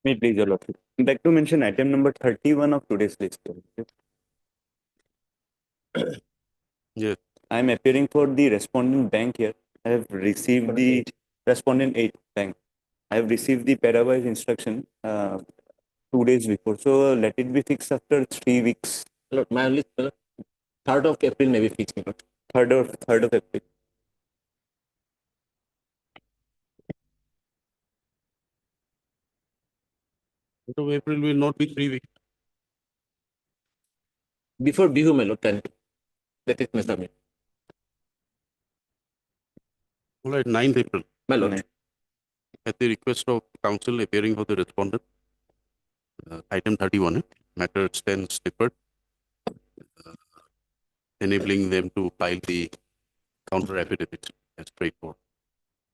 May please, Your Lordship. I'd like to mention item number 31 of today's list. Your Lordship. Yes. I am appearing for the respondent bank here. I have received the respondent 8 bank. I have received the parawise instruction 2 days before. So let it be fixed after 3 weeks. Lord, my only 3rd of April may be fixed. Lord. 3rd of April. So April will not be 3 weeks. Before Bihu, my Lord, can that is my submit. All right, 9th April. My Lord. Nine. At the request of counsel appearing for the respondent, item 31, matter stands deferred, enabling them to file the counter affidavit as straightforward.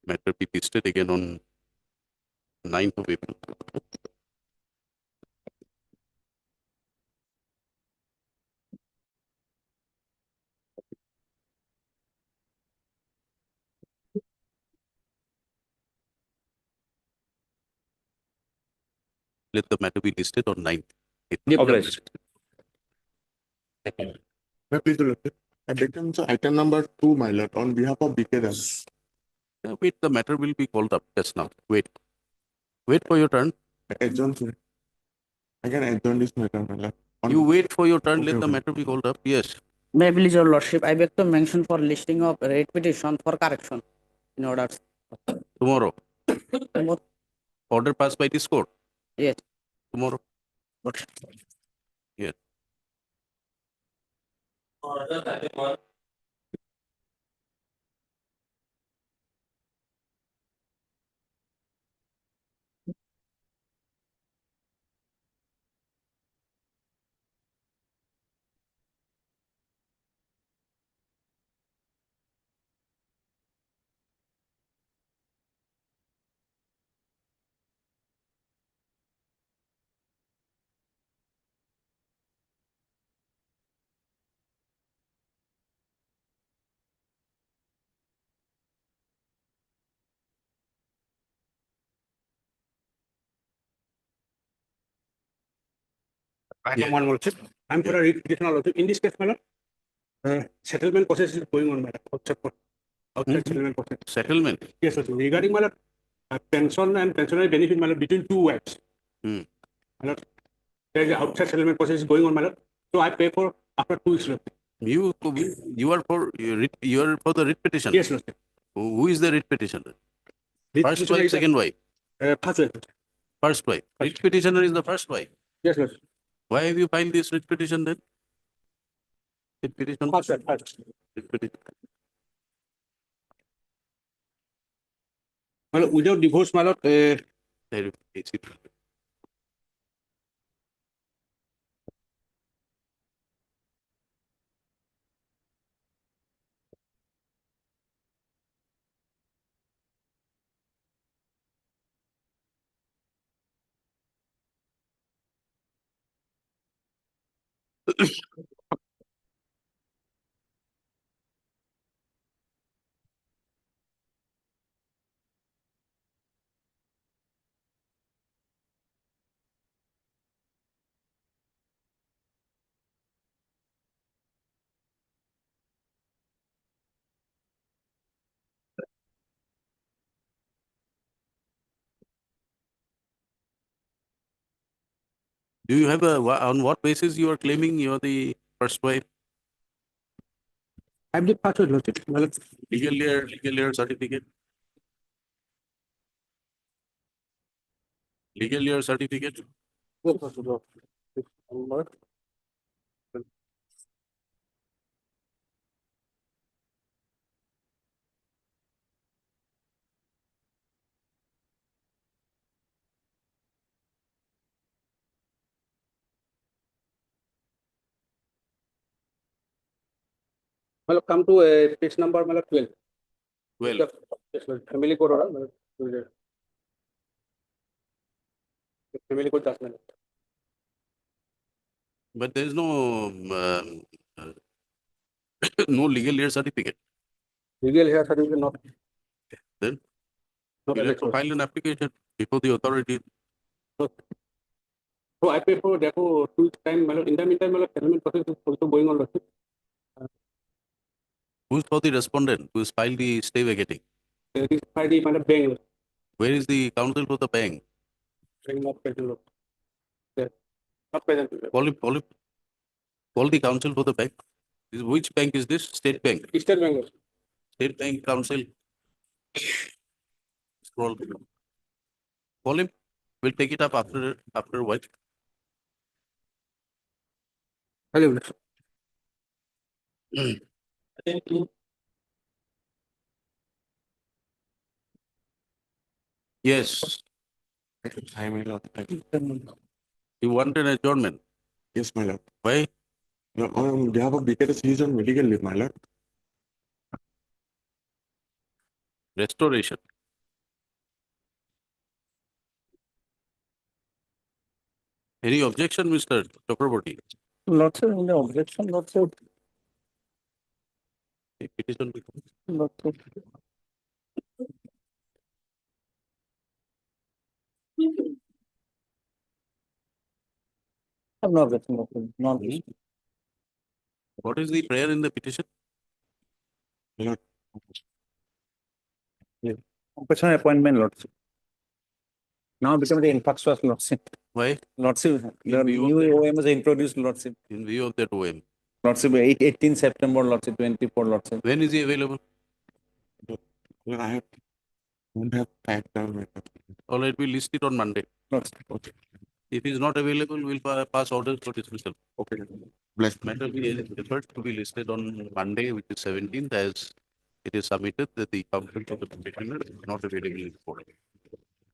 Matter be listed again on 9th of April. Let the matter be listed on 9th. April. Obliged. May I please, Your Lordship? Item number 2, my lord, on behalf of BK Das. Wait, the matter will be called up just now. Wait. Wait for your turn. Adjourn, sir. I can adjourn this matter, my lord. You wait for your turn. Okay, Let the okay. matter be called up. Yes. May I please, Your Lordship, I beg to mention for listing of rate petition for correction in orders. Tomorrow. Both- Order passed by this court. Yes. Tomorrow. Okay. Yes. Item 1, Lordship. I'm for a repetition, Lordship. In this case, my lord, settlement process is going on, madam. Outside settlement process. Settlement. Yes, Lordship. Regarding my lord, pension and pensionary benefit, my lord, between two wives. Hmm. My lord, there is an outside settlement process is going on, my lord. So I pay for after 2 weeks, Lordship. You are for the writ petition. Yes, Lordship. Who is the writ petitioner? This First petitioner wife, is a- second wife. First wife. First wife. Writ petitioner is the first wife. Yes, Lordship. Why have you filed this writ petition then? Writ petition. First wife. First. Writ petition. My lord, without divorce, my lord, There is it. Do you have on what basis you are claiming you are the first wife? I have the first wife, Lordship. My lord, Legal year certificate. Legal year certificate. yes, Lordship. Lord. My lord, come to page number, my lord, 12. Well, Yes, Lord. Family code order, my lord. Family code does, my lord. but there is no no legal year certificate. Legal hair certificate not. Then Not you have to elected. file an application before the authority. So I pay for therefore 2 weeks time, my lord. In the meantime, my lord, settlement process is also going on, lordship. Who's for the respondent? Who's filed the stay vacating? It is by the, my lord, bank, lord. Where is the counsel for the bank? Bank not present, lord. There. Not present, lord. Call the counsel for the bank. Which bank is this? State Bank. Eastern Bank, lord. State Bank counsel. Scroll. Call him. We'll take it up after a while. Hello, lord. Yes. Hi, my lord. You want an adjournment. Yes, my lord. Why? No, on behalf of BKS, he is on medical leave, my lord. Restoration. Any objection, Mr. Chakraborty? Lordship, no objection, Lordship. Petition. Lordship. I have no objection, Lordship. No objection. What is the prayer in the petition? My lord. Compulsory appointment, Lordship. Now become the infrastructure, Lordship. Why? Lordship, the In view of new OM was introduced, Lordship. In view of that OM. Lordship, 18 September, Lordship, 24, Lordship. When is he available? Lord, I don't have time down, my lord. All right, we'll list it on Monday. Lordship. Okay. If he is not available, we'll pass orders for dismissal. Okay. Bless. Matter be referred to be listed on Monday, which is 17th, as it is submitted that the complaint of the petitioner is not available in court.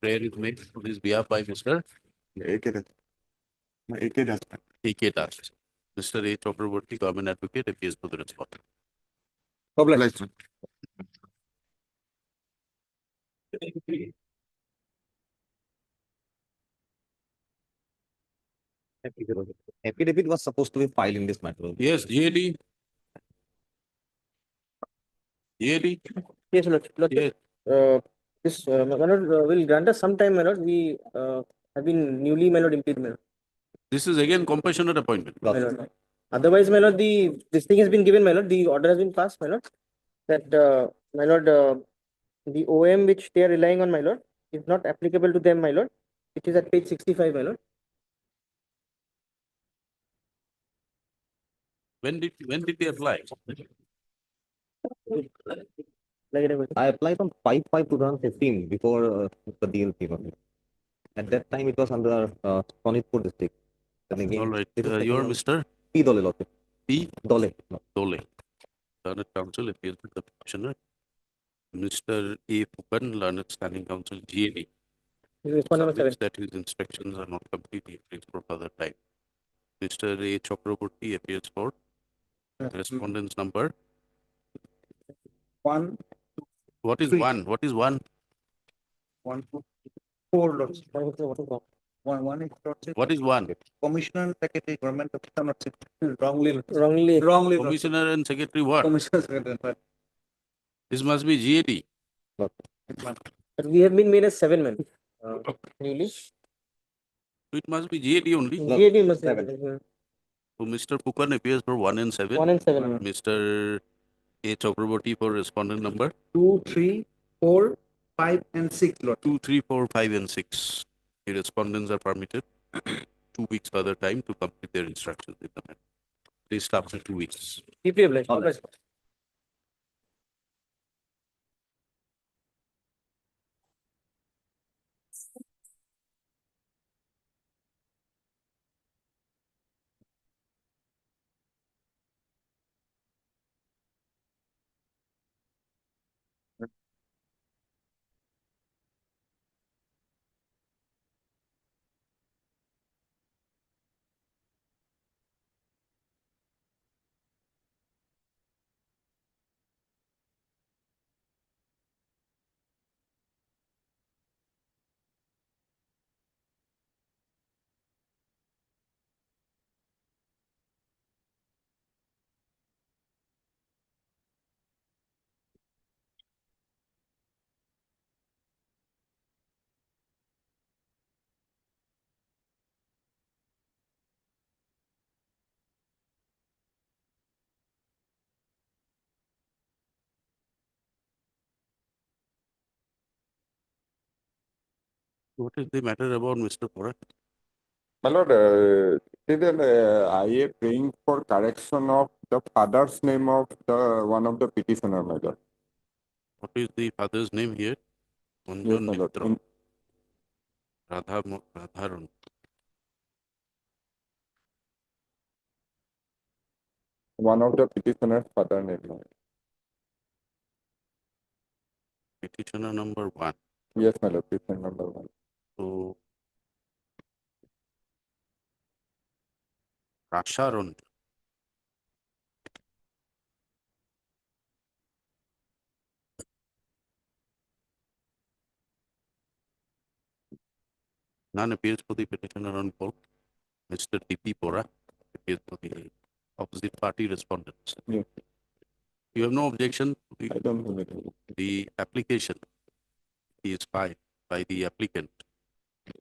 Prayer is made on his behalf by Mr. AK das. My AK das. A.K. Das. Mr. A. Chakraborty, government advocate, appears for the respondent. God bless. Bless. Affidavit was supposed to be filed in this matter. Yes, GAD. GAD. Yes, Lord. Yes. This, my lord, will grant us some time, my lord. We have been newly, my lord, impeached, my lord. This is again compassionate appointment. My lord. Otherwise, my lord, this thing has been given, my lord. The order has been passed, my lord. That, my lord, the OM which they are relying on, my lord, is not applicable to them, my lord. It is at page 65, my lord. When did they apply? Like it was. I applied on 5/5/2015 before the deal came up. At that time, it was under Sonitpur district. Then again, All right. this is You are taken on Mr. P. Dole, Lordship. P. Dole. No. Dole. Learned Counsel appears with the petitioner. Mr. A. Pukan, Learned Standing Counsel, GAD. Response number 7. Submits that his inspections are not complete. He appears for further time. Mr. A. Chakraborty appears for respondent's number. 1, What is Three. one? What is one? 1, 2, 4, Lordship. What is wrong? One is Lordship. What is one? Commissioner and Secretary, Government of Lordship. Wrongly, Lordship. Wrongly. Wrongly, Lordship. Commissioner and Secretary what? Commissioner Secretary. This must be GAD. But we have been made as 7 men. Newly. So it must be GAD only. GAD must be Seven. So Mr. Pukan appears for 1 and 7. 1 and 7. Mr. A. Chakraborty for respondent number 2, 3, 4, 5, and 6, Lord. 2, 3, 4, 5, and 6. The respondents are permitted 2 weeks further time to complete their instructions in the matter. Please stop for 2 weeks. Deeply obliged. All right. What is the matter about Mr. Porat? My lord, it is an IA praying for correction of the father's name of the one of the petitioner, my lord. What is the father's name here? Yes, Anjan my lord. Mitra, Radharan. One of the petitioner's father name. my lord. Petitioner number 1. Yes, my lord. Petitioner number 1. So, Rasharan. None appears for the petitioner on call. Mr. T.P. Bora appears for the opposite party respondents. Yes. You have no objection to I don't know. it. the application is filed by the applicant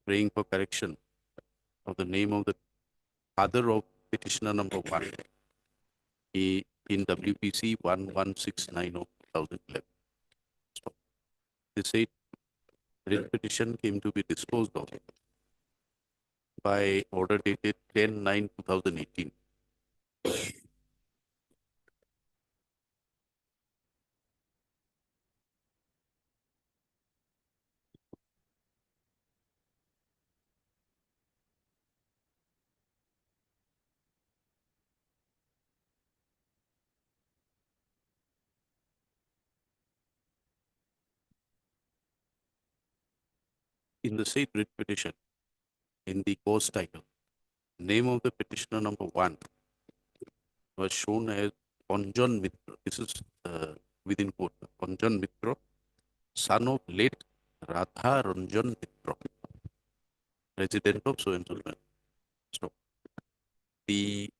praying for correction of the name of the father of petitioner number 1 in WPC 11690/2011. So, this said, writ petition came to be disposed of by order dated 10/9/2018. In the said writ petition, in the cause title, name of the petitioner number 1 was shown as Anjan Mitra. This is within quote, Anjan Mitra, son of late Radha Ranjan Mitra, resident of so and so. So, the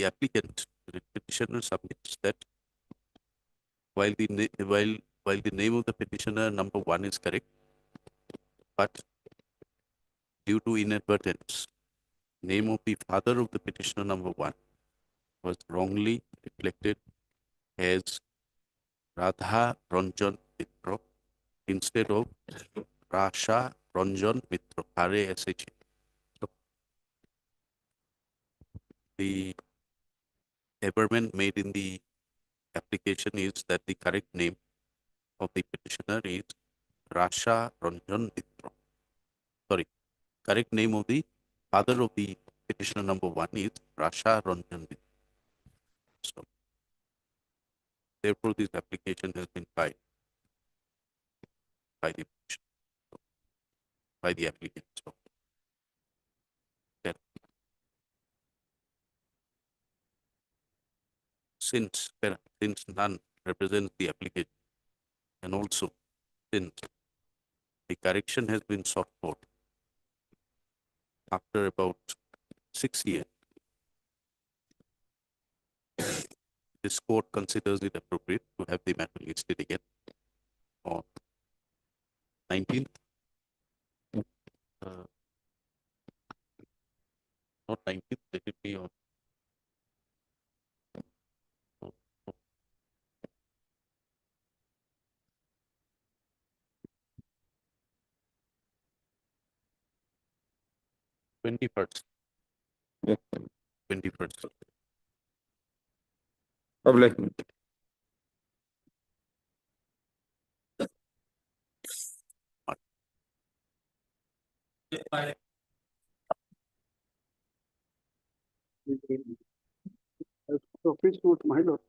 applicant, the petitioner submits that while the name of the petitioner number 1 is correct, but due to inadvertence, name of the father of the petitioner number 1 was wrongly reflected as Radha Ranjan Mitra instead of Rasha Ranjan Mitra, R-A-S-H. So, the averment made in the application is that the correct name of the petitioner is Rasha Ranjan Mitra. Sorry, correct name of the father of the petitioner number 1 is Rasha Ranjan Mitra. So, therefore, this application has been filed by the by the applicant. So, that since none represents the applicant, and also since the correction has been sought for after about 6 years, this court considers it appropriate to have the matter listed again on 19th, not 19th, let it be on 21st. Yes. 21st. Public. So please note, my lord.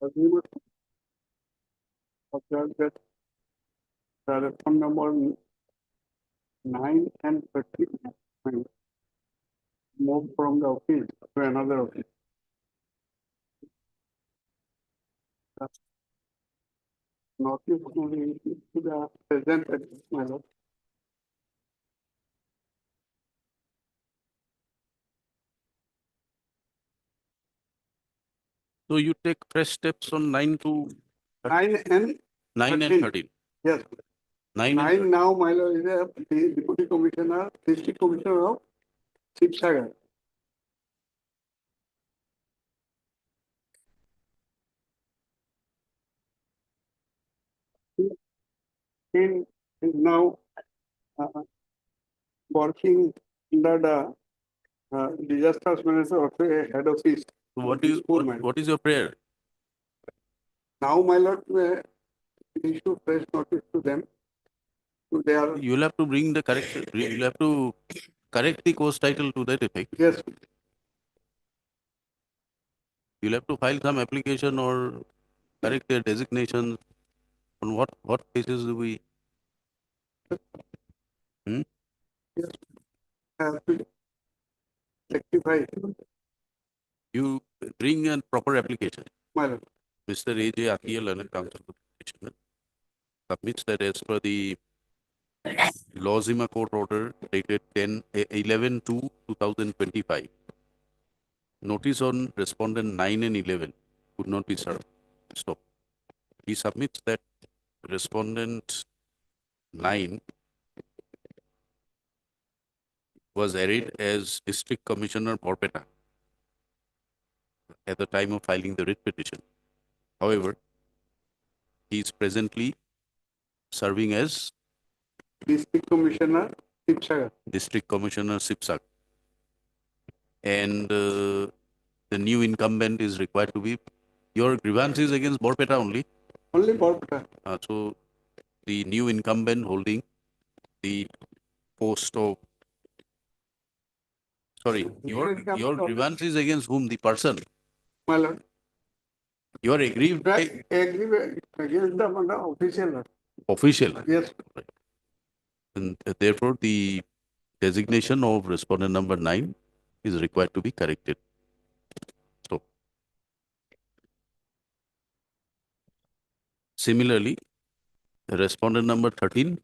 Agreement of that phone number 9 and 13 move from the office to another office. Notice only to the present address, my lord. So you take fresh steps on 9 and 13. 13. Yes, 9 and 9 now, my lord, is a deputy commissioner, district commissioner of Sibsagar. In is now uh, working under the disaster management head office. So what of this poor man. what is your prayer? Now, my lord, issue fresh notice to them. So they are, You'll have to bring the correction, you'll have to correct the course title to that effect. yes, You'll have to file some application or correct their designation. On what basis do we? have to rectify, You bring a proper application. my lord. Mr. A.J. Akia, Learned Counsel for the petitioner, submits that as per the Lozima Court Order dated 11/2/2025. Notice on respondent 9 and 11 could not be served. Stop. He submits that respondent 9 was arrayed as District Commissioner Borpeta at the time of filing the writ petition. However, he is presently serving as District Commissioner, Sipsagar. District Commissioner Sipsak. And the new incumbent is required to be, your grievance is against Borpeta only. Only Borpeta. So the new incumbent holding the post of, sorry, your grievance is against whom? The person. My lord. You are aggrieved by Right, agree against the official. official. Yes, And therefore, the designation of respondent number 9 is required to be corrected. So, similarly, the respondent number 13,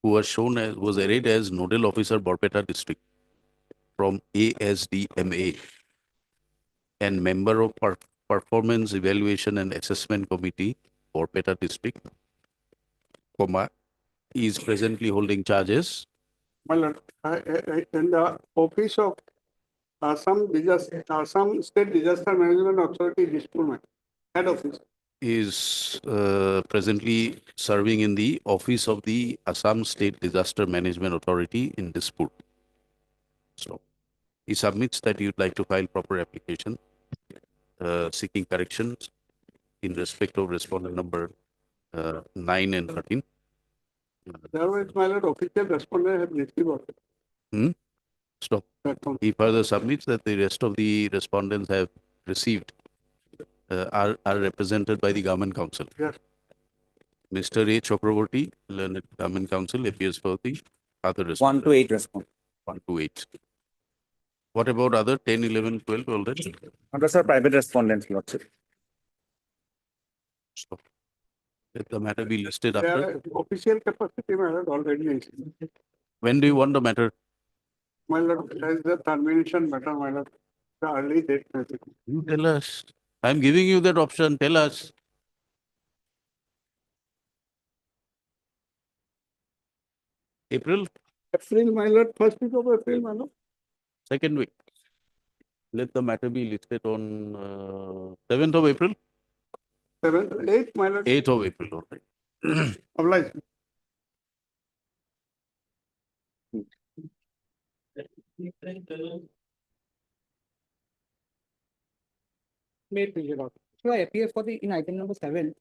who was shown as, was arrayed as Nodal Officer Borpeta District from ASDMA and member of Performance Evaluation and Assessment Committee, Borpeta District, comma, is presently holding charges my lord. In the office of some state disaster management authority, Dispur, head office. is presently serving in the office of the Assam State Disaster Management Authority in Dispur. So, he submits that you'd like to file proper application seeking corrections in respect of respondent number 9 and 13. Otherwise, my lord, official respondent has received also. Stop. That one. He further submits that the rest of the respondents have received are represented by the Government Council. Yes. Mr. A. Chakraborty, Learned Government Council, appears for the other 1 respondent. to 8 respond. 1 to 8. What about other 10, 11, 12 already? Others are private respondents, Lordship. Stop. Let the matter be listed They after. are official capacity, my lord, already mentioned. When do you want the matter? My lord, as the termination matter, my lord, the early date. You tell us. I'm giving you that option. Tell us. April, April, my lord, first week of April, my lord. second week. Let the matter be listed on 7th of April, 7th, 8th, my lord. 8th of April. All right. Oblige. Made period order. So I appear for the, in item number 7,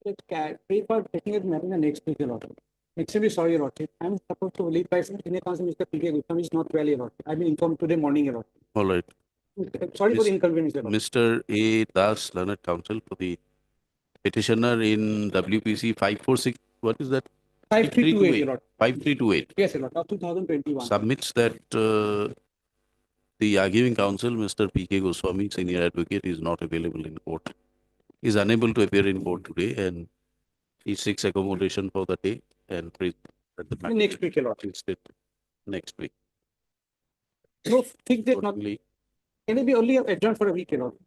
it can pay for taking it matter in the next period order. Extremely sorry, Your Lordship. I'm supposed to leave by senior counsel Mr. P.K. Gupta, which is not well, Your Lordship. I've been informed today morning, Your Lordship. All right. Sorry for the Yes. inconvenience, Your Lordship. Mr. A. Das, Learned Counsel for the petitioner in WPC 546. What is that? 5328, Your Lordship. 5328. Yes, Your Lordship, of 2021. Submits that the arguing counsel, Mr. P.K. Goswami, senior advocate, is not available in court. Is unable to appear in court today and he seeks accommodation for the day and prays that the matter Next week, Your Lordship. be listed next week. So fix it not, Accordingly, can it be only adjourned for a week, Your Lordship?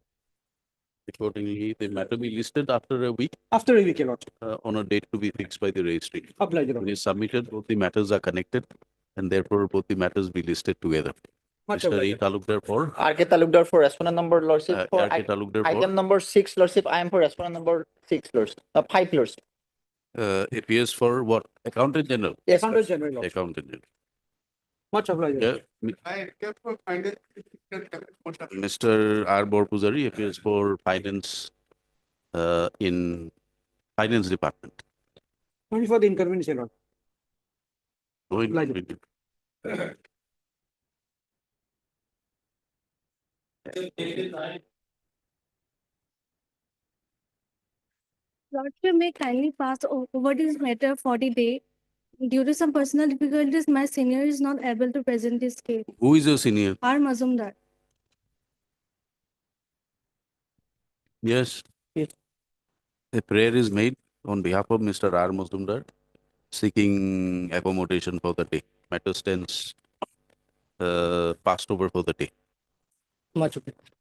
accordingly, the matter be listed after a week After a week, Your Lordship. on a date to be fixed by the registry. Oblige, Your When Lordship. it's submitted, both the matters are connected and therefore both the matters be listed together. Much Mr. A. obliged. Talukdar for RK Talukdar for respondent number, Lordship, for R.K. Talukdar item for number 6, Lordship. I am for respondent number 6, Lordship, 5, Lordship. appears for what? Accountant General. Accountant General, Lordship. Accountant General. Much obliged. Yeah. I kept for finding. Mr. R. Borpuzari appears for finance in finance department. Only for the inconvenience, Your Lord. No Like- inconvenience. Lordship may kindly pass over this matter for the day. Due to some personal difficulties, my senior is not able to present this case. Who is your senior? R. Mazumdar. Yes. Yes. A prayer is made on behalf of Mr. R. Mazumdar seeking accommodation for the day. Matter stands passed over for the day. Much obliged.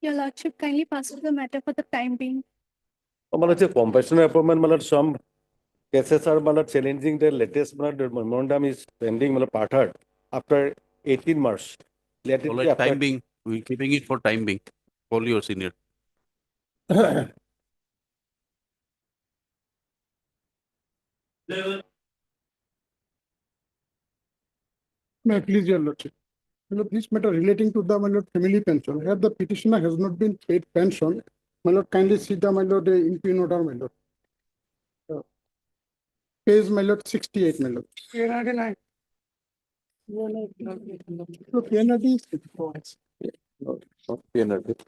Your Lordship kindly pass over the matter for the time being. मला ते compassionate appointment मला some cases are मला challenging the latest मला memorandum is pending मला पाठवत after 18 March. Let it All be right, after time being, we're keeping it for time being. Call your senior. May I please your lordship. My lord, this matter relating to the, my lord, family pension, here the petitioner has not been paid pension. My lord, kindly see the, my lord, in P order, my lord. Page, my lord, 68, my lord. PNRD 9. So PNRD is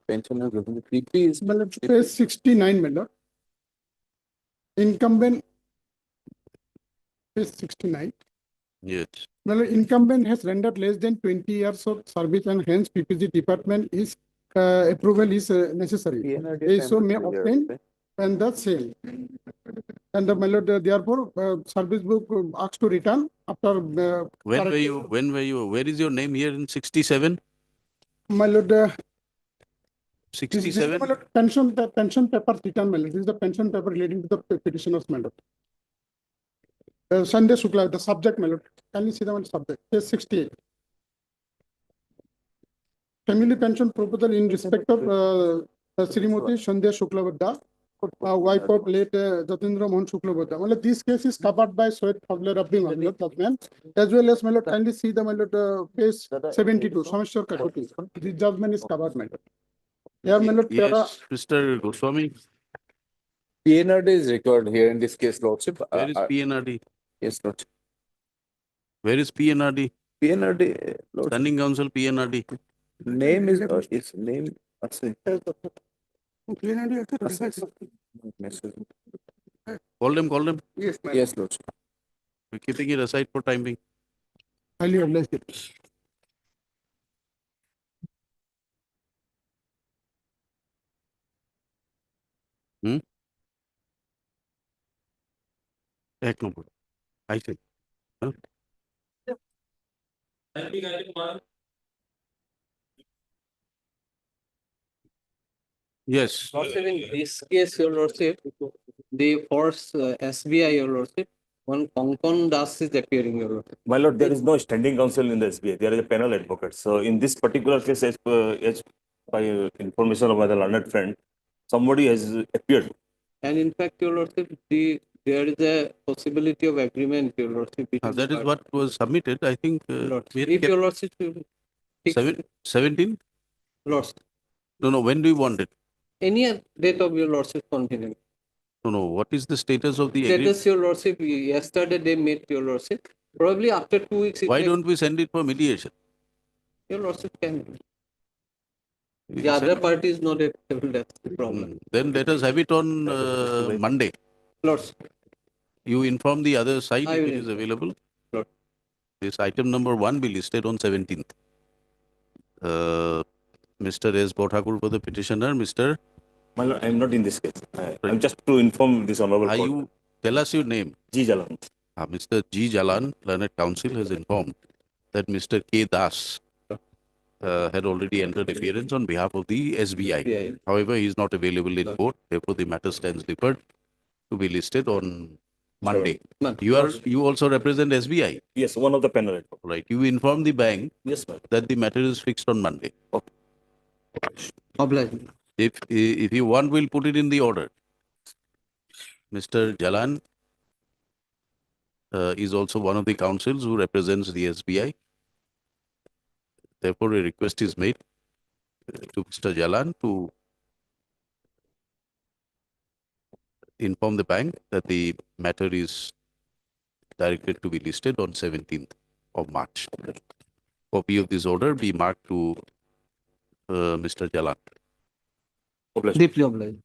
Pensioner, PP is my lord, page 69, my lord. Incumbent, page 69. Yes. Well, incumbent has rendered less than 20 years of service and hence PPG department is approval is necessary. So may obtain and the same. And the therefore service book asked to return after When were you, where is your name here in 67? my lord, this is 67? my lord, pension paper return, my lord. This is the pension paper relating to the petitioner's matter. Sunday Shukla, the subject, my lord. Can you see the one subject? Page 68. Family pension proposal in respect of Srimati Sandhya Shuklavada, wife of late Jatindra Mohan Shuklavada. Well, this case is covered by Soed Fagler Abdul Mahmud judgment, as well as, my lord, kindly see the, my lord, page 72, Samashwar Kakoti. The judgment is covered, my lord. Here, my lord, Yes, Mr. Goswami, PNRD is required here in this case, Lordship. where is PNRD? Yes, Lordship. Where is PNRD? PNRD, Lordship, Standing Council PNRD. name is, its name, message. Call them. Yes, Yes, Lordship. We're keeping it aside for time being. highly obliged. Ek number. I think. Huh? Yes. Lordship, in this case, your lordship, the force SBI, your lordship, one Konkon Das is appearing, your lordship. My lord, there is no standing counsel in the SBI. There is a panel advocate. So in this particular case, as by information of my learned friend, somebody has appeared. And in fact, your lordship, there is a possibility of agreement, your lordship. between That the is what was submitted. I think. lordship. If your lordship, fix- 17? lordship, No. When do you want it? any date of your lordship convenient. No. What is the status of the agreement? Status, your lordship, yesterday they met your lordship. Probably after 2 weeks. it Why may- don't we send it for mediation? Your lordship can. We The other send- party is not able, that's the problem. Then let us have it on Monday. Lordship, You inform the other side I if will it is inform. available. Lord. This item number 1 be listed on 17th. Mr. S. Bothakur for the petitioner. Mr. My lord, I am not in this case. I'm just to inform this honorable Are court. you tell us your name? G. Jalan. Mr. G. Jalan, Learned Counsel, has informed that Mr. K. Das had already entered appearance on behalf of the SBI. Yeah. However, he is not available in court. Therefore, the matter stands deferred to be listed on Monday. Monday. You also represent SBI, Yes, one of the panel. right? You inform the bank Yes, ma'am. that the matter is fixed on Monday. Obliged. If you want, we'll put it in the order. Mr. Jalan is also one of the counsels who represents the SBI. Therefore, a request is made to Mr. Jalan to inform the bank that the matter is directed to be listed on 17th of March. Copy of this order be marked to Mr. Jalan. Deeply obliged.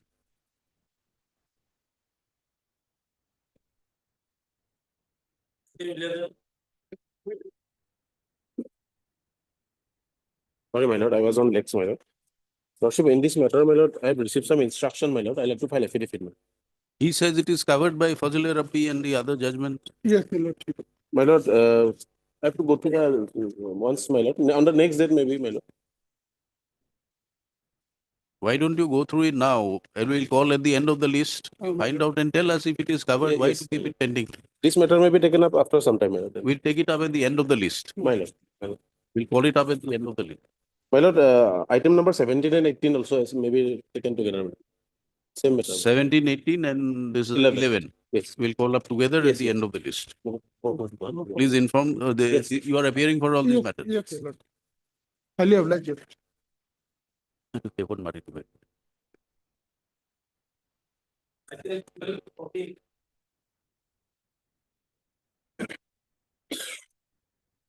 Sorry, my lord, I was on legs, my lord. Lordship, in this matter, my lord, I have received some instruction, my lord. I'll have to file affidavit, my lord. He says it is covered by Fazile Rabbi and the other judgment. Yes, my lordship. My lord, I have to go to the once, my lord. On the next date, maybe, my lord. Why don't you go through it now? And we'll call at the end of the list, find out and tell us if it is covered. Why Yes, to keep it pending? This matter may be taken up after some time, my lord. We'll take it up at the end of the list. My lord. We'll call it up at the end of the list. My lord, item number 17 and 18 also is maybe taken together, my lord. Same matter. 17, 18 and this is 11. Yes. We'll call up together at Yes, the yes. end of the list. Please inform, Yes. you are appearing for all these matters. Yes, my lord. Highly obliged. They won't marry to it.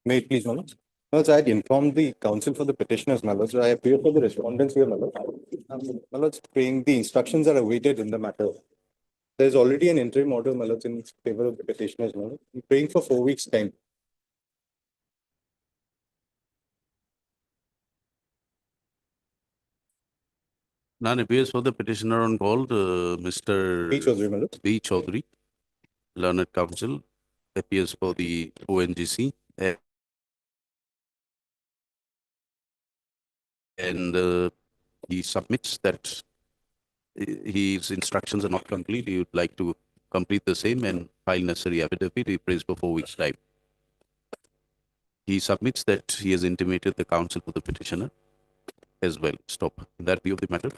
May it please, my lord. My lords, I had informed the counsel for the petitioners, my lords. I appear for the respondents here, my lord. My lords, praying the instructions are awaited in the matter. There is already an interim order, my lords, in favor of the petitioners, my lord. I'm praying for 4 weeks' time. None appears for the petitioner on call, Mr. B. Chaudhary, my lord. B. Chaudhary, learned counsel, appears for the ONGC. And he submits that his instructions are not complete. He would like to complete the same and file necessary affidavit. He prays for 4 weeks' time. He submits that he has intimated the counsel for the petitioner as well. Stop. In that view of the matter,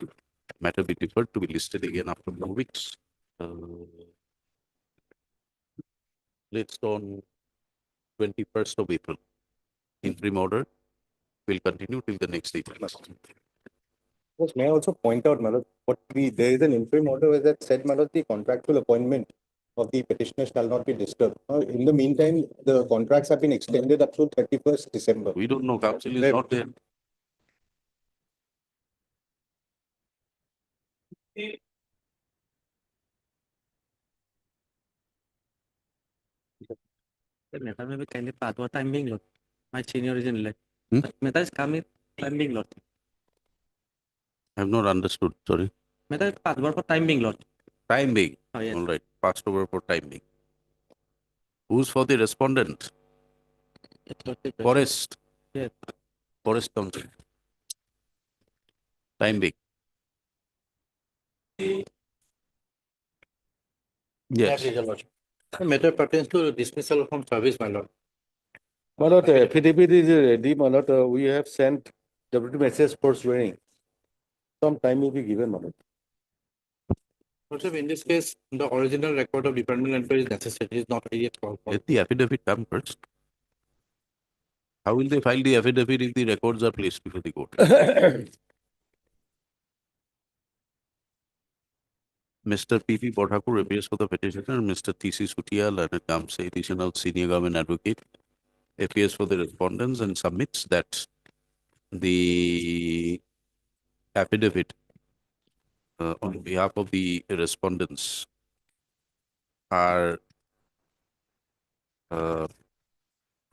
matter be deferred to be listed again after 4 weeks. Let's on 21st of April. Interim order will continue till the next date. Yes, may I also point out, my lord, there is an interim order where that said, my lord, the contractual appointment of the petitioner shall not be disturbed. In the meantime, the contracts have been extended up to 31st December. We don't know. Counsel is Right. not there. Meta may be kindly path what time being lot. My senior is in late. Hmm? Meta is coming time being lot. I have not understood. Sorry. Meta is path for time being lot. Time being. Oh, yes. All right. Passed over for time being. Who's for the respondent? Forest. Yes. Forest Council. Time being. Yes. Matter pertains to dismissal from service, my lord. My lord, affidavit is ready, my lord. We have sent deputy message for swearing. Some time will be given, my lord. Also, in this case, the original record of department entry is necessary. It is not yet called for. Let the affidavit come first. How will they file the affidavit if the records are placed before the court? Mr. P.P. Bodhakur appears for the petitioner. Mr. T.C. Sutia, learned counsel, additional senior government advocate, appears for the respondents and submits that the affidavit on behalf of the respondents are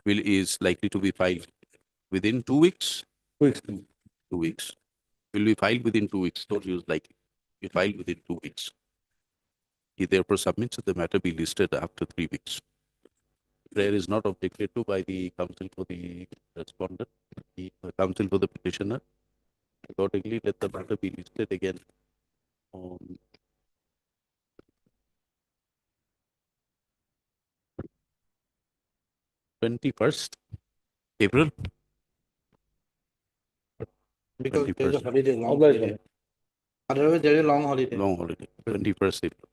is likely to be filed within 2 weeks. 2 weeks. 2 weeks. Will be filed within 2 weeks. Don't use likely. Be filed within 2 weeks. He therefore submits that the matter be listed after 3 weeks. Prayer is not objected to by the counsel for the respondent, the counsel for the petitioner. Accordingly, let the matter be listed again on 21st April. Because there's a 21st. holiday, long Obliged, holiday. Otherwise, there is a long holiday. Long holiday, 21st April.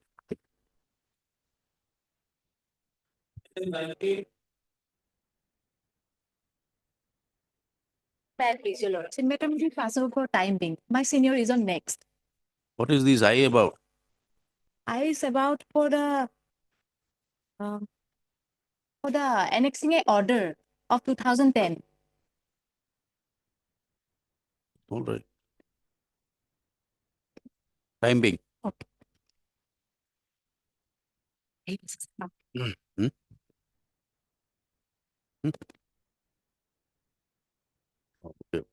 Please, your lordship. Madam, we pass over for time being. My senior is on next. What is this I about? I is about um, for the annexing a order of 2010. All right. Time being. Okay. Hmm? Hmm? Okay.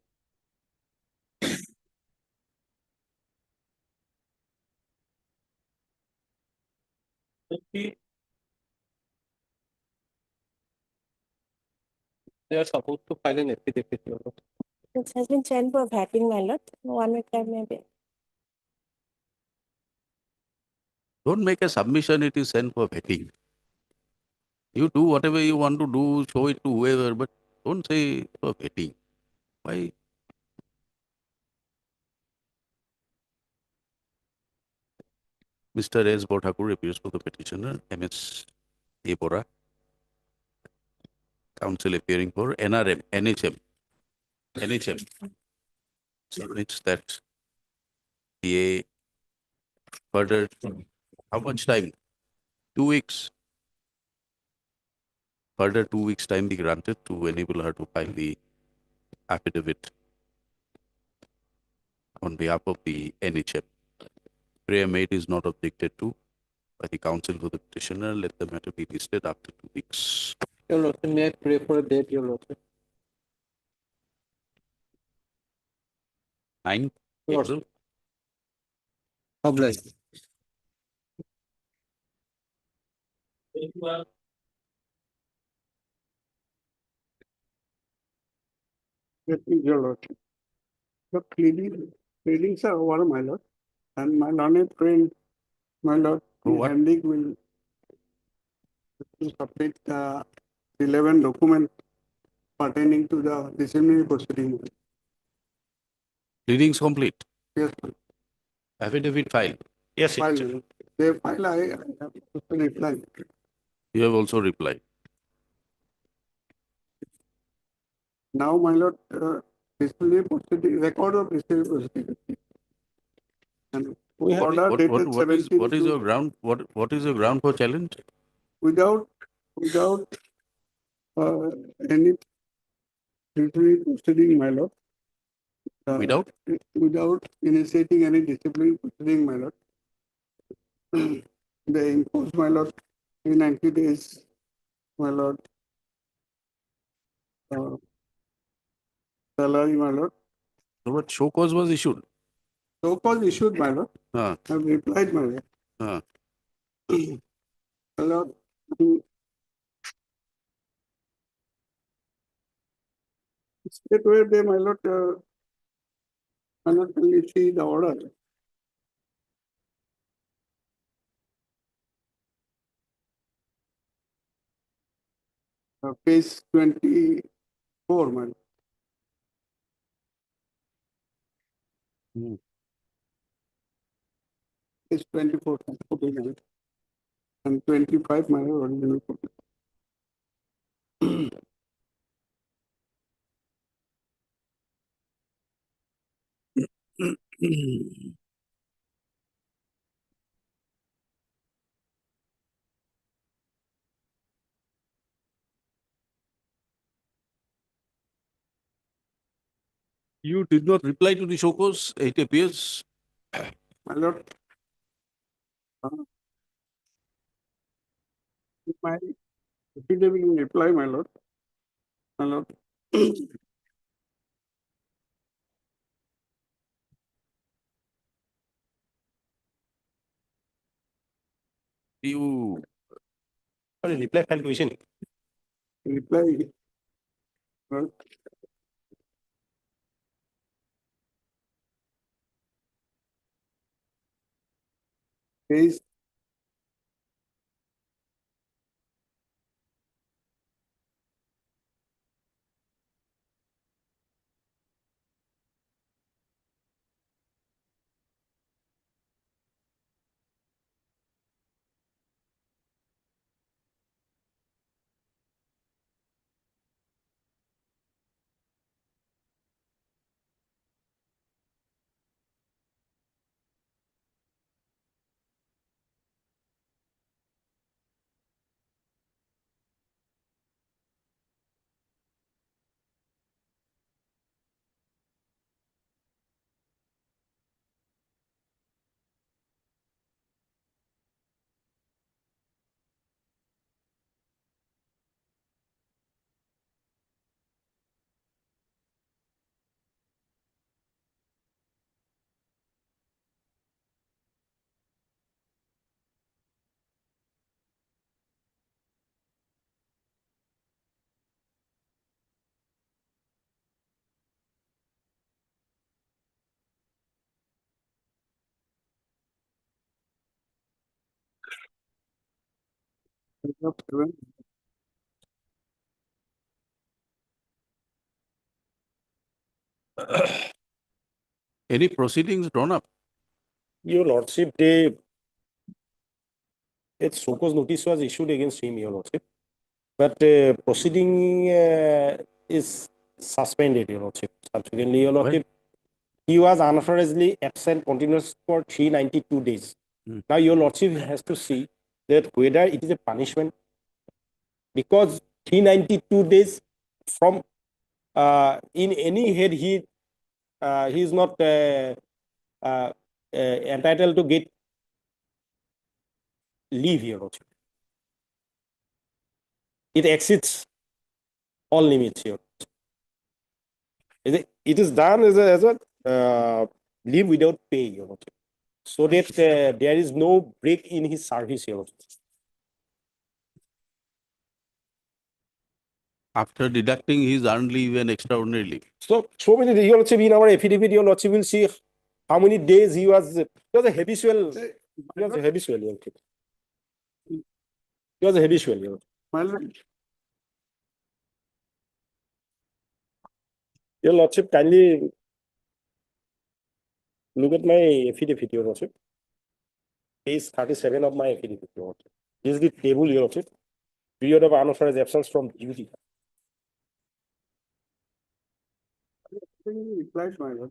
They are supposed to file an affidavit, Your Lordship. It has been sent for vetting, my lord. 1 week time maybe. Don't make a submission, it is sent for vetting. You do whatever you want to do, show it to whoever, but don't say for vetting. Why? Mr. S. Bothakur appears for the petitioner, MS A. Bora, counsel appearing for NRM, NHM. NHM submits that PA further, how much time? 2 weeks. Further 2 weeks time be granted to enable her to file the affidavit on behalf of the NHM. Prayer made is not objected to by the counsel for the petitioner. Let the matter be listed after 2 weeks. Your Lordship, may I pray for a date, Your Lordship? 9 Lord. April. Obliged. Your lordship. The pleadings are over, my lord, and my learned friend, my lord, Oh, what? Henrik will submit the relevant document pertaining to the disciplinary proceeding. Pleadings complete. Yes, Affidavit filed. Yes, file. They file, I have to reply. You have also replied. Now, my lord, disciplinary proceeding, record of disciplinary proceeding. And We have- order What dated what is 17 your ground? What is your ground for challenge? without uh, any disciplinary proceeding, my lord. Without? Without initiating any disciplinary proceeding, my lord. They impose, my lord, in 90 days, my lord. Salary, my lord. So what show cause was issued? So called issued, my lord. Huh. I have replied, my lord. Huh. My lord, state where they, my lord, can you see the order? Page 24, my lord. Page 24, okay, my lord. And 25, my lord, original copy. You did not reply to the show cause, it appears. My lord, my affidavit will reply, my lord. My lord. You Sorry, reply file question. Reply. Well, page Any proceedings drawn up? Your lordship, they, its Soko's notice was issued against him, your lordship. But proceeding is suspended, your lordship. Subsequently, your lordship, he was unauthorizedly absent continuous for 392 days. Hmm. Now, your lordship has to see that whether it is a punishment, because 392 days from in any head he is not entitled to get leave here also. It exceeds all limits here. It is done as a leave without pay here also. So that there is no break in his service here also. After deducting his earned leave and extraordinary leave. So many, your lordship, in our affidavit, your lordship will see how many days he was a habitual, he was a habitual, your lordship. He was a habitual, your lordship. Your lordship, kindly look at my affidavit, your lordship. Page 37 of my affidavit, your lordship. This is the table, your lordship. Period of unauthorized absence from duty. Replied, my lord.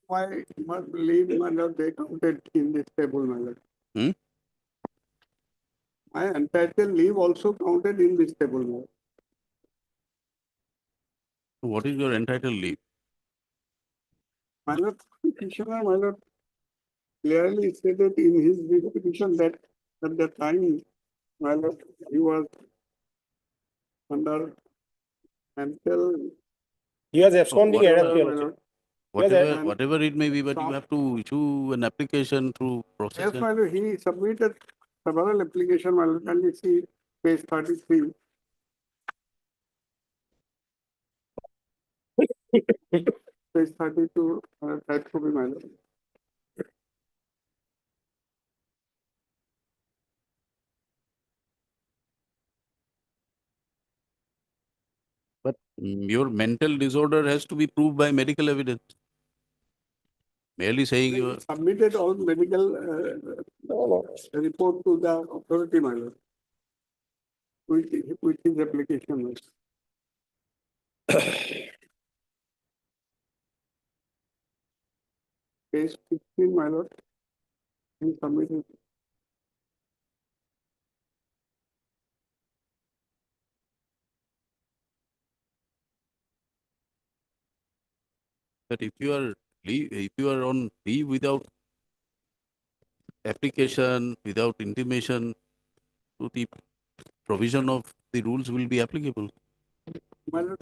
Why must leave, my lord, they counted in this table, my lord. Hmm? My entitled leave also counted in this table, my lord. What is your entitled leave? My lord, petitioner, my lord, clearly stated in his petition that at the time, my lord, he was under mental. He was absconding whatever, error, your lordship. Whatever it may be, but you have to issue an application through process. Yes, my lord, he submitted several application, my lord, can you see page 33? Page 32, that could be my lord. But your mental disorder has to be proved by medical evidence. Merely saying you are Submitted all medical report to the authority, my lord. With his application. my lord. Page 15, my lord. He submitted. that if you are on leave without application, without intimation, to the provision of the rules will be applicable. My lord,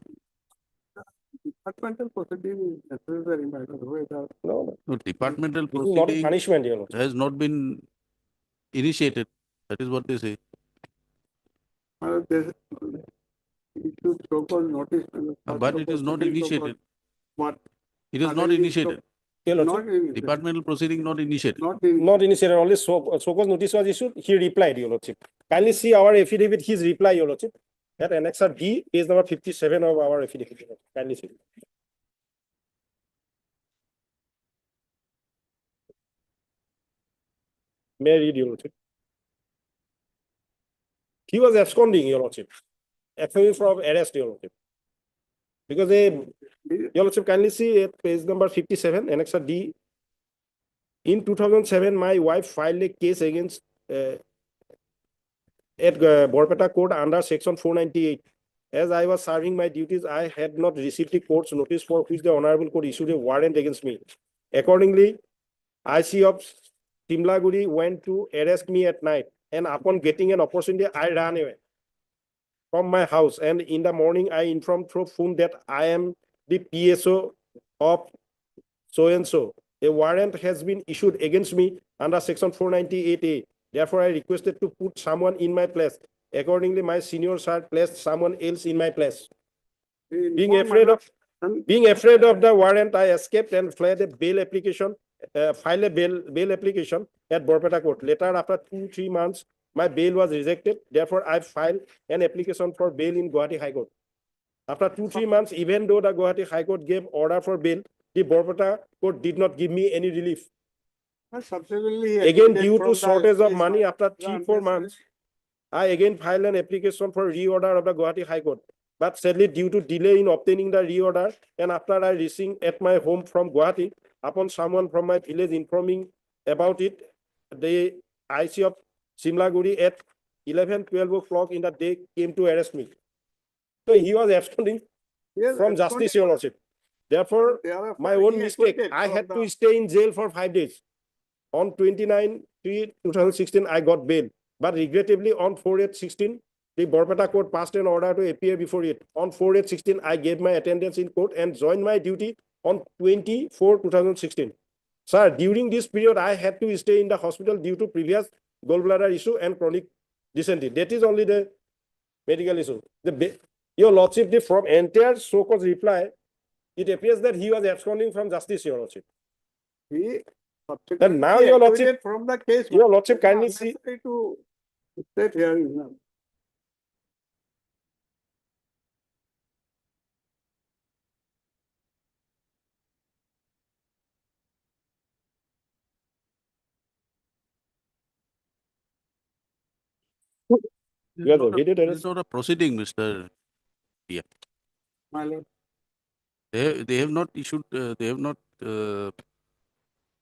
departmental proceeding is necessary, my lord. Whether No, departmental This is not a proceeding punishment, your lordship. has not been initiated. That is what they say. my lord, there's issued so-called notice. my lord, But it is not so-called- initiated. What? It is not Other is initiated. Your Not lordship. initiated. Departmental proceeding not initiated. Not initiated, only Soko's notice was issued, he replied, your lordship. Kindly see our affidavit, his reply, your lordship. That annexer D, page number 57 of our affidavit. Kindly see. May I read, your lordship? He was absconding, your lordship. Absconding from arrest, your lordship. Because your lordship, kindly see at page number 57, annexer D. In 2007, my wife filed a case against at Borpeta Court under section 498. As I was serving my duties, I had not received the court's notice for which the Honorable Court issued a warrant against me. Accordingly, IC of Timlaguri went to arrest me at night, and upon getting an opportunity, I ran away from my house. And in the morning, I informed through phone that I am the PSO of so-and-so. A warrant has been issued against me under section 498A. Therefore, I requested to put someone in my place. Accordingly, my senior sir placed someone else in my place. Being afraid of the warrant, I escaped and fled a bail application, filed a bail application at Borpeta Court. Later, after 2-3 months, my bail was rejected. Therefore, I filed an application for bail in Guwahati High Court. After 2-3 months, even though the Guwahati High Court gave order for bail, the Borpeta court did not give me any relief. Subsequently. Again, due to shortage of money, after 3-4 months, I again filed an application for reorder of the Guwahati High Court. But sadly, due to delay in obtaining the reorder, and after I received at my home from Guwahati, upon someone from my village informing about it, the IC of Simlaguri at 11-12 o'clock in the day came to arrest me. So he was absconding from justice, Your Lordship. Therefore, my own mistake, I had to stay in jail for 5 days. On 29/3/2016, I got bail. But regrettably, on 4/8/16, the Borpeta court passed an order to appear before it. On 4/8/16, I gave my attendance in court and joined my duty on 24/2016. Sir, during this period, I had to stay in the hospital due to previous gallbladder issue and chronic dysentery. That is only the medical issue. Your Lordship, from entire so-called reply, it appears that he was absconding from justice, Your Lordship. And now, Your Lordship, From the case. Your Lordship, kindly see. To state here is now. You are the video This is not a proceeding, Mr. My lord. They have not issued, this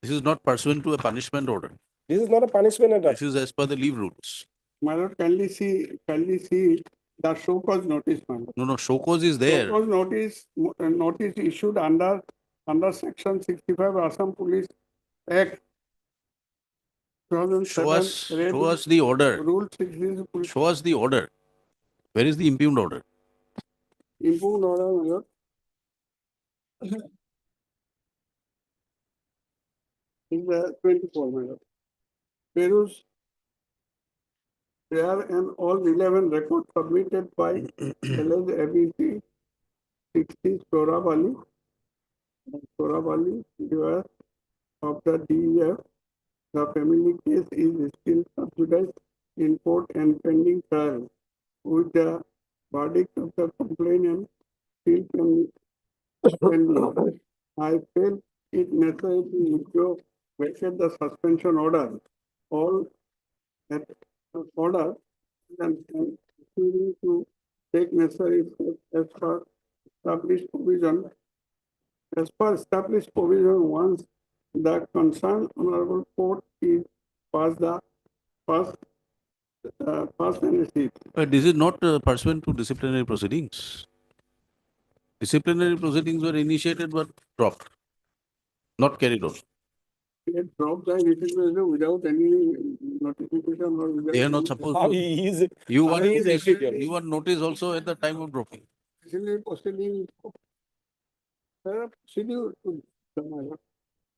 is not pursuant to a punishment order. This is not a punishment order. This is as per the leave rules. My lord, kindly see the show cause notice, my lord. No, show cause is there. Show cause notice issued under section 65 Assam Police Act. Show us the order. Rule 60. Show us the order. Where is the impugned order? Impugned order, my lord. Is the 24, my lord. Peruse there and all relevant records submitted by LS ABC 60 Sorabali, US of the DEF. The family case is still subjudiced in court and pending trial, with the verdict of the complainant still pending. I felt it necessary to vacate the suspension order, all that order and to take necessary steps as per established provision. As per established provision, once the concerned honorable court is passed and received. This is not pursuant to disciplinary proceedings. Disciplinary proceedings were initiated but dropped, not carried on. It dropped the initiative without any notification or without. They are not supposed to. You were noticed also at the time of dropping. Proceeding. Procedure to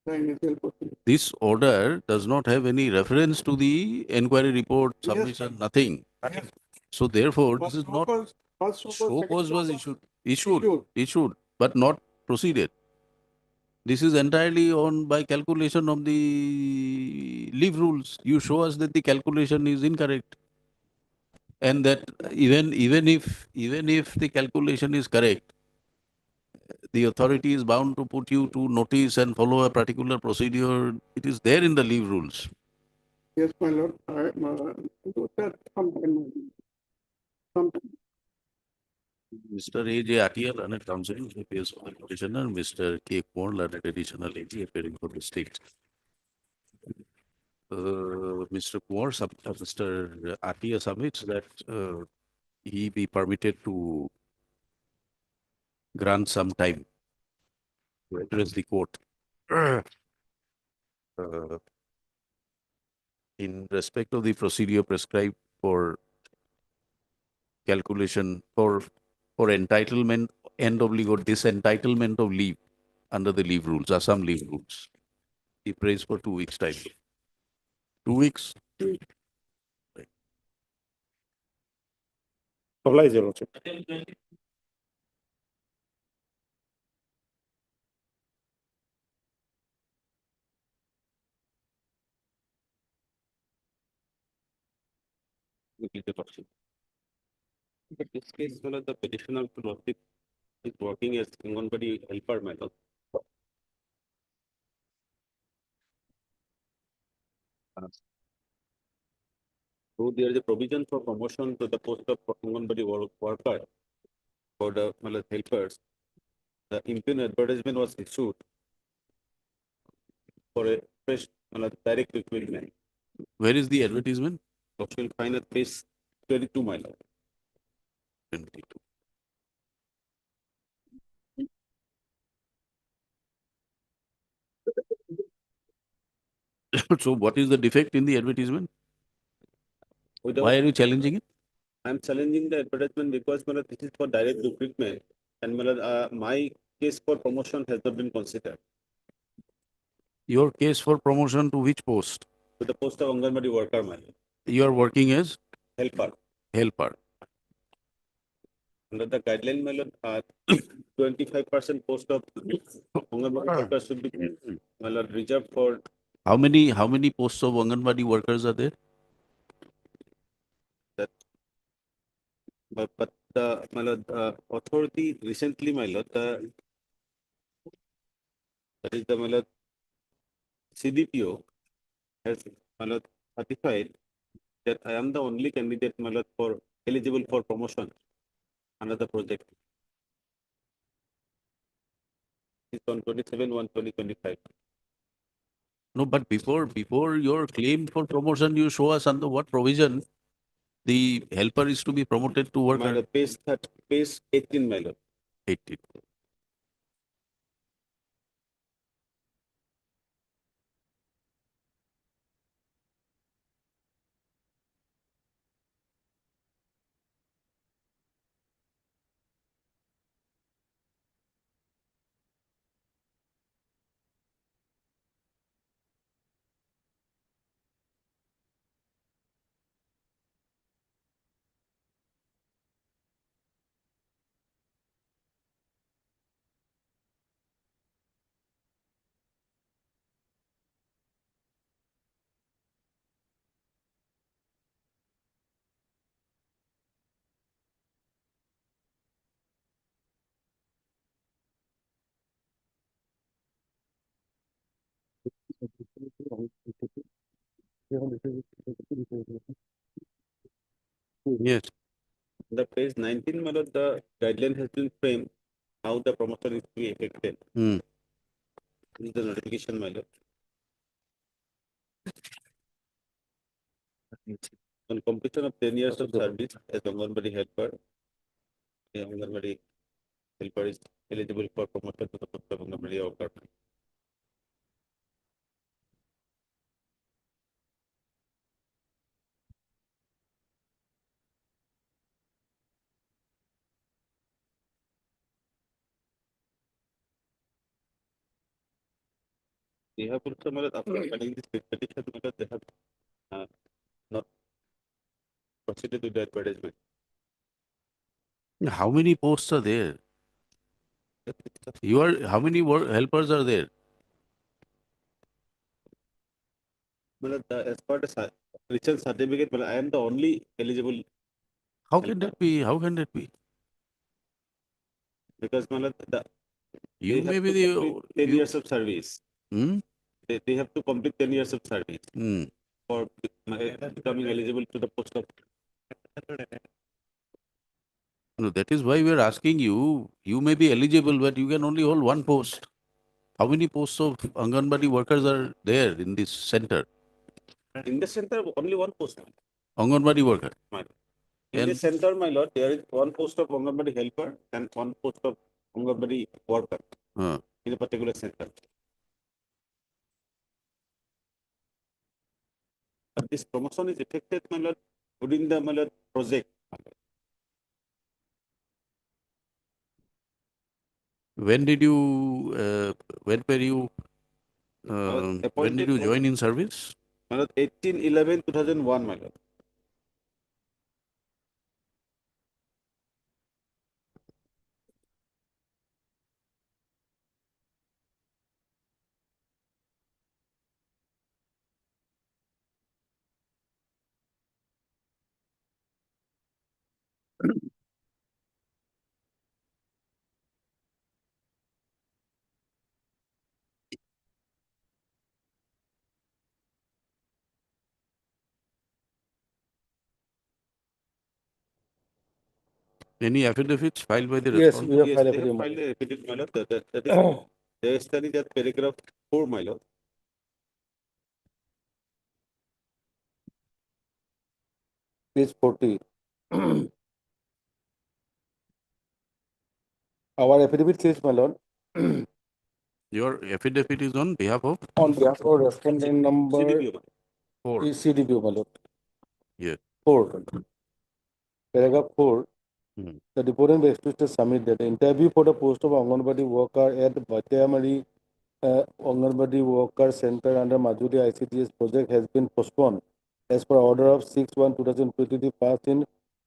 the initial proceeding. This order does not have any reference to the inquiry report, submission, nothing. So therefore, this is not, show cause was issued, but not proceeded. This is entirely on by calculation of the leave rules. You show us that the calculation is incorrect. And that even if the calculation is correct, the authority is bound to put you to notice and follow a particular procedure. It is there in the leave rules. Yes, my lord. Sometime. Mr. A.J. Atia, learned counsel, appears for the petitioner. Mr. K. Kumar, learned additional AG, appearing for the state. Mr. Kumar, Mr. Atia submits that he be permitted to grant some time to address the court in respect of the procedure prescribed for calculation for entitlement and disentitlement of leave under the leave rules, Assam leave rules. He prays for 2 weeks time. 2 weeks. Oblige, Your Lordship. Negligent lordship. But this case, my lord, the petitioner lordship is working as Anganwadi helper, my lord. So there is a provision for promotion to the post of Anganwadi worker for the my lord, helpers. The impugn advertisement was issued for a fresh my lord, direct recruitment. Where is the advertisement? So you'll find at page 22, my lord. 22. So what is the defect in the advertisement? Without, Why are you challenging it? I'm challenging the advertisement because my lord, this is for direct recruitment and my lord, my case for promotion has not been considered. Your case for promotion to which post? To the post of Anganwadi worker, my lord. You are working as Helper. helper. Under the guideline, my lord, 25% post of Anganwadi worker should be my lord, reserved for How many posts of Anganwadi workers are there? that. But the my lord, authority recently, my lord, that is the my lord, CDPO has my lord, certified that I am the only candidate, my lord, for eligible for promotion under the project. It's on 27/1/2025. No, but before your claim for promotion, you show us under what provision the helper is to be promoted to My worker. lord, page 18, my lord. 18. Yes. The page 19, my lord, the guideline has been framed how the promotion is to be effected. Hmm. This is the notification, my lord. On completion of 10 years of service as Anganwadi helper, the Anganwadi helper is eligible for promotion to the post of Anganwadi worker. They have also, my lord, after filing this petition, my lord, they have not proceeded with the advertisement. How many posts are there? How many helpers are there? My lord, as per the recent certificate, my lord, I am the only eligible How can that be? How can that be? because, my lord, You they may have be to complete 10 you. years of service. Hmm? They have to complete 10 years of service Hmm. for becoming eligible to the post of. No, that is why we are asking you. You may be eligible, but you can only hold one post. How many posts of Anganwadi workers are there in this center? In the center, only one post. Anganwadi worker. In the And center, my lord, there is one post of Anganwadi helper and one post of Anganwadi worker in a particular center. But this promotion is effected, my lord, within the, my lord, project. when did you? When were you? When did Appointed you on, join in service? my lord, 18/11/2001, my lord. Any affidavits filed by the Yes, respondent? we have Yes, filed they have affidavit. filed a affidavit, my lord. That is, they study that paragraph 4, my lord. Page 40. Our affidavit says, my lord, Your affidavit is on behalf of on behalf of respondent number CDPO, my lord. 4. is CDPO, my lord. Yes. 4. Paragraph 4. Hmm. The deponent expects to submit that the interview for the post of Anganwadi worker at Bhattiamari Anganwadi Worker Center under Majuli ICTS project has been postponed as per order of 6/1/2023 passed in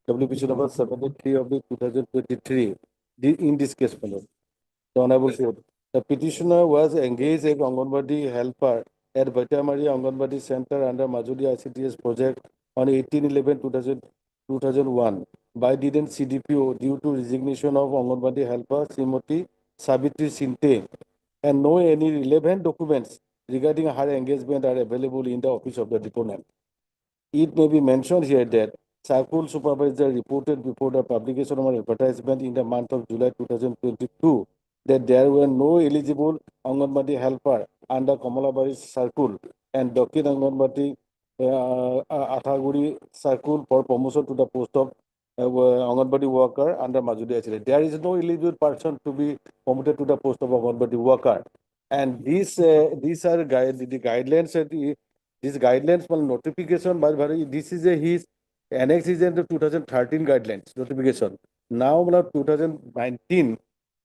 WPC number 73 of the 2023. In this case, my lord, the Honorable Court, the petitioner was engaged as Anganwadi helper at Bhattiamari Anganwadi Center under Majuli ICTS project on 18/11/2001 by didn't CDPO due to resignation of Anganwadi helper Srimati Savitri Sinte, and no any relevant documents regarding her engagement are available in the office of the deponent. It may be mentioned here that Circle Supervisor reported before the publication of an advertisement in the month of July 2022 that there were no eligible Anganwadi helper under Kamalabari Circle and Dakin Anganwadi Athaguri Circle for promotion to the post of Anganwadi worker under Majuli ICTS. There is no eligible person to be promoted to the post of Anganwadi worker. And these are the guidelines. These guidelines, well, notification, this is his annex is in the 2013 guidelines notification. Now, 2019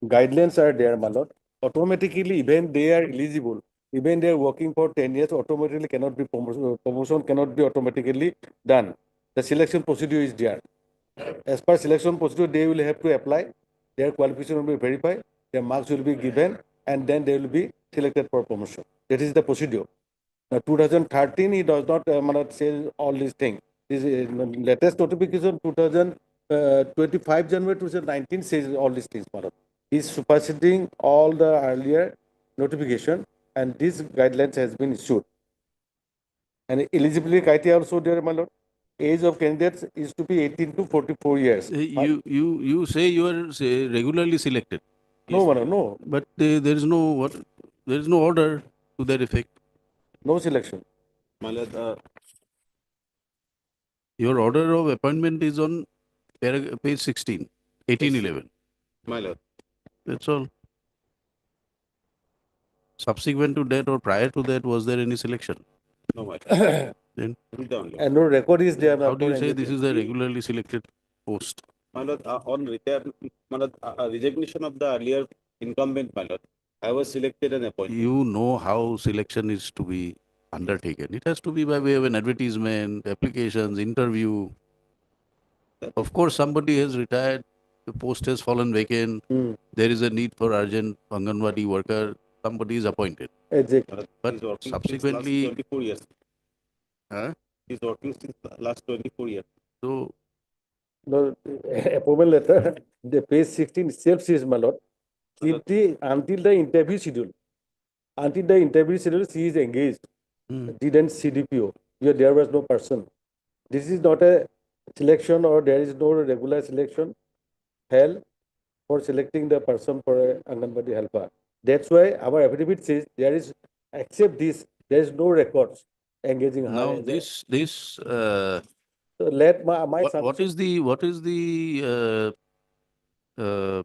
guidelines are there, my lord. Automatically, even they are eligible, even they are working for 10 years, automatically cannot be promotion cannot be automatically done. The selection procedure is there. As per selection procedure, they will have to apply, their qualification will be verified, their marks will be given, and then they will be selected for promotion. That is the procedure. 2013, he does not say all these things. This latest notification, 2025 January 2019 says all these things. He is superseding all the earlier notification, and this guidelines has been issued. And eligibility criteria also there, my lord. Age of candidates is to be 18 to 44 years. You say you are regularly selected. No, my lord, no. But there is no there is no order to that effect. No selection. My lord, Your order of appointment is on page 16, 1811. my lord. That's all. Subsequent to that or prior to that, was there any selection? No, my lord. Then And no record is there. how do you say this is a regularly selected post? My lord, on my lord, resignation of the earlier incumbent, my lord, I was selected and appointed. You know how selection is to be undertaken. It has to be by way of an advertisement, applications, interview. Of course, somebody has retired, the post has fallen vacant. There is a need for urgent Anganwadi worker. Somebody is appointed. Exactly. But He's working subsequently, since last 24 years. huh? He's working since last 24 years. So No, approval letter, the page 16 itself says, my lord, until the interview schedule. Until the interview schedule, she is engaged. Didn't CDPO. Where there was no person. This is not a selection or there is no regular selection held for selecting the person for a Anganwadi helper. That's why our affidavit says there is, except this, there is no records engaging her. now as this so let my what is the uh,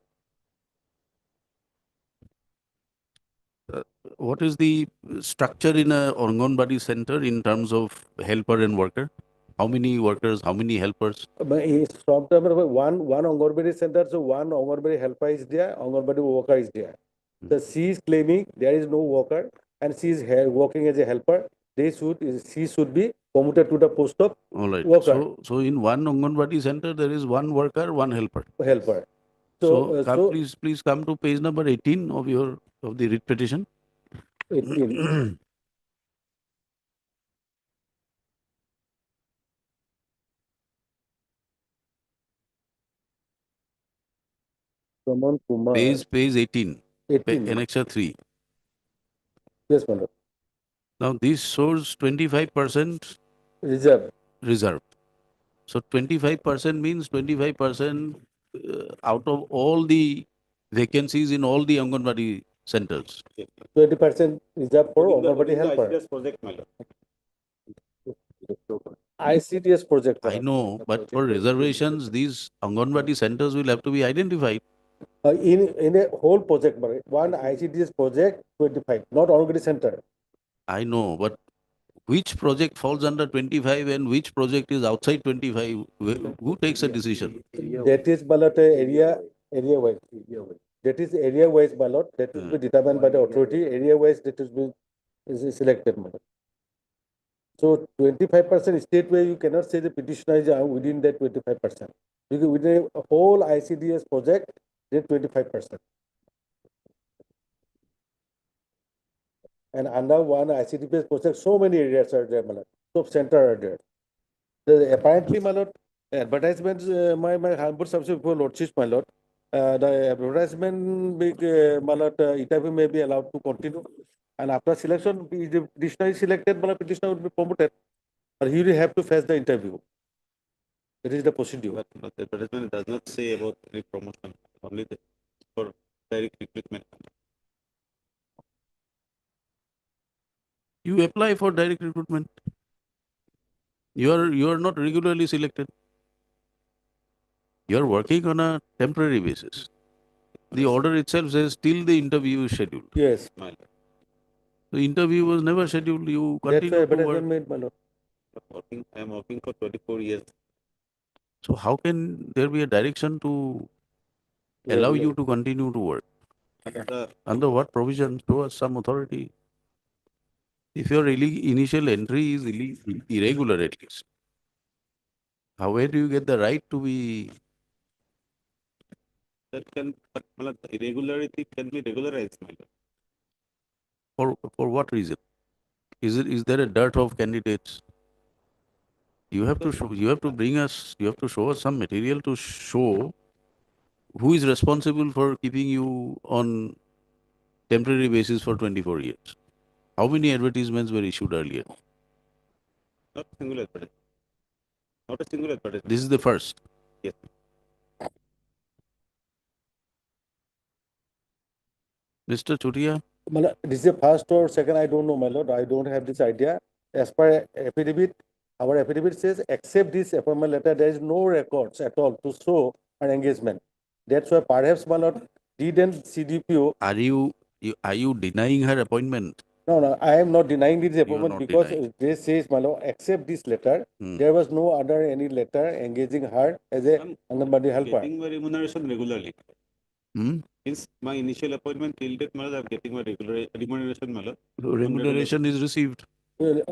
what is the structure in a Anganwadi center in terms of helper and worker? How many workers? How many helpers? From one Anganwadi center, so one Anganwadi helper is there, Anganwadi worker is there. So she is claiming there is no worker and she is working as a helper. She should be promoted to the post of All right. worker. So in one Anganwadi center there is one worker, one helper. Helper. So, So please come to page number 18 of the writ petition. 18. Pramon Kumar. Page 18, 18. annexure 3. Yes, my lord. Now this shows 25% Reserve. reserved. So 25% means 25% out of all the vacancies in all the Anganwadi centers. 20% reserve for Anganwadi helper. Project, my lord. ICDS project. I know, but for reservations, these Anganwadi centers will have to be identified. In a whole project, one ICDS project, 25, not Anganwadi center. I know, but which project falls under 25 and which project is outside 25? Who takes a decision? That is ballot area wise. That is area wise ballot. That will be determined by the authority. Area wise, that is selected. So 25% state where you cannot say the petitioner is within that 25%. Because within a whole ICDS project, that 25%. And under one ICDS project, so many areas are there, top center are there. Apparently, my lord, advertisements, my humble subject for lordship, my lord. The advertisement, big, my lord, interview may be allowed to continue. And after selection, if the petitioner is selected, my petitioner would be promoted. Or he will have to face the interview. That is the procedure. But the advertisement does not say about any promotion, only for direct recruitment. You apply for direct recruitment. You are not regularly selected. You are working on a temporary basis. The order itself says till the interview is scheduled. Yes. The interview was never scheduled. You That's why continue to advertisement work. made, my lord. I am working for 24 years. So how can there be a direction to allow you to continue to work? Under what provision? Show us some authority. If your initial entry is irregular at least, where do you get the right to be? That can, but irregularity can be regularized, my lord. For what reason? Is there a dearth of candidates? You have to show us some material to show who is responsible for keeping you on temporary basis for 24 years. How many advertisements were issued earlier? Not a single advertisement. Not a single advertisement. This is the first. Yes. Mr. Chutia, This is the first or second, I don't know, my lord. I don't have this idea. As per affidavit, our affidavit says, except this appointment letter, there is no records at all to show an engagement. That's why perhaps, my lord, didn't CDPO. are you denying her appointment? No, I am not denying this appointment not because denying. they says, my lord, except this letter, there was no other any letter engaging her as a Anganwadi helper. Getting my remuneration regularly. Hmm? Since my initial appointment till date, I am getting my regular remuneration, my lord. Remuneration is received. Let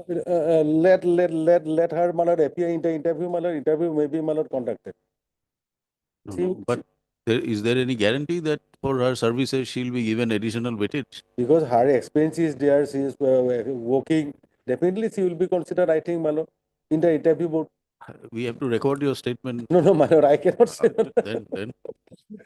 her, my lord, appear in the interview, my lord. Interview may be, my lord, conducted. No, but is there any guarantee that for her services she'll be given additional weightage? Because her experience is there, she is working. Definitely, she will be considered, I think, my lord, in the interview board. We have to record your statement. No, my lord, I cannot say. Then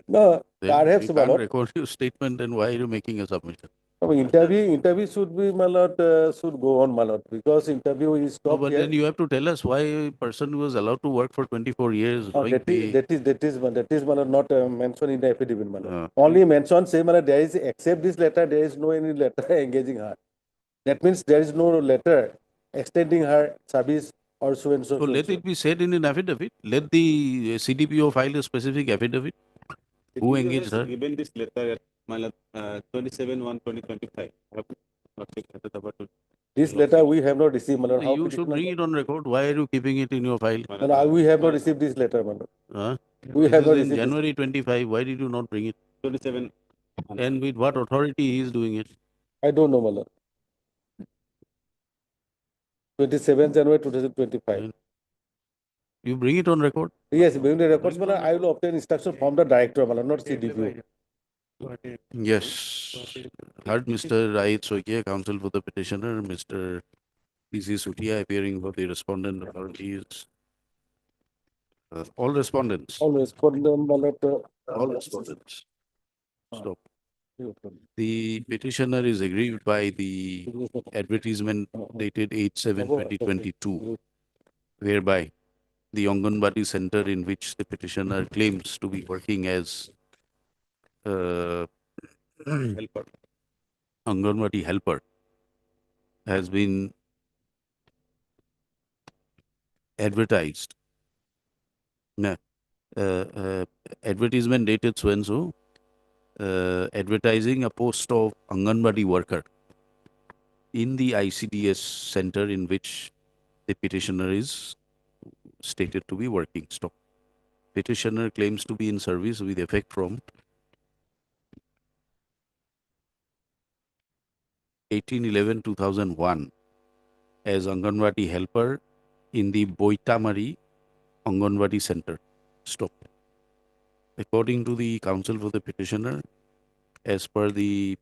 No, then perhaps, you my can't lord. record your statement, then why are you making a submission? No, interview should be, my lord, should go on, my lord, because interview is No, stopped but here. then you have to tell us why a person was allowed to work for 24 years. drawing pay. That is, my lord, not mentioned in the affidavit, my lord. Only mentioned, say, my lord, there is, except this letter, there is no any letter engaging her. That means there is no letter extending her service or so and so. So let it be said in an affidavit. Let the CDPO file a specific affidavit. Who CDPO engaged has her? given this letter at my lord, 27/1/2025. This letter we have not received, my lord. How You should bring it on record. Why are you keeping it in your file? No, we have not received this letter, my lord. Huh? We This have is not in received this. January 25. Why did you not bring it? 27. And with what authority he is doing it? I don't know, my lord. 27 January 2025. You bring it on record. Yes, bring the records, my lord. I will obtain instruction from the director, my lord, not CDPO. Yes. Heard Mr. Rahit Soikia, counsel for the petitioner, Mr. P.C. Sutia appearing for the respondent authorities. All respondents. Always for the, my lord. All respondents. Stop. The petitioner is aggrieved by the advertisement dated 8/7/2022, whereby the Anganwadi center in which the petitioner claims to be working as helper, Anganwadi helper, has been advertised. No, advertisement dated so and so, advertising a post of Anganwadi worker in the ICDS center in which the petitioner is stated to be working. Stop. Petitioner claims to be in service with effect from 18/11/2001 as Anganwadi helper in the Boitamari Anganwadi center. Stop. According to the counsel for the petitioner, as per the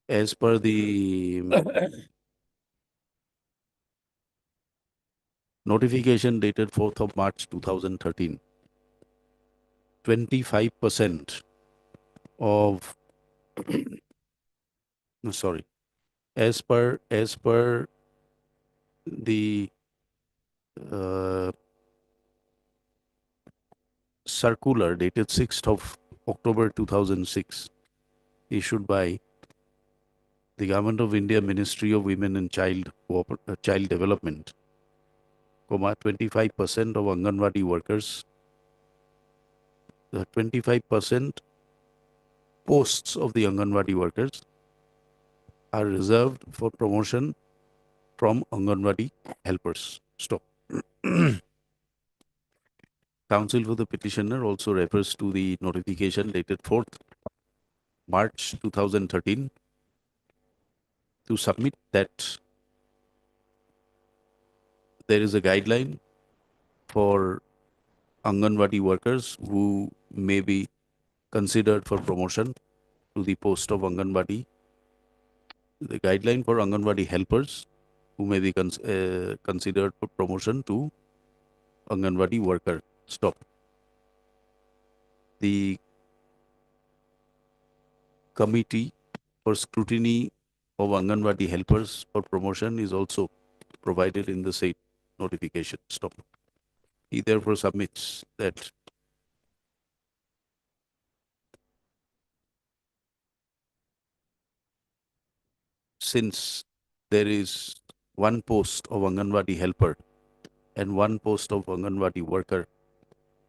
as per the notification dated 4th of March 2013, 25% of no, sorry, as per the uh, circular dated 6th of October 2006, issued by the Government of India Ministry of Women and Child Development, 25% of Anganwadi workers, the 25% posts of the Anganwadi workers are reserved for promotion from Anganwadi helpers. Stop. Counsel for the petitioner also refers to the notification dated 4th March 2013 to submit that there is a guideline for Anganwadi workers who may be considered for promotion to the post of Anganwadi. The guideline for Anganwadi helpers who may be considered for promotion to Anganwadi worker. Stop. The committee for scrutiny of Anganwadi helpers for promotion is also provided in the same notification. Stop. He therefore submits that since there is one post of Anganwadi helper and one post of Anganwadi worker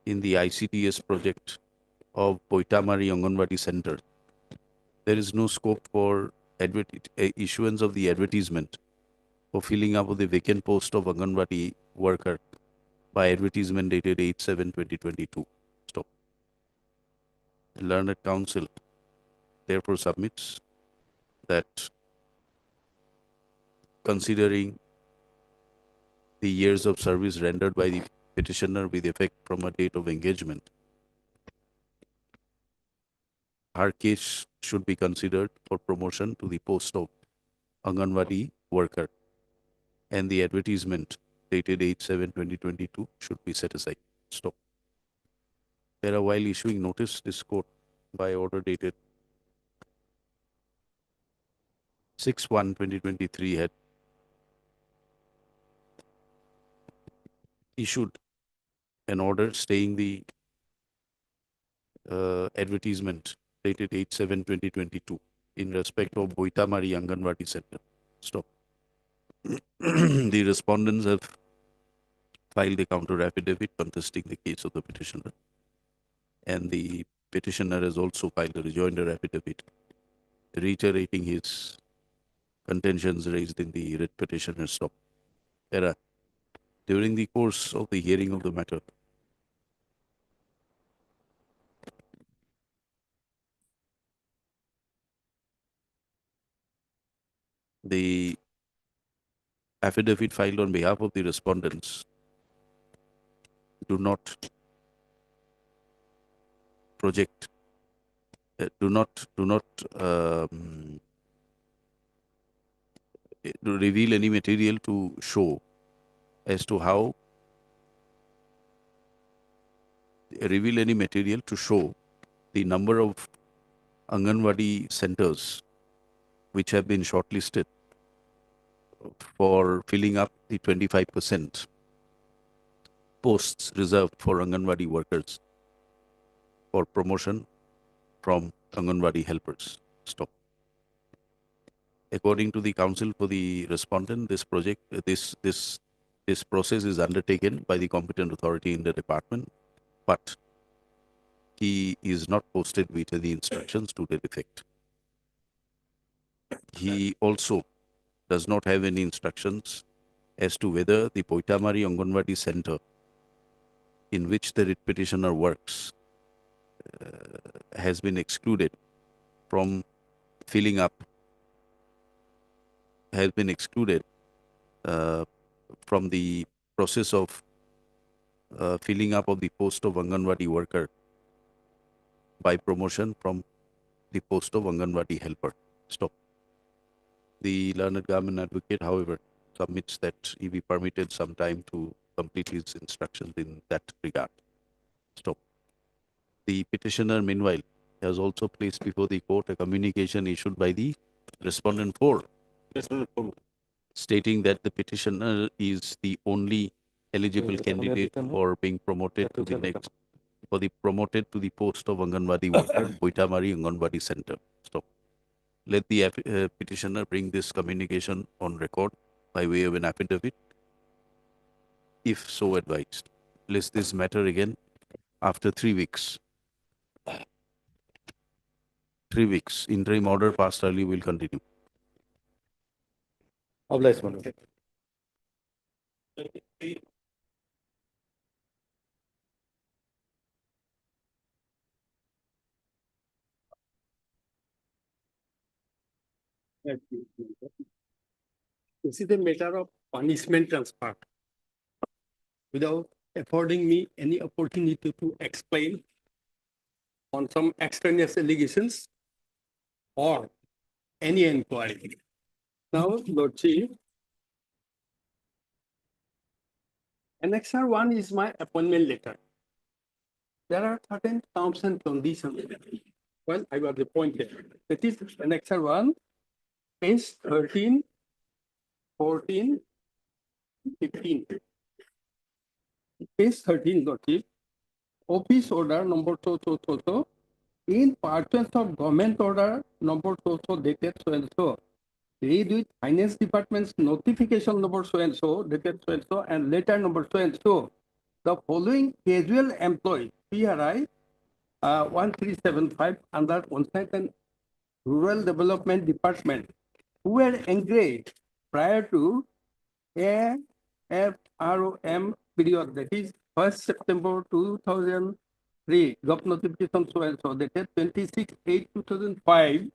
in the ICDS project of Boitamari Anganwadi Center, there is no scope for issuance of the advertisement for filling up of the vacant post of Anganwadi worker by advertisement dated 8/7/2022. Stop. The Learned Counsel therefore submits that considering the years of service rendered by the petitioner with effect from a date of engagement, her case should be considered for promotion to the post of Anganwadi worker, and the advertisement dated 8/7/2022 should be set aside. Stop. There, while issuing notice, this court, by order dated 6/1/2023, had issued an order staying the advertisement dated 8/7/2022 in respect of Boitamari Anganwadi Center. Stop. The respondents have filed a counter affidavit contesting the case of the petitioner, and the petitioner has also filed a rejoinder affidavit reiterating his contentions raised in the writ petitioner. Stop. During the course of the hearing of the matter, the affidavit filed on behalf of the respondents do not project, do not reveal any material to show as to how, reveal any material to show the number of Anganwadi centers which have been shortlisted for filling up the 25% posts reserved for Anganwadi workers for promotion from Anganwadi helpers. Stop. According to the counsel for the respondent, this project, this process is undertaken by the competent authority in the department, but he is not posted with the instructions to that effect. He also does not have any instructions as to whether the Poitamari Anganwadi Center in which the writ petitioner works has been excluded from filling up, has been excluded from the process of filling up of the post of Anganwadi worker by promotion from the post of Anganwadi helper. Stop. The learned government advocate, however, submits that he be permitted some time to complete his instructions in that regard. Stop. The petitioner, meanwhile, has also placed before the court a communication issued by the respondent 4, stating that the petitioner is the only eligible candidate for being promoted to the next, for the promoted to the post of Anganwadi worker, Poitamari Anganwadi Center. Stop. Let the petitioner bring this communication on record by way of an affidavit, if so advised. List this matter again after 3 weeks. 3 weeks. Interim order passed early will continue. Obliged, my lord. This is a matter of punishment transfer without affording me any opportunity to explain on some extraneous allegations or any inquiry. Now, Lord Chief, Annexure 1 is my appointment letter. There are certain terms and conditions. Well, I was appointed. That is Annexure 1, page 13, 14, 15. Page 13, Lord Chief. Office order number so, in pursuance of government order number so dated so and so, read with finance department's notification number so dated so and letter number so, the following casual employee PRI 1375 under Panchayat and Rural Development Department who were engaged prior to AFROM period, that is 1st September 2003, Gov notification so and so dated 26/8/2005,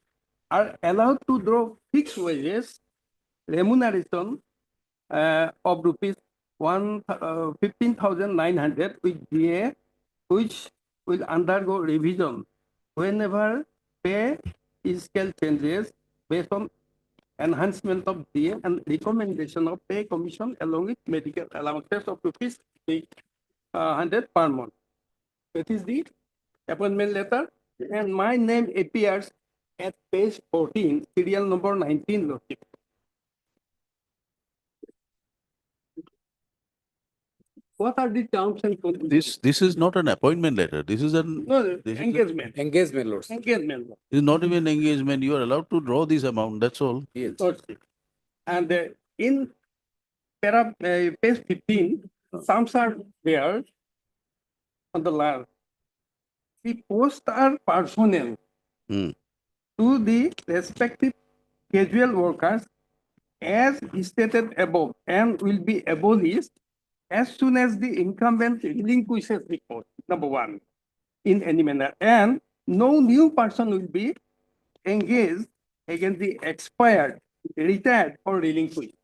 are allowed to draw fixed wages remuneration of rupees 15,900 with DA, which will undergo revision whenever pay scale changes based on enhancement of DA and recommendation of pay commission along with medical allowances of rupees 800 per month. That is the appointment letter, and my name appears at page 14, serial number 19, Lord Chief. What are the terms and conditions? This is not an appointment letter. This is an Engagement. Engagement, Lord. Engagement. This is not even engagement. You are allowed to draw this amount. That's all. Yes. Lord Chief. And in page 15, terms are there on the last. The posts are personnel to the respective casual workers as stated above and will be abolished as soon as the incumbent relinquishes the post, number 1, in any manner, and no new person will be engaged against the expired, retired, or relinquished.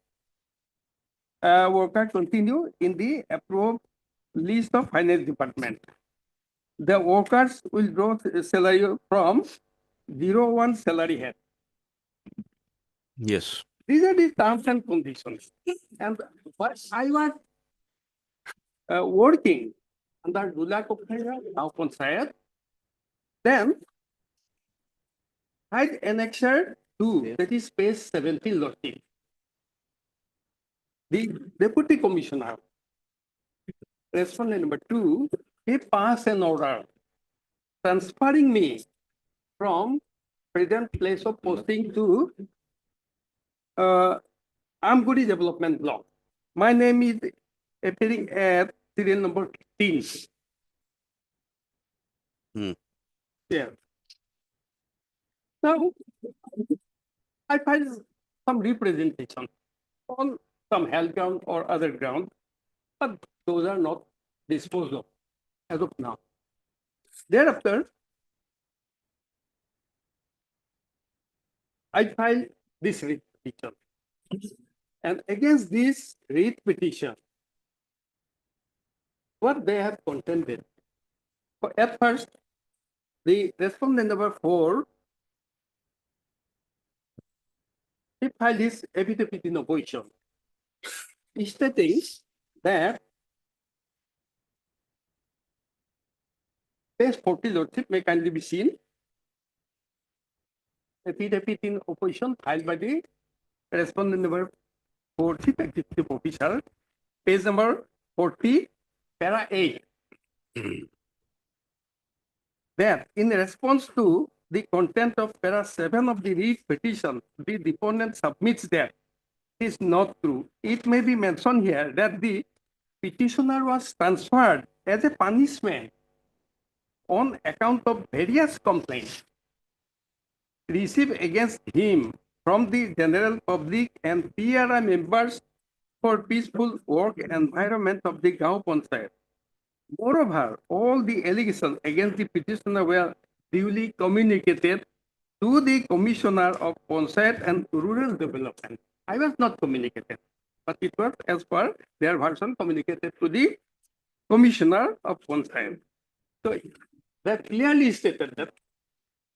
Worker continue in the approved list of finance department. The workers will draw salary from 01 salary head. Yes. These are the terms and conditions. And what I was working under Dula Kokhaya, now Panchayat, then I had annexure 2, that is page 17 lotting. The deputy commissioner, respondent number 2, he passed an order transferring me from present place of posting to Amguri Development Block. My name is appearing at serial number 15. Yeah. Now, I find some representation on some health ground or other ground, but those are not disposed of as of now. Thereafter, I filed this writ petition. And against this writ petition, what they have contended. At first, the respondent number 4, he filed his affidavit in opposition, stating that page 40 lordship may kindly be seen. Affidavit in opposition filed by the respondent number 4, chief executive officer, page number 40, para 8. That in response to the content of para 7 of the writ petition, the deponent submits that it is not true. It may be mentioned here that the petitioner was transferred as a punishment on account of various complaints received against him from the general public and PRI members for peaceful work environment of the Gaon Panchayat. Moreover, all the allegations against the petitioner were duly communicated to the Commissioner of Panchayat and Rural Development. I was not communicated, but it was as per their version communicated to the Commissioner of Panchayat. So that clearly stated that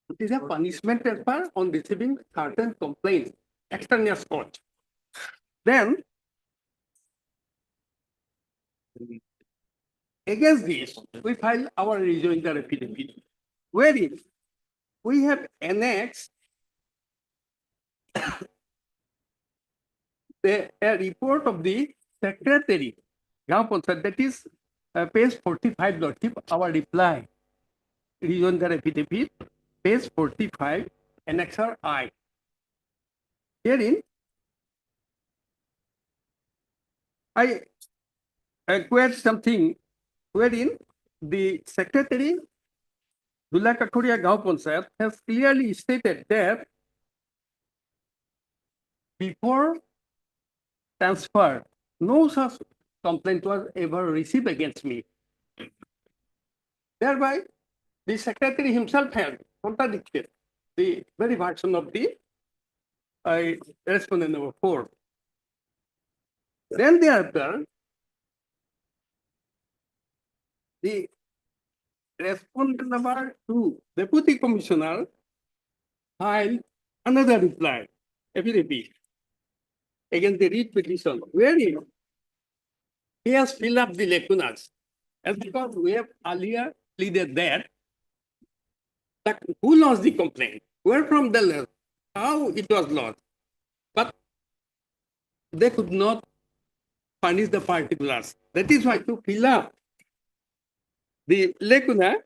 it is a punishment as per on receiving certain complaints, extraneous court. Then, against this, we filed our rejoinder affidavit, wherein we have annexed a report of the secretary, Gaon Panchayat, that is page 45, Lordship, our reply, rejoinder affidavit, page 45, annexure I. Herein, I acquired something wherein the secretary, Dula Kakhuria Gaon Panchayat, has clearly stated that before transfer, no such complaint was ever received against me. Thereby, the secretary himself had contradicted the very version of the respondent number 4. Then thereafter, the respondent number 2, Deputy Commissioner, filed another reply, affidavit, against the writ petition, wherein he has filled up the lacunas. As because we have earlier pleaded that who lost the complaint, where from the loss, how it was lost. But they could not furnish the particulars. That is why to fill up the lacuna,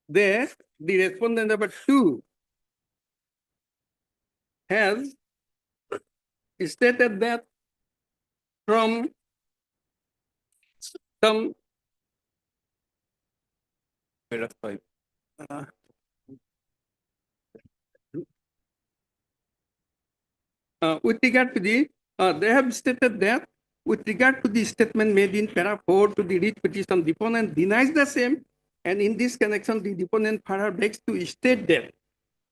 there the respondent number 2 has stated that from some with regard to the, they have stated that with regard to the statement made in para 4 to the writ petition, deponent denies the same, and in this connection, the deponent further begs to state that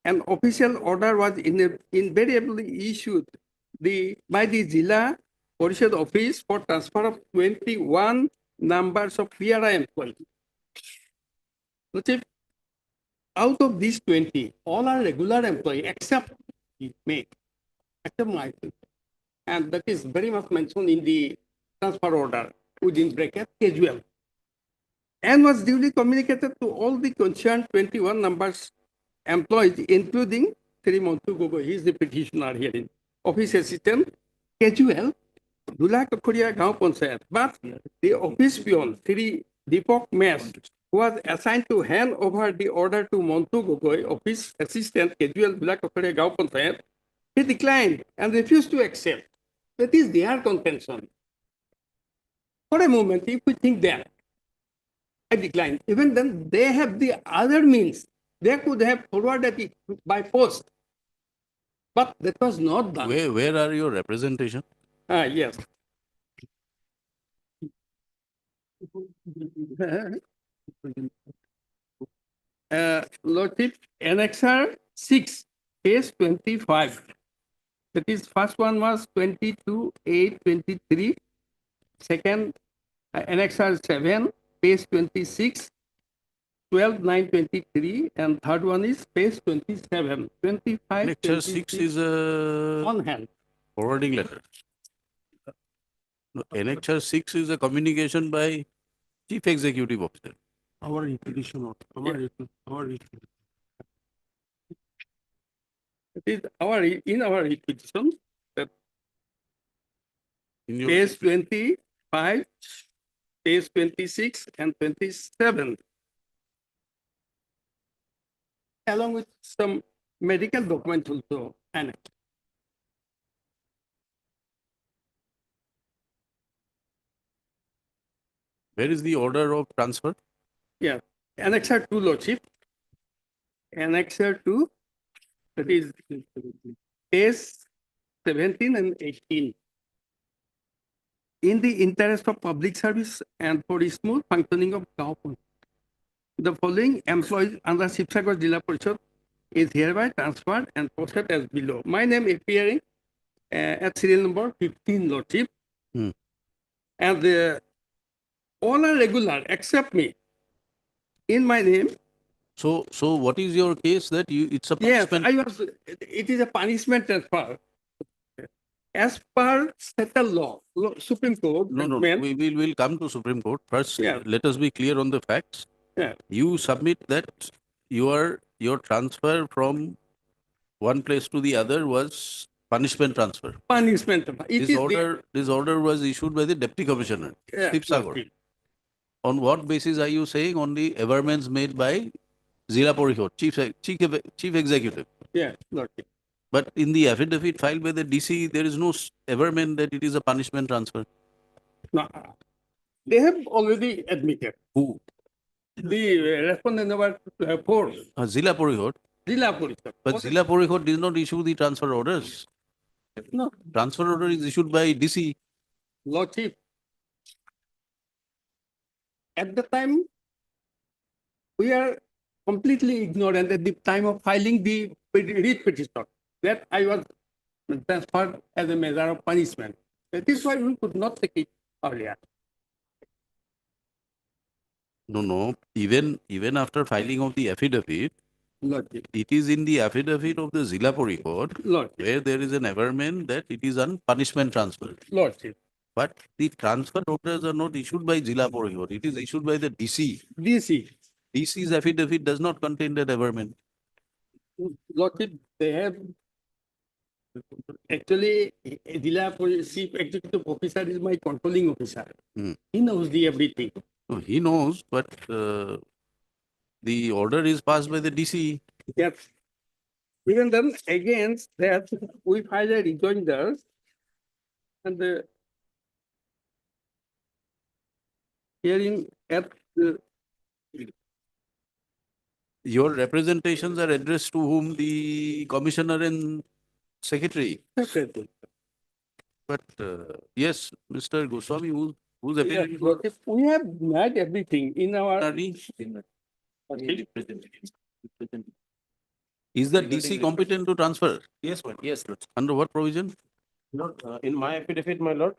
an official order was invariably issued by the Zilla Parishad office for transfer of 21 numbers of PRI employees. Lordship, out of these 20, all are regular employee except me, except myself. And that is very much mentioned in the transfer order within bracket casual. And was duly communicated to all the concerned 21 numbers employees, including Sri Montu Gogoi, he is the petitioner herein, office assistant, casual, Dula Korea Gao Panchayat. But the office peon, Sri Deepak Mes, who was assigned to hand over the order to Montu Gogoi, office assistant, casual, Dula Korea Gao Panchayat, he declined and refused to accept. That is their contention. For a moment, if we think that, I decline. Even then, they have the other means. They could have forwarded it by post. But that was not done. Where are your representation? Yes. Lordship, Annexure 6, page 25. That is, first one was 22/8/23. Second, Annexure 7, page 26, 12/9/23. And third one is page 27, 25. Lecture 6 is a on hand. forwarding letter. No, Annexure 6 is a communication by Chief Executive Officer. Our requisition. It is in our requisition that In your page 25, page 26 and 27, along with some medical documents also annexed. Where is the order of transfer? Yeah, Annexure 2, Lordship. Annexure 2, that is page 17 and 18. In the interest of public service and for the smooth functioning of government, the following employees under Shivsagar Jilla Parishad is hereby transferred and posted as below. My name appearing at serial number 15, Lordship. Hmm. And all are regular except me. In my name, So what is your case that it's a yes, punishment? it is a punishment transfer. As per settled law, Supreme Court. No, judgment, we will come to Supreme Court. First, Yeah. let us be clear on the facts. Yeah. You submit that your transfer from one place to the other was punishment transfer. Punishment. This order was issued by the Deputy Commissioner, Yeah, Shivsagar. Lordship. On what basis are you saying? On the averments made by Zilla Parishad, Chief Executive. Yeah, Lordship. But in the affidavit filed by the DC, there is no averment that it is a punishment transfer. No, they have already admitted. Who? The respondent number 4, Zilla Parishad. Jilla Parishad. But Zilla Parishad did not issue the transfer orders. No, Transfer order is issued by DC. Lordship. At the time, we are completely ignorant at the time of filing the writ petition that I was transferred as a measure of punishment. That is why we could not take it earlier. No. Even after filing of the affidavit, Lordship. it is in the affidavit of the Zilla Parishad Lordship. where there is an averment that it is a punishment transfer. Lordship. But the transfer orders are not issued by Zilla Parishad. It is issued by the DC. DC. DC's affidavit does not contain that averment. Lordship, they have actually Jilla Chief Executive Officer is my controlling officer. Hmm. He knows the everything. No, he knows, but the order is passed by the DC. Yes. Even then, against that, we filed a rejoinder and the hearing at the Your representations are addressed to whom? The commissioner and secretary. secretary. But yes, Mr. Goswami, who's Yes, appearing? Lordship, we have made everything in our. Is the DC competent to transfer? Yes, Lord. Under what provision? Lord, in my affidavit, my lord,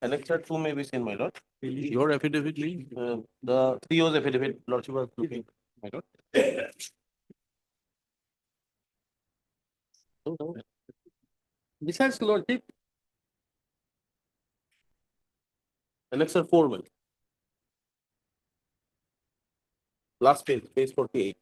Annexure two may be seen, my lord. Your affidavit, Lee? The CEO's affidavit, lordship was looking, my lord. Besides lordship, Annexure four, my lord. Last page, page 48.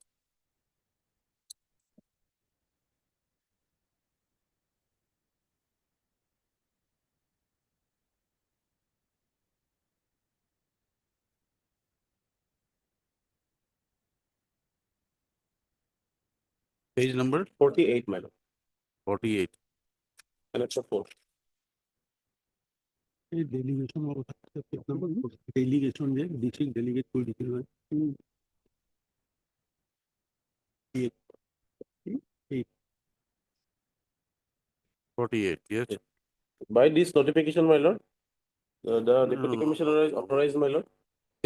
Page number 48, my lord. 48. Annexure four. delegation or delegation যে district delegate করে দিতে হয় এই 48, yes. By this notification, my lord, the deputy No. commissioner is authorized, my lord.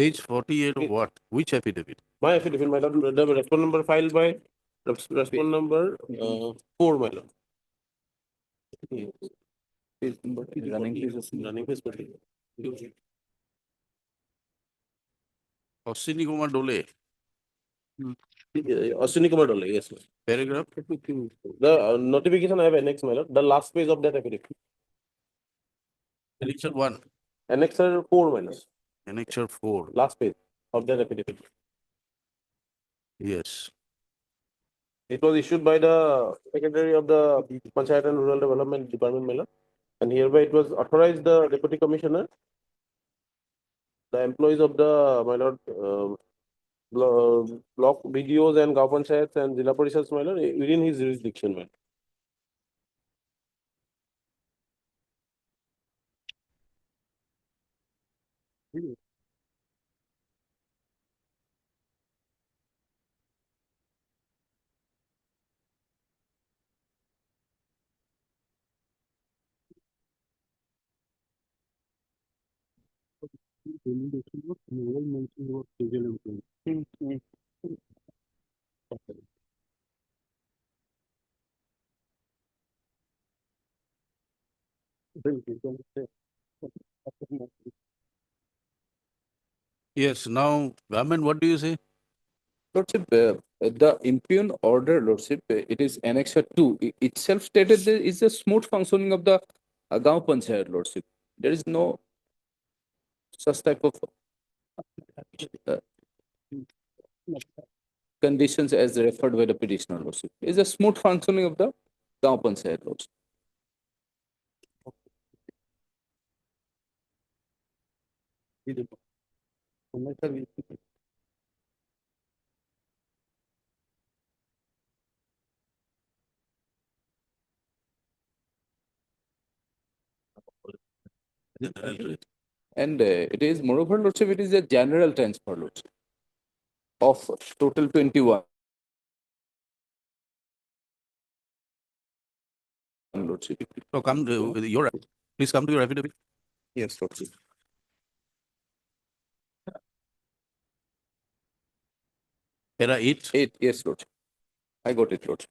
Page 48 of what? Which affidavit? My affidavit, my lord, the response number filed by response number four, my lord. Running please. Running phase 48. Ashwini Kumar Dole, Ashwini Kumar Dole, yes, ma'am. paragraph. The notification I have annexed, my lord, the last page of that affidavit. Annexure 1, Annexure four, my lord, Annexure 4. last page of that affidavit. Yes. It was issued by the Secretary of the Panchayat and Rural Development Department, my lord. And hereby it was authorized the Deputy Commissioner, the employees of the, my lord, block BDOs and Gaon Panchayats and Zilla Parishads, my lord, within his jurisdiction, my lord. delegation of novel mention of civil employees. Yes, now, Raman, what do you say? Lordship, the impugned order, Lordship, it is annexure two, itself stated there is a smooth functioning of the Gaon Panchayat, Lordship. There is no such type of uh, conditions as referred by the petitioner, Lordship. It is a smooth functioning of the Gaon Panchayat, Lordship. And it is moreover, Lordship, it is a general transfer, Lordship, of total 21. Lordship. So come to your, please come to your affidavit. Yes, Lordship. Para 8. 8, yes, Lordship. I got it, Lordship.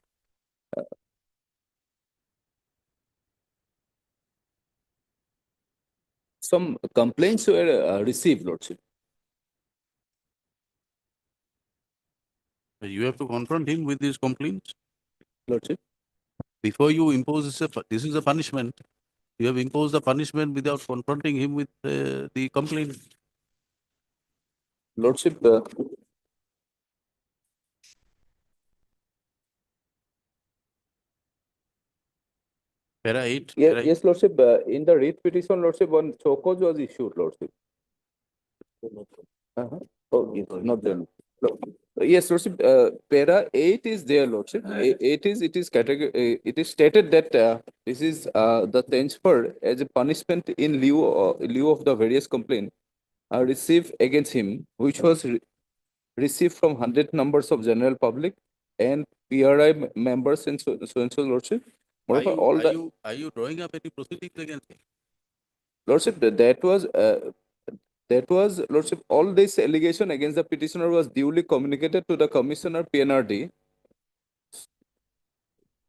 Some complaints were received, Lordship. You have to confront him with these complaints. Lordship. Before you impose this is a punishment. You have imposed the punishment without confronting him with the complaint. Lordship, Para 8. yes, Para yes, Lordship, in the writ petition, Lordship, one chokos was issued, Lordship. Oh, yes, not there. No. Yes, Lordship, para 8 is there, Lordship. 8 is, it is category, it is stated that this is the transfer as a punishment in lieu of the various complaint received against him, which was received from 100 numbers of general public and PRI members and so and so, Lordship. Moreover, all the are you drawing up any proceedings against him? Lordship, that was, Lordship, all this allegation against the petitioner was duly communicated to the Commissioner PNRD.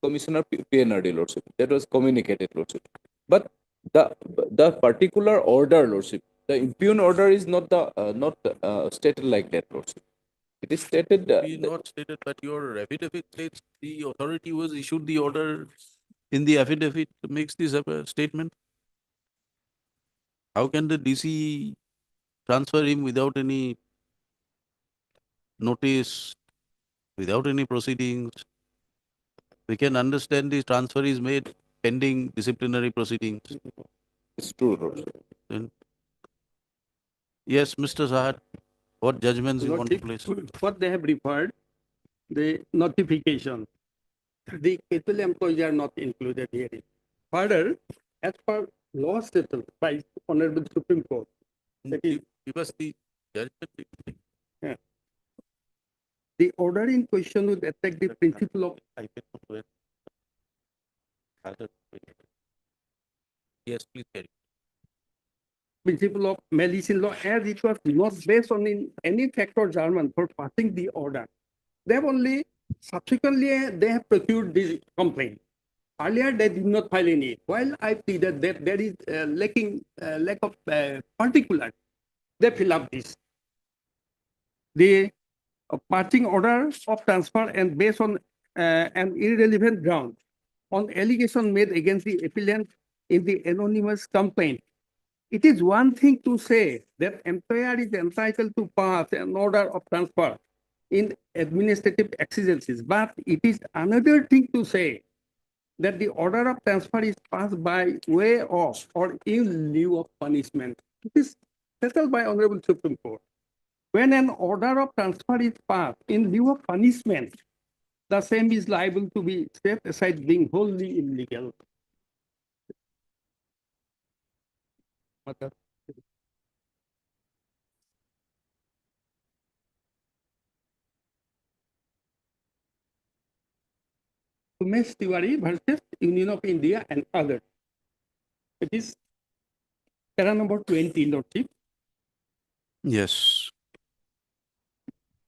Commissioner PNRD, Lordship. That was communicated, Lordship. But the particular order, Lordship, the impugn order is not stated like that, Lordship. It is stated Be not stated, but your affidavit states the authority who has issued the order in the affidavit makes this statement. How can the DC transfer him without any notice, without any proceedings? We can understand the transfer is made pending disciplinary proceedings. It's true, Lordship. Then, yes, Mr. Sahat, what judgments you want to place? What they have referred, the notification, the cattle employees are not included here. Further, as per law settled by Honorable Supreme Court, that is, Give us the judgment. yeah, the order in question would affect the principle of I cannot wait. Yes, please carry. principle of malice in law, as it was not based on any fact or judgment for passing the order. They have only subsequently they have procured this complaint. Earlier they did not file any. While I pleaded that there is lack of particular, they fill up this. The passing order of transfer and based on an irrelevant ground on allegation made against the appellant in the anonymous complaint. It is one thing to say that employer is entitled to pass an order of transfer in administrative exigencies, but it is another thing to say that the order of transfer is passed by way of or in lieu of punishment. It is settled by Honorable Supreme Court. When an order of transfer is passed in lieu of punishment, the same is liable to be set aside being wholly illegal. Umesh Tiwari versus Union of India and others. It is para number 20, Lordship. Yes.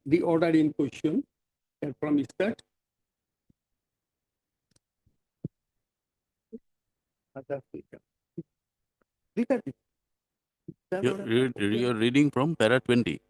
The order in question from start. You're reading from para 20.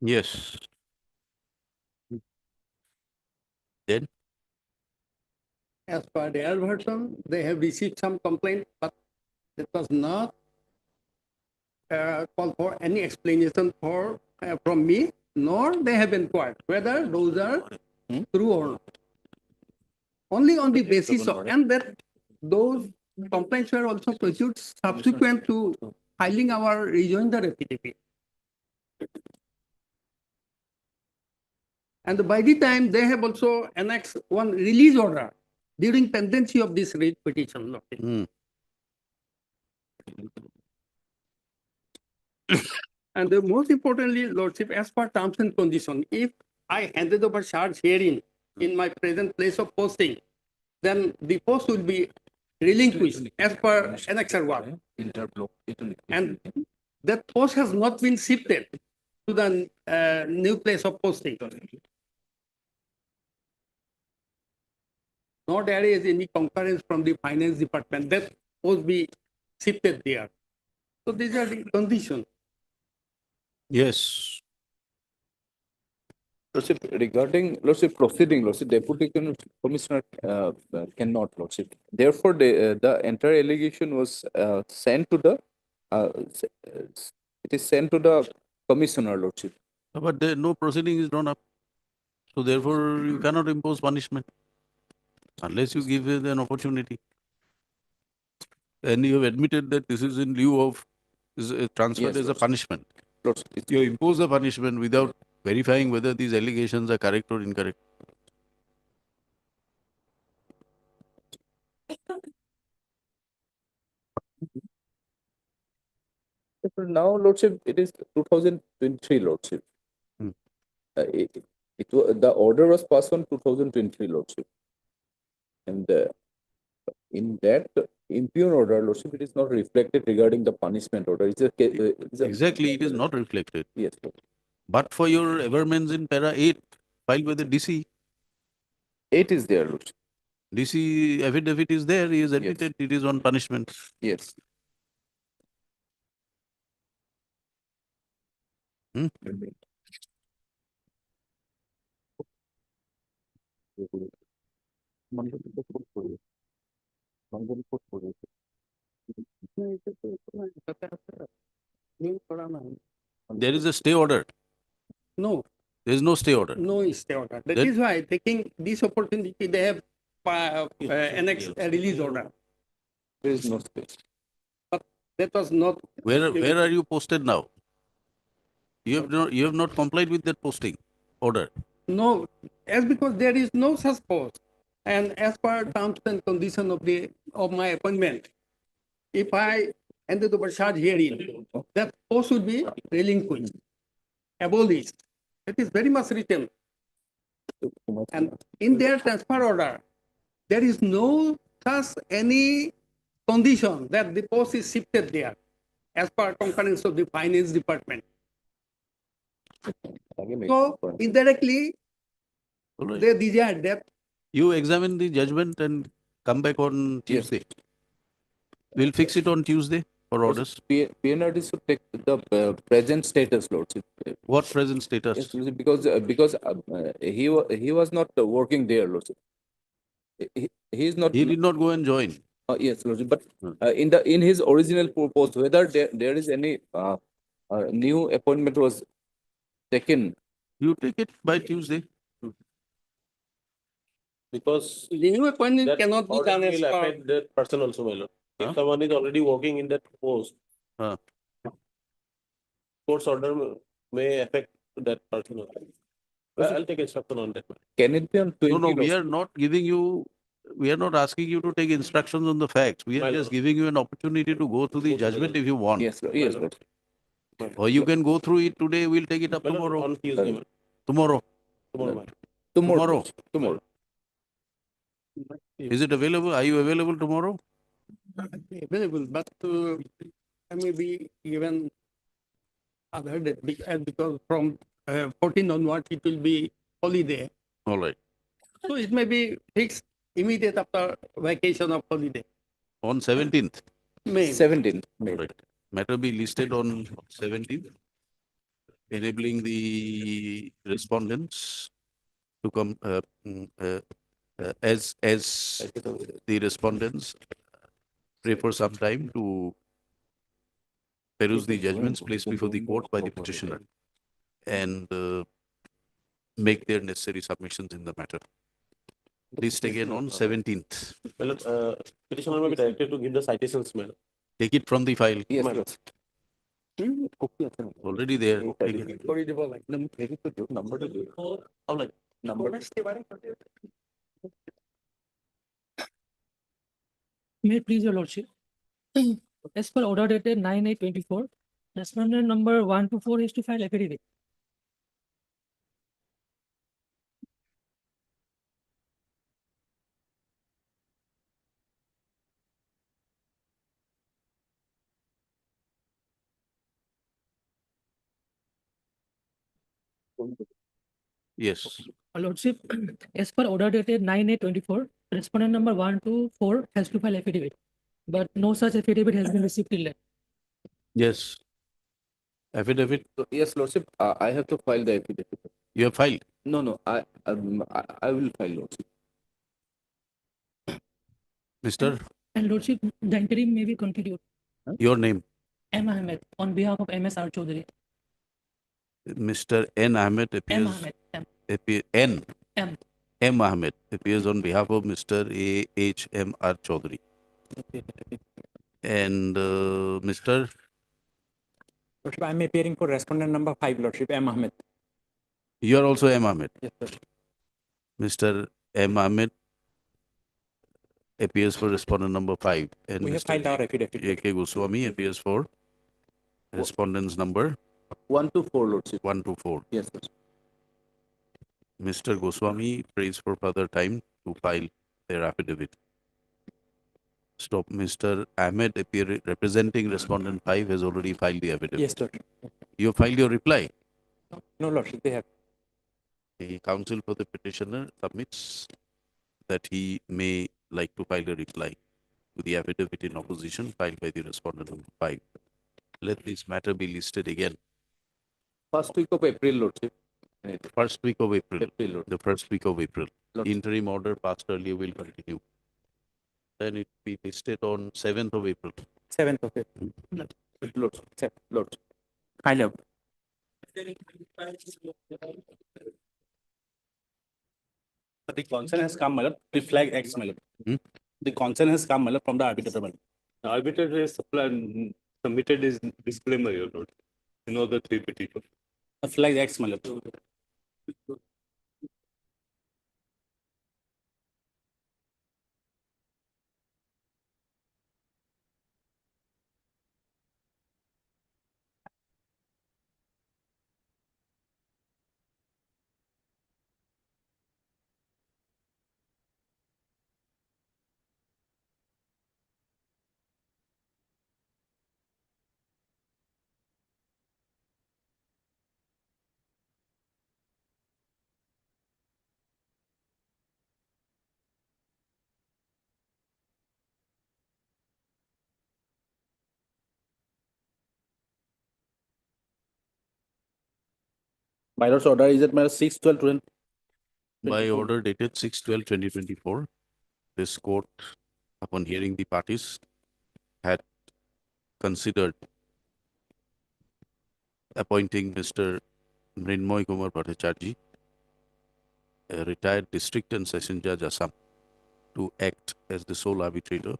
Yes. Then? As per their version, they have received some complaint, but it was not called for any explanation from me, nor they have inquired whether those are true or not. Only on the basis of, and that those complaints were also pursued subsequent to filing our rejoinder affidavit. And by the time they have also annexed one release order during pendency of this writ petition. And most importantly, Lordship, as per terms and condition, if I handed over charge herein in my present place of posting, then the post will be relinquished as per Annexure 1. And that post has not been shifted to the new place of posting. Nor there is any concurrence from the finance department that post be shifted there. So these are the conditions. Yes. Lordship, regarding Lordship proceeding, Lordship, Deputy Commissioner cannot, Lordship. Therefore, the entire allegation was sent to the, it is sent to the Commissioner, Lordship. But no proceeding is drawn up. So therefore, you cannot impose punishment unless you give it an opportunity. And you have admitted that this is in lieu of, is transferred Yes, as a Lordship. punishment. Lordship, You impose the punishment without verifying whether these allegations are correct or incorrect. Now, Lordship, it is 2023, Lordship. Hmm. The order was passed on 2023, Lordship. And in that impugn order, Lordship, it is not reflected regarding the punishment order. Exactly, it is not reflected. Yes. But for your averments in para 8, filed with the DC, 8 is there, Lordship. DC affidavit is there, he has admitted it is on punishment. Yes. Hmm? There is a stay order. No, There is no stay order. no stay order. That Then- is why taking this opportunity, they have annexed a release order. There is no space. But that was not. Where are you posted now? You have not complied with that posting order. No, as because there is no such post, and as per terms and condition of my appointment, if I handed over charge herein, that post would be relinquished, abolished. It is very much written, and in their transfer order, there is no such any condition that the post is shifted there, as per concurrence of the finance department. So indirectly, All right. they desired that. You examine the judgment and come back on Tuesday. We'll fix it on Tuesday for orders. PNRD should take the present status, Lordship. What present status? Yes, Lordship, because he was not working there, Lordship. He is not. He did not go and join. Yes, Lordship, but in his original post, whether there is any new appointment was taken. You take it by Tuesday. Because the new appointment that cannot be order done as will per. affect that person also, my lord. Huh? If someone is already working in that post, court's order may affect that person also. I'll take instruction on that. Can it be on 20? No, we are not giving you, we are not asking you to take instructions on the facts. We are My just lord. giving you an opportunity to go through the judgment if you want. Yes, yes, Lord. Or you can go through it today, we'll take it up My lord, tomorrow. on Tuesday, my lord. Tomorrow. Tomorrow, my lord. Tomorrow. Tomorrow. Is it available? Are you available tomorrow? Available, but I may be given other date because from 14 onward it will be holiday. All right. So it may be fixed immediate after vacation of holiday. On 17th. May. 17th. All right. Matter be listed on 17th, enabling the respondents to come as the respondents pray for some time to peruse the judgments placed before the court by the petitioner and make their necessary submissions in the matter. List again on 17th. My lord, petitioner may be directed to give the citations, my lord. Take it from the file. Yes, My Lord. Already there. Take it. May it please your lordship. As per order dated 9/8/24, Respondent number 1 to 4 is to file affidavit. Yes. Lordship, as per order dated 9/8/24, respondent number 1 to 4 has to file affidavit. But no such affidavit has been received till then. Yes. Affidavit, Yes, Lordship, I have to file the affidavit. you have filed. No, I will file, Lordship. Mr. And Lordship, the interim may be continued. Your name, M. Ahmed, on behalf of MS R. Chaudhary. Mr. N. Ahmed M. appears, Ahmed, M. N. M. M. Ahmed appears on behalf of Mr. A. H. M. R. Chaudhary. And Mr. Lordship, I am appearing for respondent number 5, Lordship, M. Ahmed. You are also M. Ahmed. Yes, Lordship. Mr. M. Ahmed appears for respondent number 5. And We have Mr. filed our affidavit. A.K. Goswami appears for respondents number 1 to 4, Lordship. 1 to 4. Yes, Lordship. Mr. Goswami prays for further time to file their affidavit. Stop. Mr. Ahmed representing respondent 5 has already filed the affidavit. Yes, Lordship. You filed your reply. No, Lordship, they have. The counsel for the petitioner submits that he may like to file a reply to the affidavit in opposition filed by the respondent number 5. Let this matter be listed again. First week of April, Lordship. First week of April. Lordship. The first week of April. Lordship. Interim order passed earlier will continue. Then it be listed on 7th of April. 7th of April. Lordship. Lordship. File up. The concern has come, my lord, the flag X, my lord. Hmm? The concern has come, my lord, from the arbitrator, my lord. The arbitrator has submitted his disclaimer, your lord, in all the 3 petitions. The flag X, my lord. My lord's order is at my 6/12/20. By order dated 6/12/2024, this court, upon hearing the parties, had considered appointing Mr. Mrinmoy Kumar Bhattacharjee, a retired district and session judge Assam, to act as the sole arbitrator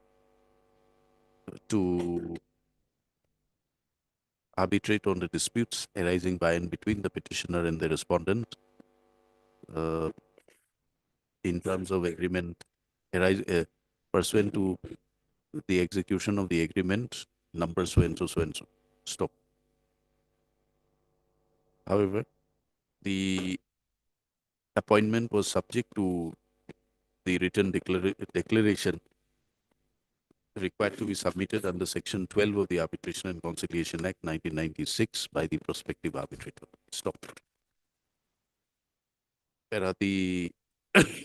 to arbitrate on the disputes arising by and between the petitioner and the respondent in terms of agreement pursuant to the execution of the agreement number so and so, so and so. Stop. However, the appointment was subject to the written declaration required to be submitted under Section 12 of the Arbitration and Conciliation Act 1996 by the prospective arbitrator. Stop. Where the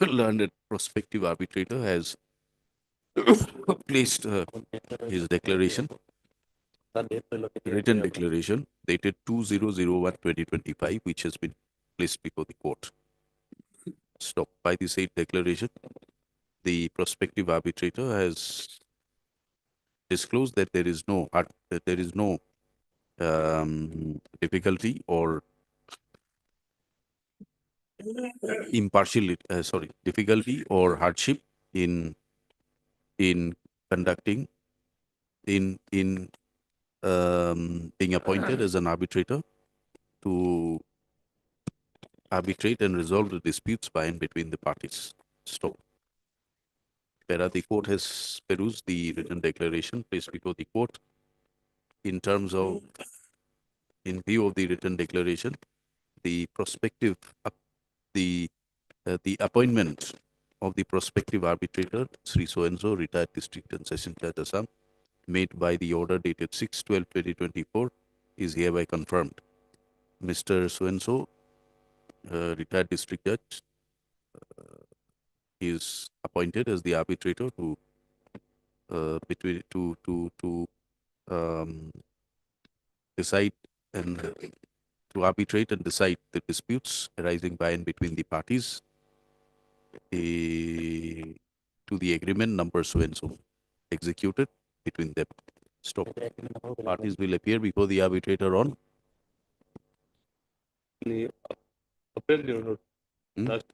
learned prospective arbitrator has placed his declaration, written declaration dated 2001/2025, which has been placed before the court. Stop. By the said declaration, the prospective arbitrator has disclosed that there is no difficulty or difficulty or hardship in conducting being appointed as an arbitrator to arbitrate and resolve the disputes by and between the parties. Stop. Whereas the court has perused the written declaration placed before the court in terms of in view of the written declaration, the prospective, the appointment of the prospective arbitrator, Sri So-and-so, retired district and session judge Assam, made by the order dated 6/12/2024, is hereby confirmed. Mr. So-and-so, retired district judge, is appointed as the arbitrator to between to decide and to arbitrate and decide the disputes arising by and between the parties to the agreement number so and so executed between them. Stop. Parties will appear before the arbitrator on April, Your Lord. Last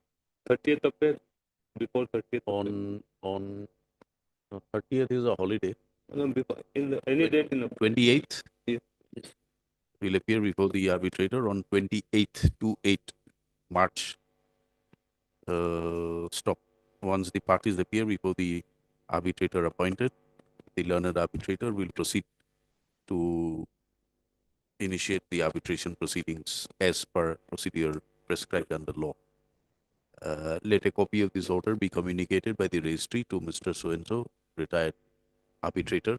30th April, before 30th. on 30th is a holiday. No, before, any date in the 28th Yes. will appear before the arbitrator on 28th to 8 March. Stop. Once the parties appear before the arbitrator appointed, the learned arbitrator will proceed to initiate the arbitration proceedings as per procedure prescribed under law. Let a copy of this order be communicated by the registry to Mr. So-and-so, retired arbitrator,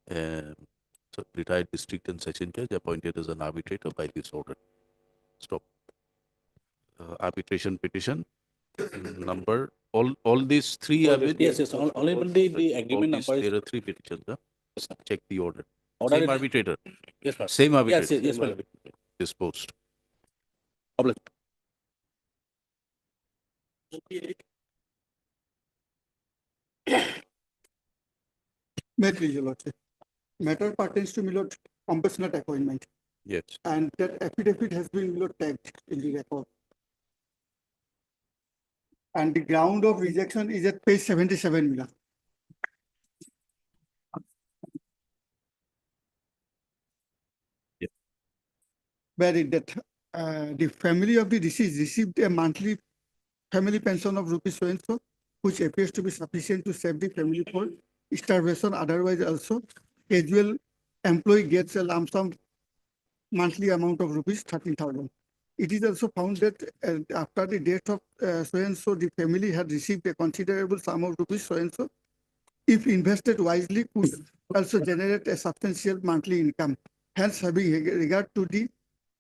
so retired district and session judge appointed as an arbitrator by this order. Stop. Arbitration petition number, all these three have been. Yes, yes, only the agreement number is. There are three petitions, huh? Check the order. Order Same is- arbitrator. Yes, sir. Same arbitrator. Yes, yes, sir. Disposed. May please, Your Lordship. Matter pertains to Milord compassionate appointment, Yes. and that affidavit has been Milord tagged in the record. And the ground of rejection is at page 77, Milord. Yeah. Where it that the family of the deceased received a monthly family pension of rupees so and so, which appears to be sufficient to save the family for starvation. Otherwise, also casual employee gets a lump sum monthly amount of rupees 13,000. It is also found that after the death of so and so, the family had received a considerable sum of rupees so and so. If invested wisely, could also generate a substantial monthly income. Hence, having regard to the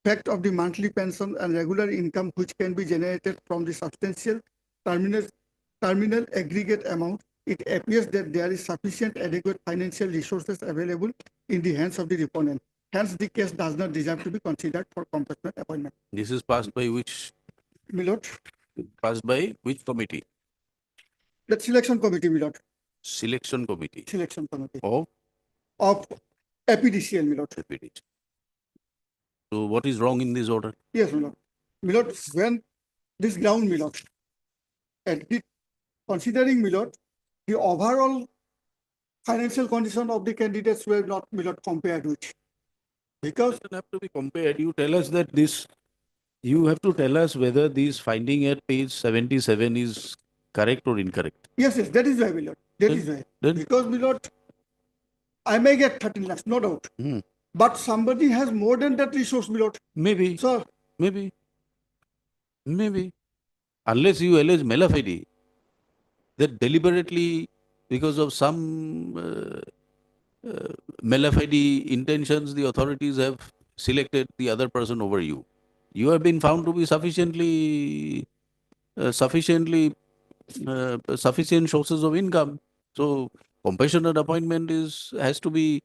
fact of the monthly pension and regular income which can be generated from the substantial terminal aggregate amount, it appears that there is sufficient adequate financial resources available in the hands of the deponent. Hence, the case does not deserve to be considered for compassionate appointment. This is passed by which? Milord, Passed by which committee? that selection committee, Milord, Selection committee selection committee of of APDCL, Milord. APDC. So what is wrong in this order? Yes, Milord. Milord, when this ground, Milord, and considering, Milord, the overall financial condition of the candidates were not, Milord, compared with. Because Doesn't have to be compared. You tell us that this, you have to tell us whether this finding at page 77 is correct or incorrect. yes, yes, that is why, Milord. That is why. Then Because, Milord, I may get 13 lakhs, no doubt. But somebody has more than that resource, Milord. maybe, So, maybe, unless you allege malafide, that deliberately, because of some malafide intentions, the authorities have selected the other person over you. You have been found to be sufficient sources of income. So compassionate appointment has to be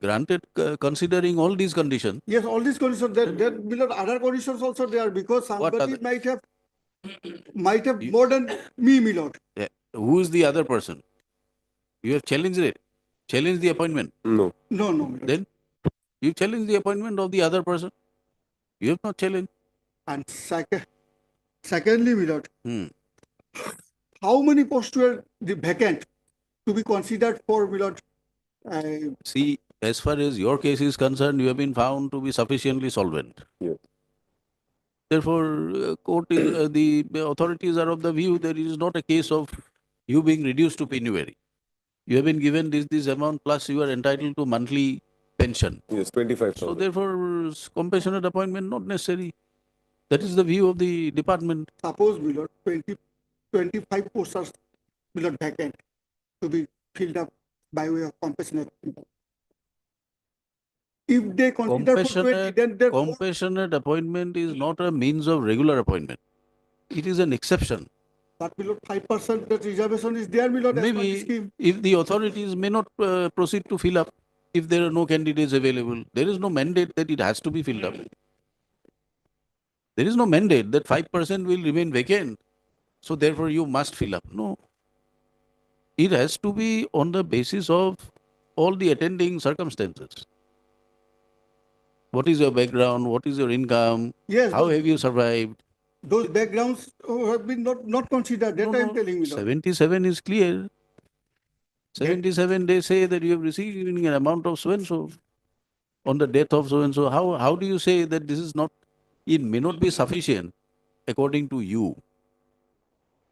granted considering all these conditions. yes, all these conditions, that Milord, other conditions also there, because somebody other? might have more than me, Milord. Yeah. Who is the other person? You have challenged it. Challenged the appointment. No, Milord. Then you challenge the appointment of the other person. You have not challenged. And secondly, Milord, Hmm. how many posts were the vacant to be considered for, Milord? See, as far as your case is concerned, you have been found to be sufficiently solvent. Yes. Therefore, the authorities are of the view that it is not a case of you being reduced to penury. You have been given this amount plus you are entitled to monthly pension. Yes, 25,000. So therefore, compassionate appointment not necessary. That is the view of the department. Suppose, my lord, 25 posts are, my lord, vacant to be filled up by way of compassionate. If they consider for 20, then their Compassionate appointment is not a means of regular appointment. It is an exception. but below 5% that reservation is there, my lord, as per the Maybe scheme. if the authorities may not proceed to fill up, if there are no candidates available, there is no mandate that it has to be filled up. There is no mandate that 5% will remain vacant. So therefore you must fill up. No. It has to be on the basis of all the attending circumstances. What is your background? What is your income? Yes, How have you survived? those backgrounds have been not considered. That I am telling you, lord. 77 is clear. 77, they say that you have received an amount of so and so on the death of so and so. How do you say that this is not, it may not be sufficient according to you?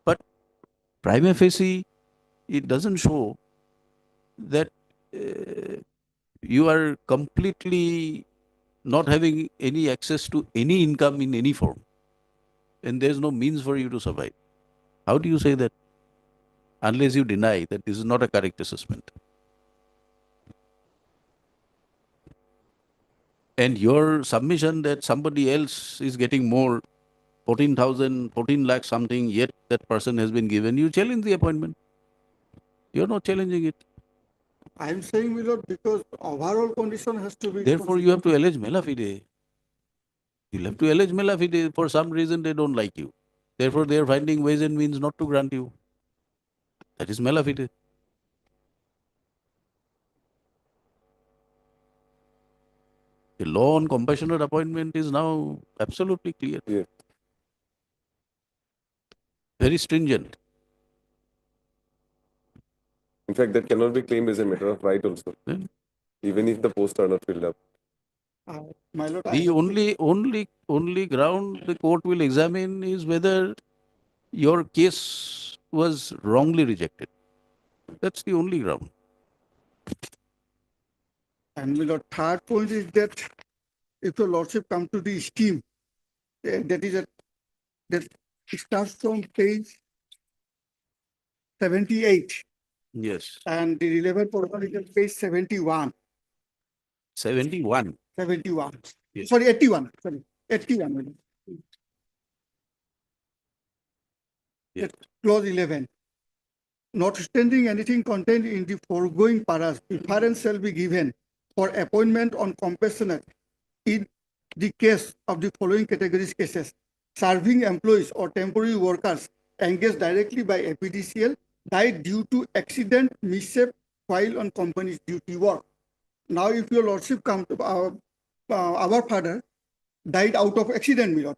But prima facie, it doesn't show that you are completely not having any access to any income in any form. And there's no means for you to survive. How do you say that? Unless you deny that this is not a correct assessment. And your submission that somebody else is getting more, 14,000, 14 lakh something, yet that person has been given, you challenge the appointment. You're not challenging it. I am saying, my lord, because overall condition has to be. Therefore, you have to allege mala fide. You'll have to allege mala fide. For some reason, they don't like you. Therefore, they are finding ways and means not to grant you. That is mala fide. The law on compassionate appointment is now absolutely clear. Yeah. Very stringent. In fact, that cannot be claimed as a matter of right also. Hmm. Even if the posts are not filled up. My lord, The only ground the court will examine is whether your case was wrongly rejected. That's the only ground. And my lord, third point is that if your lordship come to the scheme, that is that it starts from page 78 Yes. and the relevant portion is at page 71. 71. 71. Yes. Sorry, 81. Sorry, 81. my lord. Yes. Clause 11. Notwithstanding anything contained in the foregoing paras, preference shall be given for appointment on compassionate in the case of the following categories cases: serving employees or temporary workers engaged directly by APDCL died due to accident, mishap while on company's duty work. Now, if your lordship come to our father died out of accident, my lord.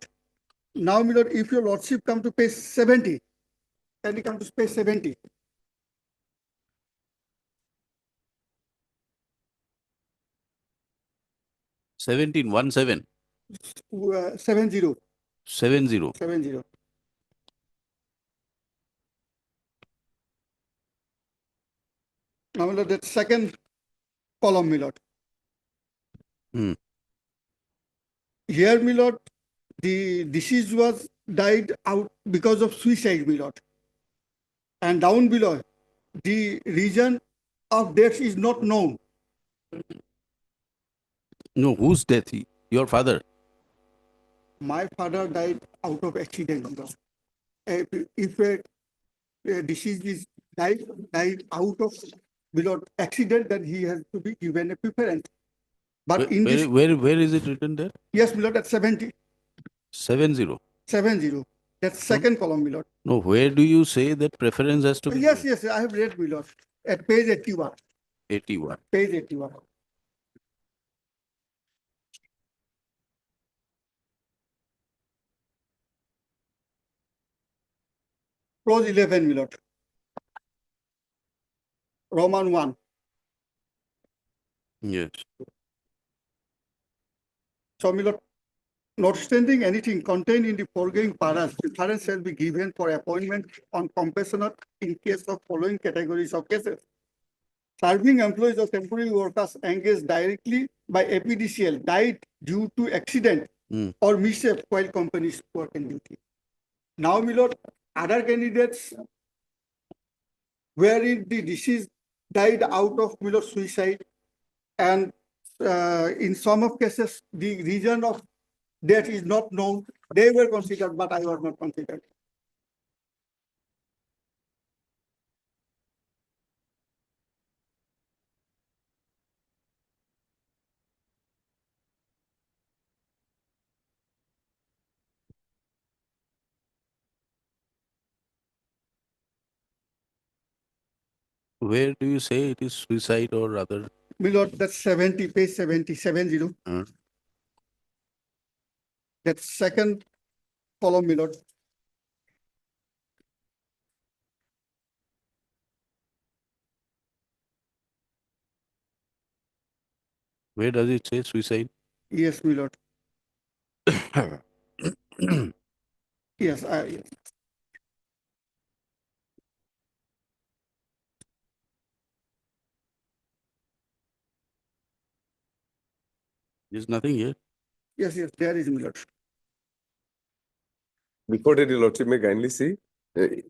Now, my lord, if your lordship come to page 70, can you come to page 70? Seventeen 17. 70. 70. 70. Now, my lord, that second column, my lord. Hmm. Here, my lord, the deceased was died out because of suicide, my lord. And down below, the reason of death is not known. No, whose death? Your father. My father died out of accident, my lord. If a deceased is died out of, my lord, accident, then he has to be given a preference. But in this, Where is it written there? yes, my lord, at 70. 70. 70. That's second column, my lord. No, where do you say that preference has to be? Yes, yes, I have read, my lord, at page 81. 81. Page 81. Clause 11, my lord. Roman 1. Yes. So, my lord, notwithstanding anything contained in the foregoing paras, preference shall be given for appointment on compassionate in case of following categories of cases: serving employees or temporary workers engaged directly by APDCL died due to accident or mishap while companies work in duty. Now, my lord, other candidates wherein the deceased died out of my lord, suicide, and in some of cases the reason of death is not known. They were considered, but I was not considered. Where do you say it is suicide or other? My lord, that's 70, page 70, 70. That's second column, my lord. Where does it say suicide? Yes, my lord. Yes, yes. There's nothing here. Yes, yes, there is, my lord. Before that, your lordship may kindly see,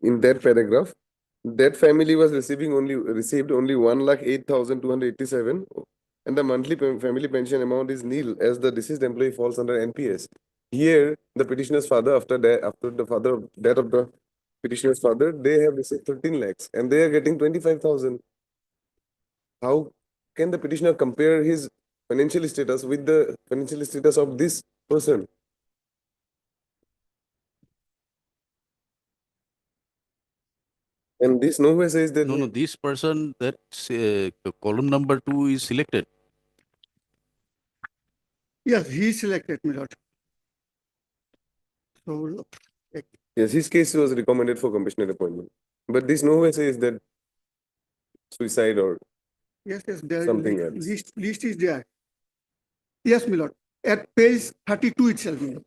in that paragraph, that family was received only 1,08,287, and the monthly family pension amount is nil as the deceased employee falls under NPS. Here, the petitioner's father, after the death of the petitioner's father, they have received 13 lakhs and they are getting 25,000. How can the petitioner compare his financial status with the financial status of this person? And this nowhere says that. No, this person, that column number 2 is selected. Yes, he is selected, my lord. So, Yes, his case was recommended for compassionate appointment. But this nowhere says that suicide or yes, yes, there something list, else. list is there. Yes, my lord. At page 32 itself, my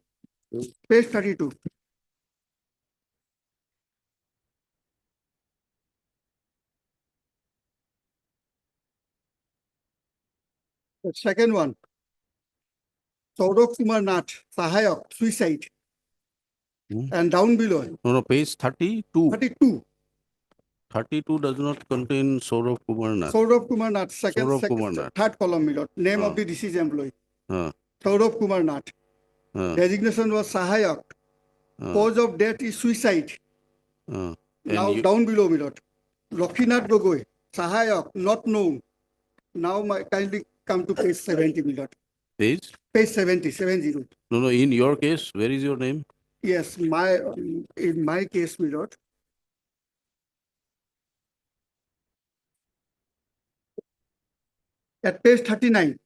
lord. Page 32. The second one, Saurav Kumar Nath, Sahayak, suicide. And down below. No, page 32. 32. 32 does not contain Saurav Kumar Nath. Saurav Kumar Nath, Saurav Kumar Nath. third column, my lord. Name of the deceased employee. Uh, Saurav Kumar Nath. Designation was Sahayak. Cause of death is suicide. Now down below, my lord. Lokinath Gogoi, Sahayak, not known. Now kindly come to page 70, my lord. Page? Page 70, 70. No, in your case, where is your name? Yes, in my case, my lord. At page 39.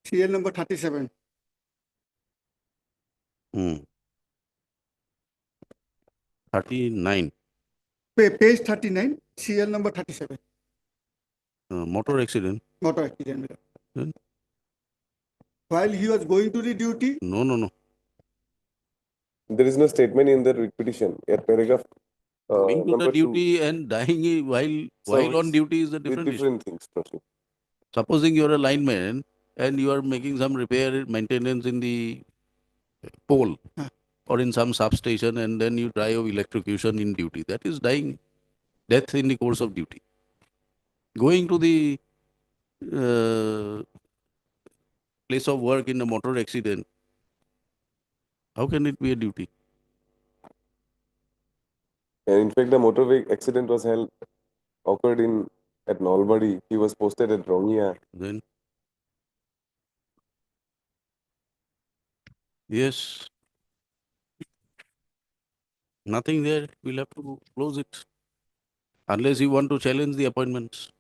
CL number 37. 39. Page 39, CL number 37. Motor accident. Motor accident. Then? While he was going to the duty? No. There is no statement in the petition. At paragraph Going to the number duty 2. and dying while on duty is a different issue. Things. Supposing you're a lineman and you are making some repair maintenance in the pole or in some substation, and then you die of electrocution in duty. That is dying, death in the course of duty. Going to the place of work in a motor accident, how can it be a duty? And in fact, the motorway accident was occurred at Nalbari. He was posted at Romia. Then? Yes. Nothing there. We'll have to close it. Unless you want to challenge the appointments.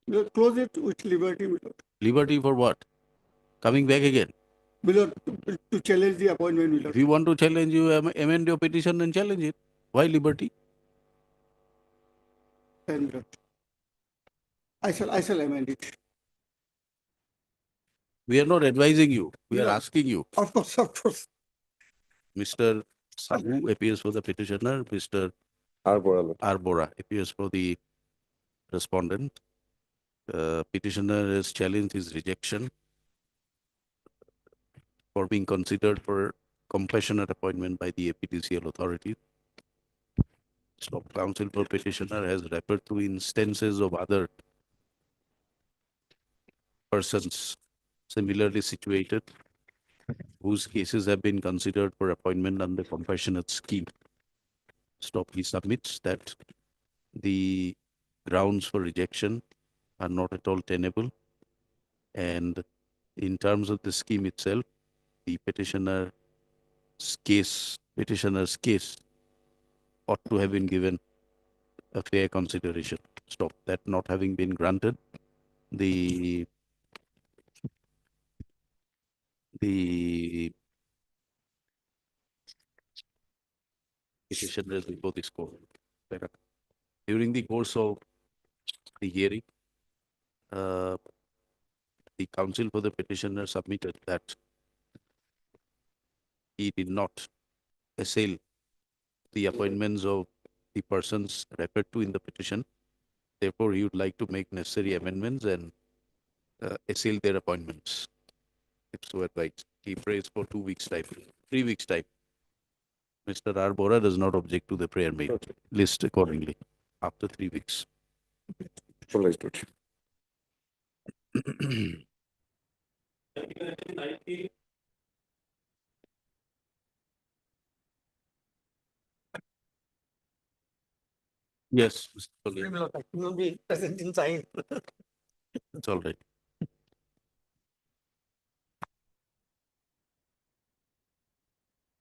We'll close it with liberty. Liberty for what? Coming back again? To challenge the appointment. If you want to challenge, you amend your petition and challenge it. Why liberty? I shall amend it. We are not advising you. We are Yeah. asking you. Of course. Mr. Sabu appears for the petitioner. Mr. Arbora appears for the respondent. Petitioner has challenged his rejection for being considered for compassionate appointment by the APTCL authority. Stop counsel for petitioner has referred to instances of other persons similarly situated whose cases have been considered for appointment under compassionate scheme. Stop, he submits that the grounds for rejection are not at all tenable, and in terms of the scheme itself, the petitioner's case ought to have been given a fair consideration. Stop, that not having been granted, the petitioner is before this court. During the course of the hearing, the counsel for the petitioner submitted that he did not assail the appointments of the persons referred to in the petition. Therefore, he would like to make necessary amendments and assail their appointments. If so advised, he prays for 2 weeks' time, 3 weeks' time. Mr. Arbora does not object to the prayer made. List accordingly after 3 weeks. Yes, Mr. Collier. will be present inside. It's all right.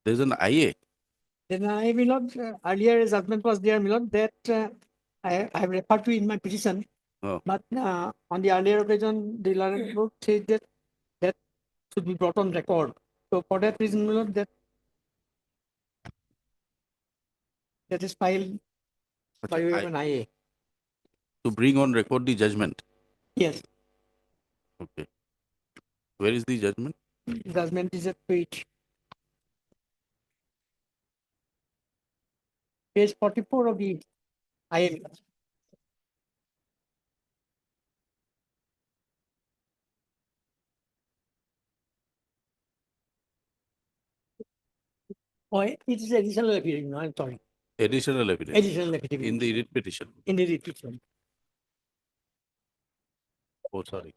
There's an IA. Then I will not, earlier judgment was there, Milord, that I have referred to in my petition. Oh. But on the earlier occasion, the learned book said that that should be brought on record. So for that reason, Milord, that is filed by way of an IA. To bring on record the judgment. Yes, Okay. Where is the judgment? judgment is at page 44 of the IA. Oh, it is additional affidavit, no, I'm sorry. Additional evidence. Additional affidavit. In the writ petition. In the writ petition. Oh, sorry.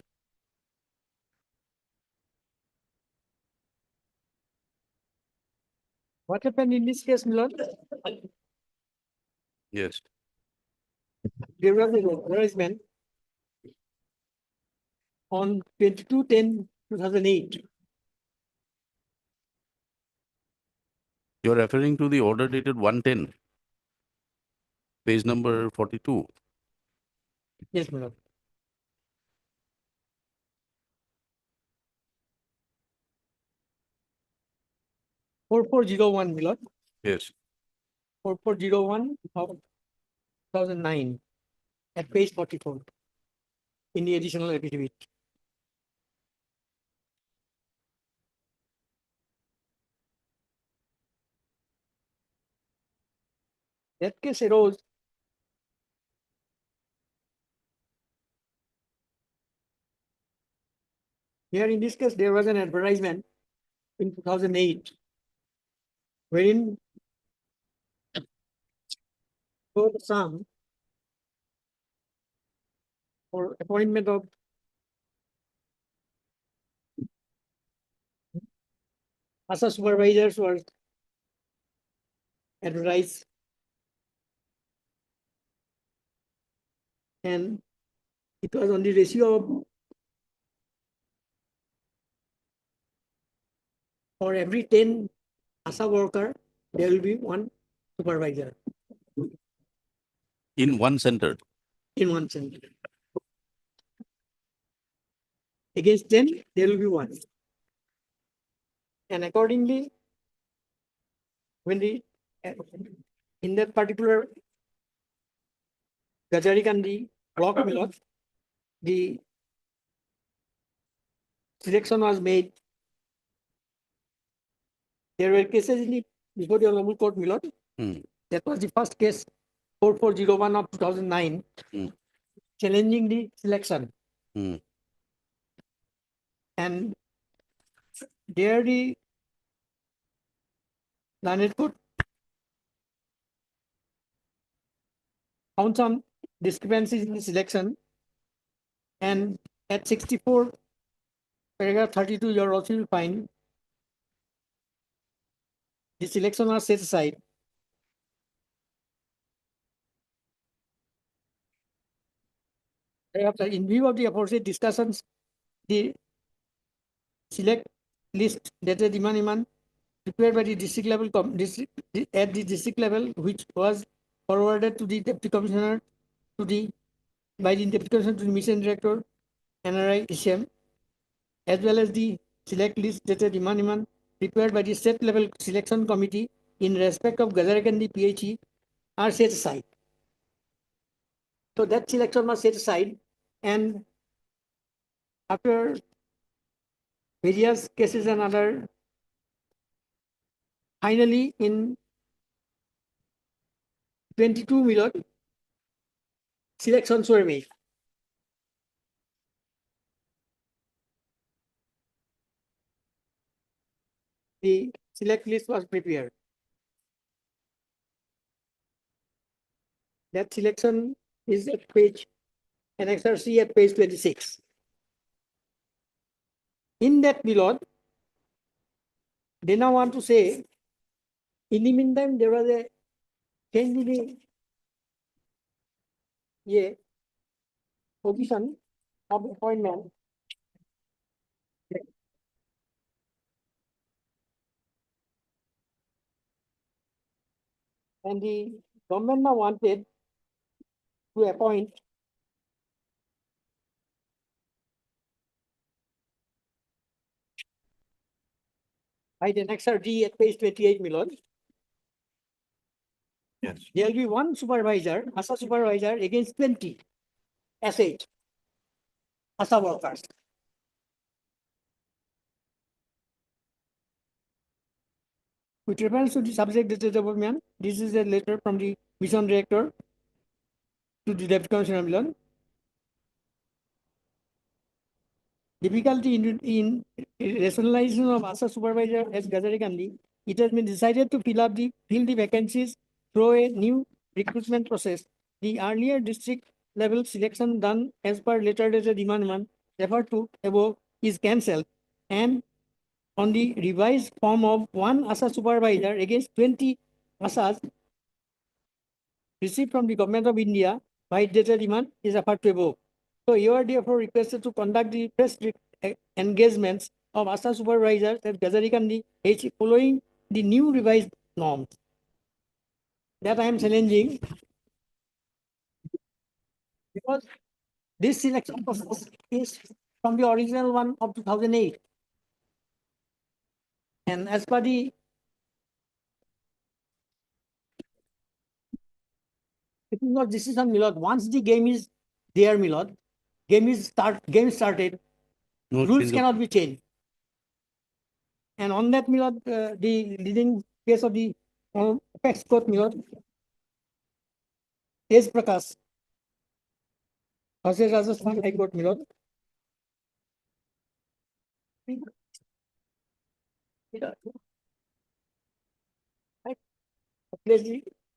What happened in this case, Milord? Yes. There was an advertisement on 22/10/2008. You're referring to the order dated 110, page number 42. Yes, Milord. (4401), Milord. Yes. 4401 of 2009 at page 44 in the additional affidavit. That case arose here. In this case, there was an advertisement in 2008 wherein for the sum for appointment of ASA supervisors was advertised, and it was on the ratio of for every 10 ASA worker, there will be 1 supervisor In one center. in 1 center. Against 10, there will be 1. And accordingly, when in that particular Gajarikandi block, Milord, the selection was made. There were cases in the before the Honorable Court, my lord. That was the first case, 4401 of 2009, challenging the selection. And there the Learned Court found some discrepancies in the selection, and at 64, paragraph 32, you are also will find the selection was set aside. In view of the aforesaid discussions, the select list dated Iman prepared by the district level at the district level, which was forwarded to the deputy commissioner by the deputy commissioner to the mission director, NRI ISM, as well as the select list dated Iman prepared by the state level selection committee in respect of Gazarakandi PHE are set aside. So that selection was set aside, and after various cases and other, finally in 22 million selections were made. The select list was prepared. That selection is at page Annexure C at page 26. In that below, they now want to say, in the meantime, there was a change in the position of the appointment. And the government now wanted to appoint by the Annexure D at page 28 million. Yes. There will be one supervisor, ASA supervisor against 20 S8 ASA workers. With reference to the subject dated development, this is a letter from the mission director to the deputy commissioner Milan. Difficulty in rationalization of ASA supervisor as Gazarakandi, it has been decided to fill the vacancies through a new recruitment process. The earlier district level selection done as per letter dated demand referred to above is cancelled, and on the revised form of one ASA supervisor against 20 ASAs received from the Government of India by data demand is referred to above. So you are therefore requested to conduct the press engagements of ASA supervisors at Gazarakandi H following the new revised norms. That I am challenging, because this selection process is from the original one of 2008. And as per the it is not decision, Milord. Once the game is there, Milord, game started, No rules change of- cannot be changed. And on that, Milord, the leading case of the Apex Court, Milord, Tej Prakash versus Rajasthan High Court, Milord.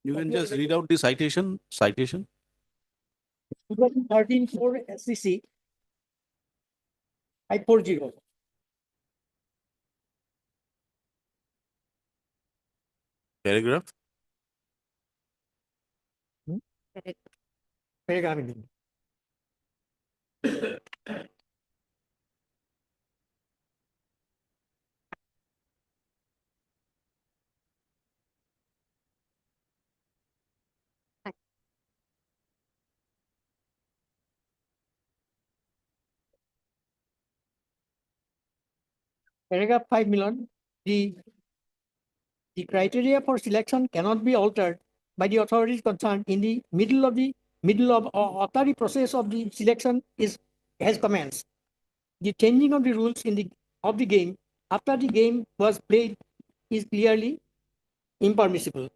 You can just read out the citation. 2013 for SCC 540. Paragraph. Paragraph. Paragraph 5 million, the criteria for selection cannot be altered by the authorities concerned in the middle of or after the process of the selection has commenced. the changing of the rules in the game after the game was played is clearly impermissible.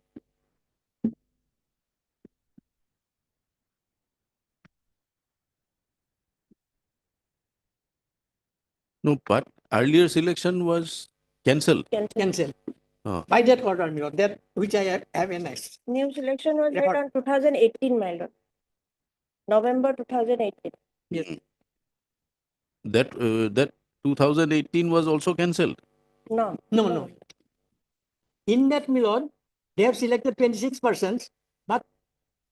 No, but earlier selection was cancelled. Cancel. Oh. By that order, my lord, that which I have annexed. New selection was made Record. on 2018, my lord. November 2018. Yes. That 2018 was also cancelled. No. No. In that, my lord, they have selected 26 persons, but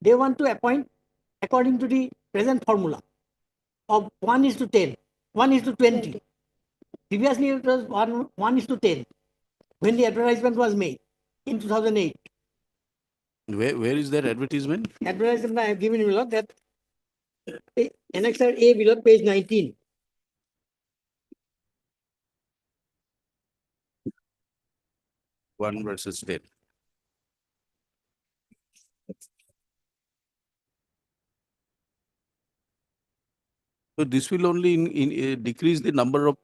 they want to appoint according to the present formula of 1:10, 1:20. Previously, it was 1:10 when the advertisement was made in 2008. Where is that advertisement? Advertisement I have given you, my lord, that Annexure A below page 19. One versus 10. So this will only decrease the number of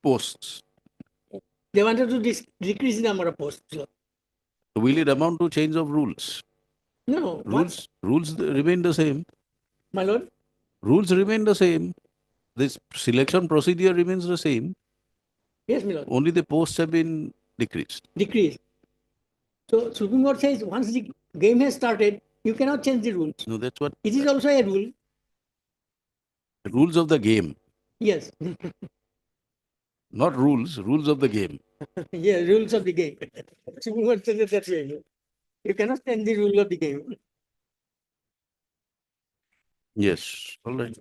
posts. They wanted to decrease the number of posts. Will it amount to change of rules? No. Rules remain the same. My lord? Rules remain the same. This selection procedure remains the same. Yes, my lord. Only the posts have been decreased. Decreased. So Supreme Court says once the game has started, you cannot change the rules. No, that's what. It is also a rule. The rules of the game. Yes. Not rules of the game. Yeah, rules of the game. Supreme Court says it that way. You cannot change the rule of the game. Yes. All right.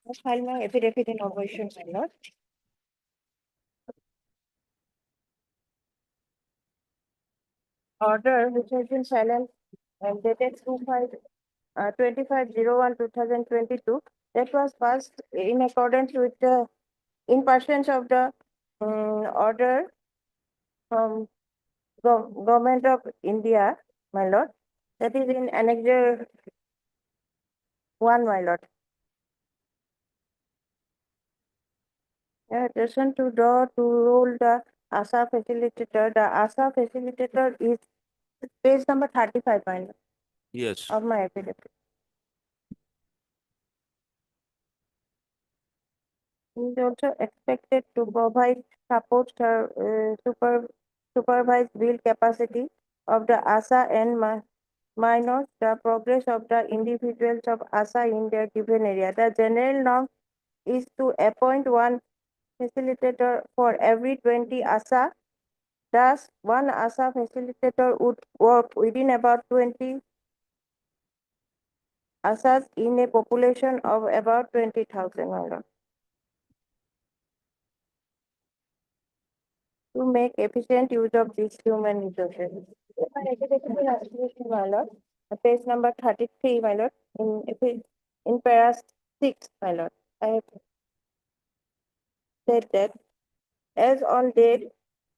I file my affidavit in opposition, my lord. Order which has been silent and dated 25/01/2022 that was passed in accordance with the in pursuance of the order from Government of India, my lord. That is in Annexure 1, my lord. Addition to rule the ASA facilitator. The ASA facilitator is page number 35, my lord, Yes. of my affidavit. He is also expected to provide support supervised bill capacity of the ASA and minus the progress of the individuals of ASA in their given area. The general norm is to appoint one facilitator for every 20 ASA. Thus, one ASA facilitator would work within about 20 ASAs in a population of about 20,000. To make efficient use of these human resources. My lord, page number 33, my lord, in para 6, my lord. I have said that as on date,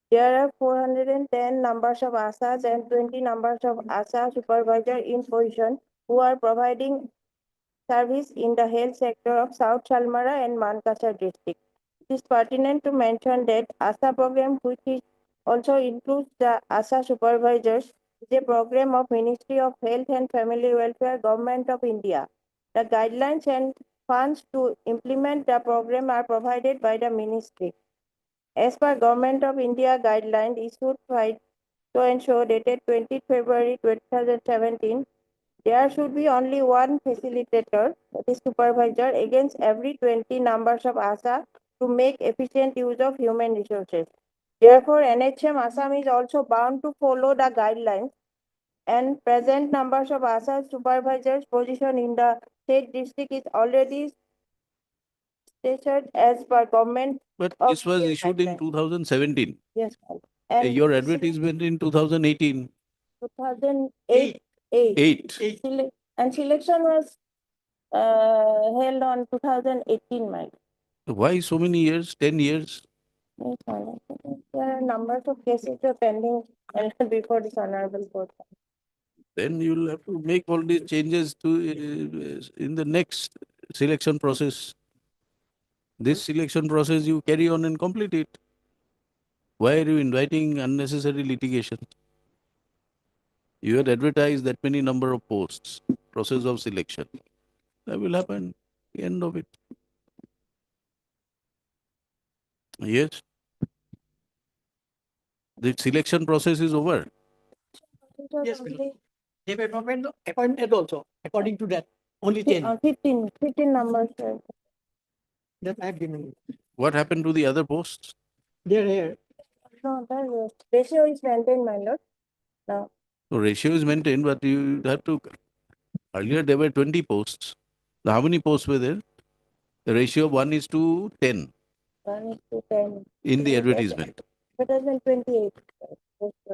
there are 410 numbers of ASAs and 20 numbers of ASA supervisor in position who are providing service in the health sector of South Salmara and Mankasar district. It is pertinent to mention that ASA program, which is also includes the ASA supervisors, is a program of Ministry of Health and Family Welfare, Government of India. The guidelines and funds to implement the program are provided by the ministry. As per Government of India guideline issued by so and so dated 20 February 2017, there should be only one facilitator, that is supervisor, against every 20 numbers of ASA to make efficient use of human resources. Therefore, NHM Assam is also bound to follow the guidelines and present numbers of ASA supervisors position in the state district is already stated as per government. But this was issued in 2017. Yes, and Your advertisement in 2018. 2008. And selection was held on 2018, my. Why so many years? 10 years? Yes, my lord. There are numbers of cases are pending before this honorable court. Then you will have to make all these changes to in the next selection process. This selection process you carry on and complete it. Why are you inviting unnecessary litigation? You had advertised that many number of posts, process of selection. That will happen, the end of it. Yes. The selection process is over. Yes, they were not appointed also, according to that, only 10. 15 numbers. That I have given. What happened to the other posts? They're here. No, the ratio is maintained, my lord. No. So ratio is maintained, but you have to, earlier there were 20 posts. Now how many posts were there? The ratio of 1:10 1 is to 10. in the advertisement. Advertisement 28.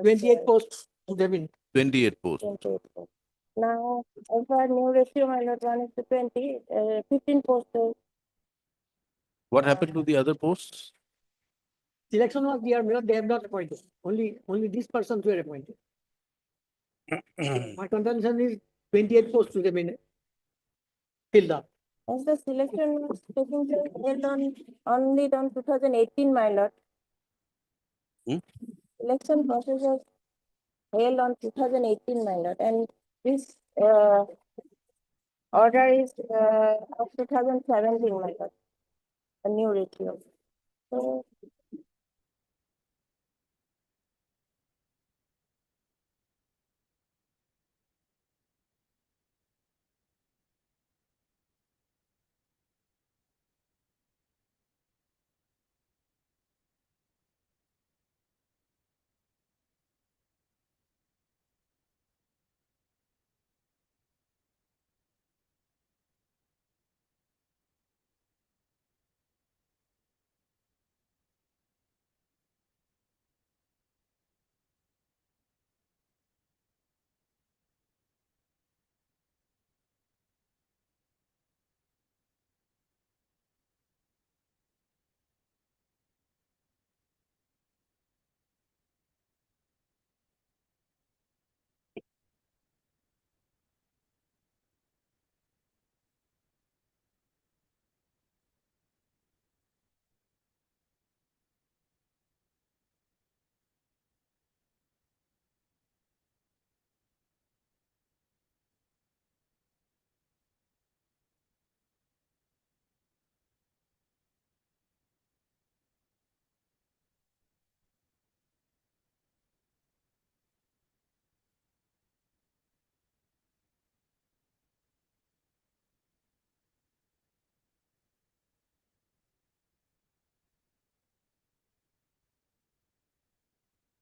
28 posts would have been. 28 posts. 28 posts. Now, as for new ratio, my lord, 1 is to 20, 15 posts. What happened to the other posts? Selection was there, they have not appointed. Only these persons were appointed. My contention is 28 posts to have been filled up. As the selection was taking place held on only on 2018, my lord. Election process was held on 2018, my lord, and this order is of 2017, my lord, a new ratio. So,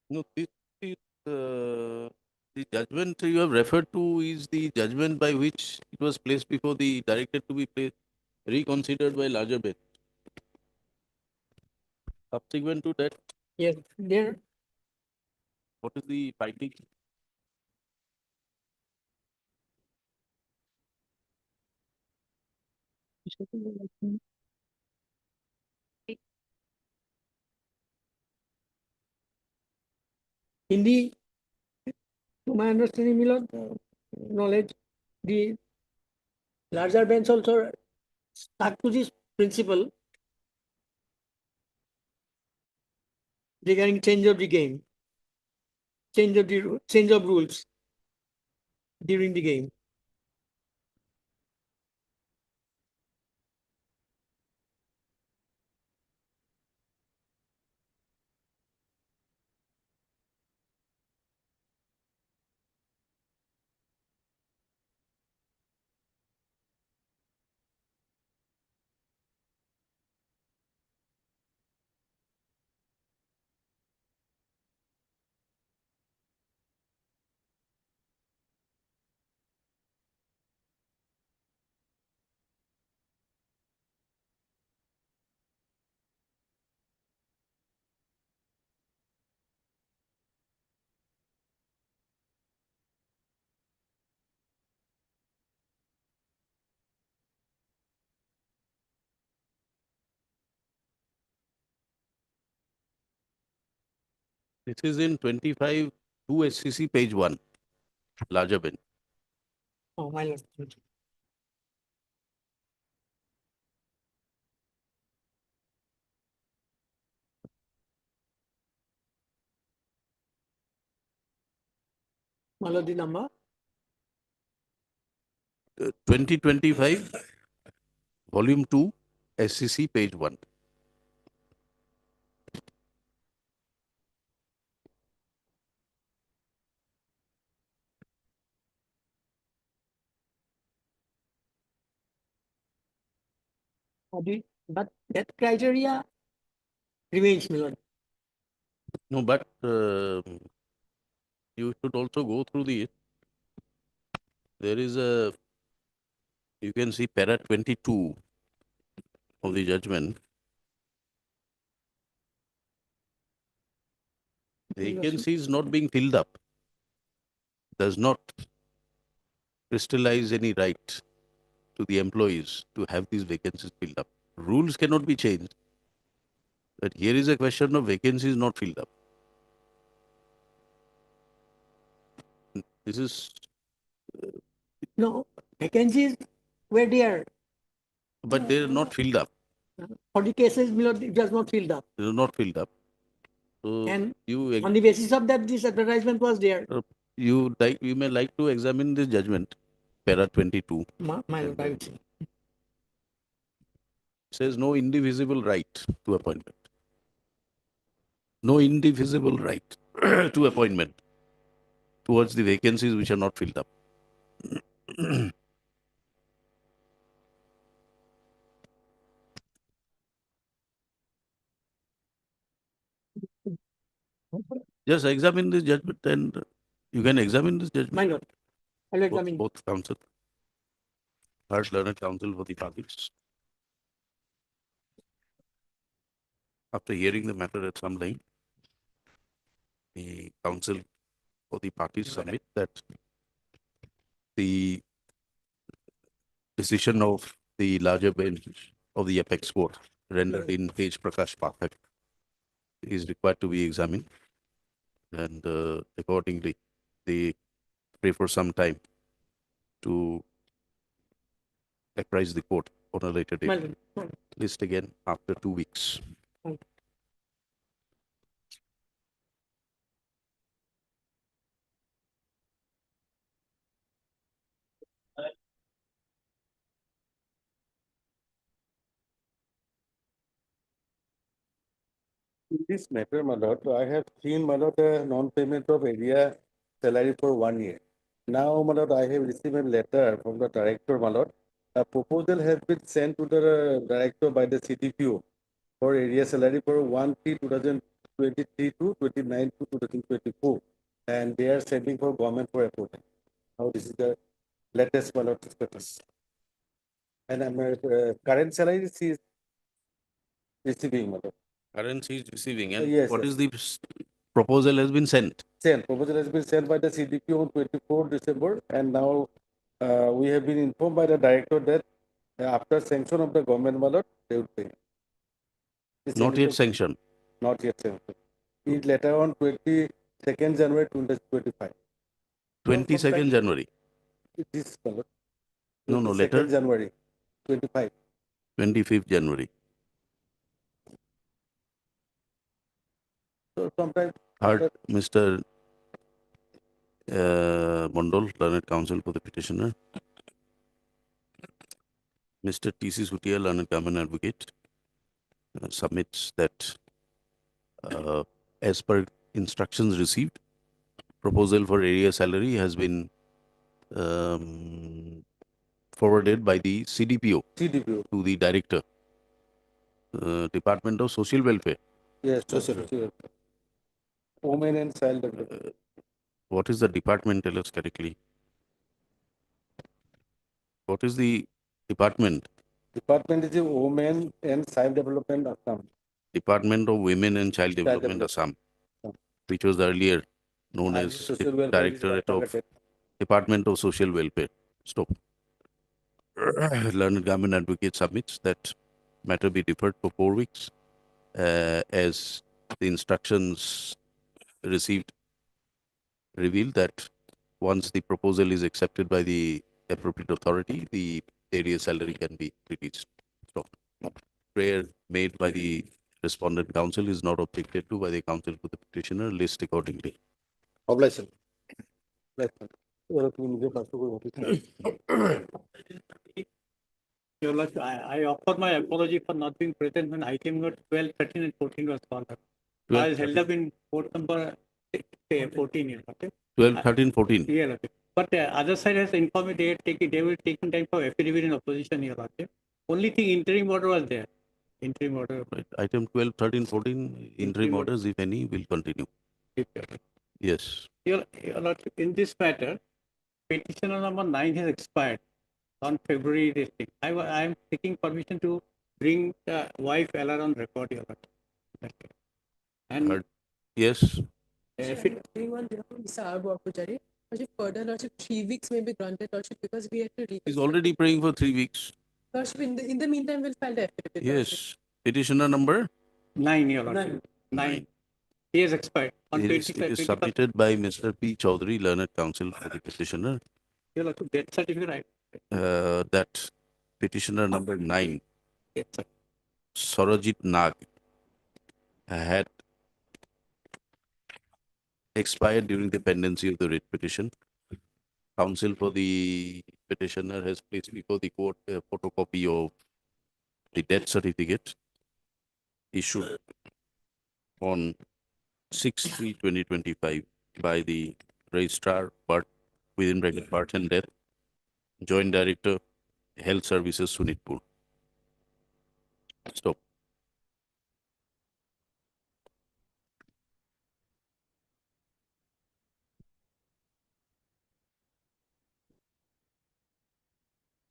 No, this is the judgment you have referred to is the judgment by which it was placed before the directed to be placed, reconsidered by larger bench. Subsequent to that, Yes, there. what is the finding? In the, to my understanding, Milord, knowledge, the larger bench also stuck to this principle regarding change of the game, change of rules during the game. This is in 25 2 SCC page 1, larger bench. Oh, my lord. Maladi number 2025, volume 2, SCC, page 1. but that criteria remains, my lord. No, but you should also go through the, there is a, you can see para 22 of the judgment. Vacancy is not being filled up, does not crystallize any right to the employees to have these vacancies filled up. Rules cannot be changed. But here is a question of vacancies not filled up. This is, No, vacancies were there. but they are not filled up. For the cases, my lord, it was not filled up. They are not filled up. So And you on the basis of that, this advertisement was there. you may like to examine this judgment, para 22. My lord, I would say. Says no indivisible right to appointment. No indivisible right to appointment towards the vacancies which are not filled up. Just examine this judgment and you can examine this judgment. My lord, I'll examine. Both counsel, third learned counsel for the parties. After hearing the matter at some length, the counsel for the parties submit that the decision of the larger bench of the apex court rendered in page Prakash Pathak is required to be examined, and accordingly they pray for some time to apprise the court on a later date. List again after 2 weeks. In this matter, my lord, I have seen, my lord, a non-payment of area salary for 1 year. Now, my lord, I have received a letter from the director, my lord. A proposal has been sent to the director by the CDPO for area salary for 1/3/2023 to 29 to 2024. And they are sending for government for approval. Now, this is the latest, my lord, status. And current salary she is receiving, my lord. Currency is receiving, and Yes, what yes. is the proposal has been sent? Proposal has been sent by the CDPO on 24 December, and now we have been informed by the director that after sanction of the government ballot, they will pay. Not yet sanctioned. Not yet sanctioned. It later on 22nd January 2025. 22nd January. This ballot. No, later 2nd January 25. 25th January. So sometime. Heard Mr. Mondol, learned counsel for the petitioner. Mr. T.C. Sutia, learned government advocate, submits that as per instructions received, proposal for area salary has been forwarded by the CDPO to the director, Department of Social Welfare. Yes, social welfare. Women and child development. What is the department? Tell us correctly. What is the department? Department is the Women and Child Development Assam. Department of Women and Child Development Assam, which was earlier known as Social Welfare is Directorate of targeted. Department of Social Welfare. Stop. Learned government advocate submits that matter be deferred for 4 weeks as the instructions received reveal that once the proposal is accepted by the appropriate authority, the area salary can be released. So, prayer made by the respondent counsel is not objected to by the counsel to the petitioner. List accordingly. Obligation. Your Lordship, I offer my apology for not being present when item number 12, 13, and 14 was called up. I 12, was held up in court number 14 here. Okay? 12, 13, 14. Yeah, okay. But other side has informed me they will take time for affidavit in opposition here. Okay? Only thing interim order was there. Interim order. Right. Item 12, 13, 14, interim orders, if any, will continue. Yes. Your Lordship, in this matter, petitioner number 9 has expired on February this thing. I am seeking permission to bring the wife LR on record here. And Yes. if it, Mr. R. Bapujari, Lordship, further, Lordship, 3 weeks may be granted, Lordship, because we have to read. He's already praying for 3 weeks. Lordship, in the meantime, we'll file the affidavit. Yes. Petitioner number 9, Your Lordship. 9. He has expired on it is 25. submitted by Mr. P. Chaudhary, learned counsel for the petitioner. Your Lordship, death certificate. That petitioner number 9, Yes, sir. Sarojit Nag, had expired during the pendency of the writ petition. Counsel for the petitioner has placed before the court a photocopy of the death certificate issued on 6/3/2025 by the registrar, but within bracket birth and death, Joint Director, Health Services, Sunitpur. Stop.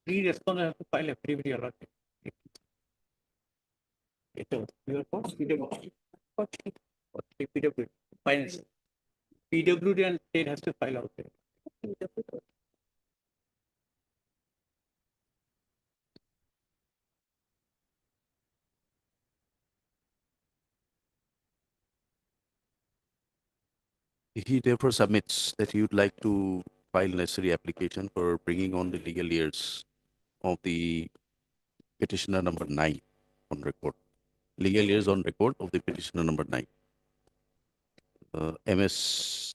Three respondents have to file affidavit, Your Lordship. Your course, PWD. PWD. Finance. PWD and state has to file out there. He therefore submits that he would like to file necessary application for bringing on the legal heirs of the petitioner number 9 on record. Legal heirs on record of the petitioner number 9. MS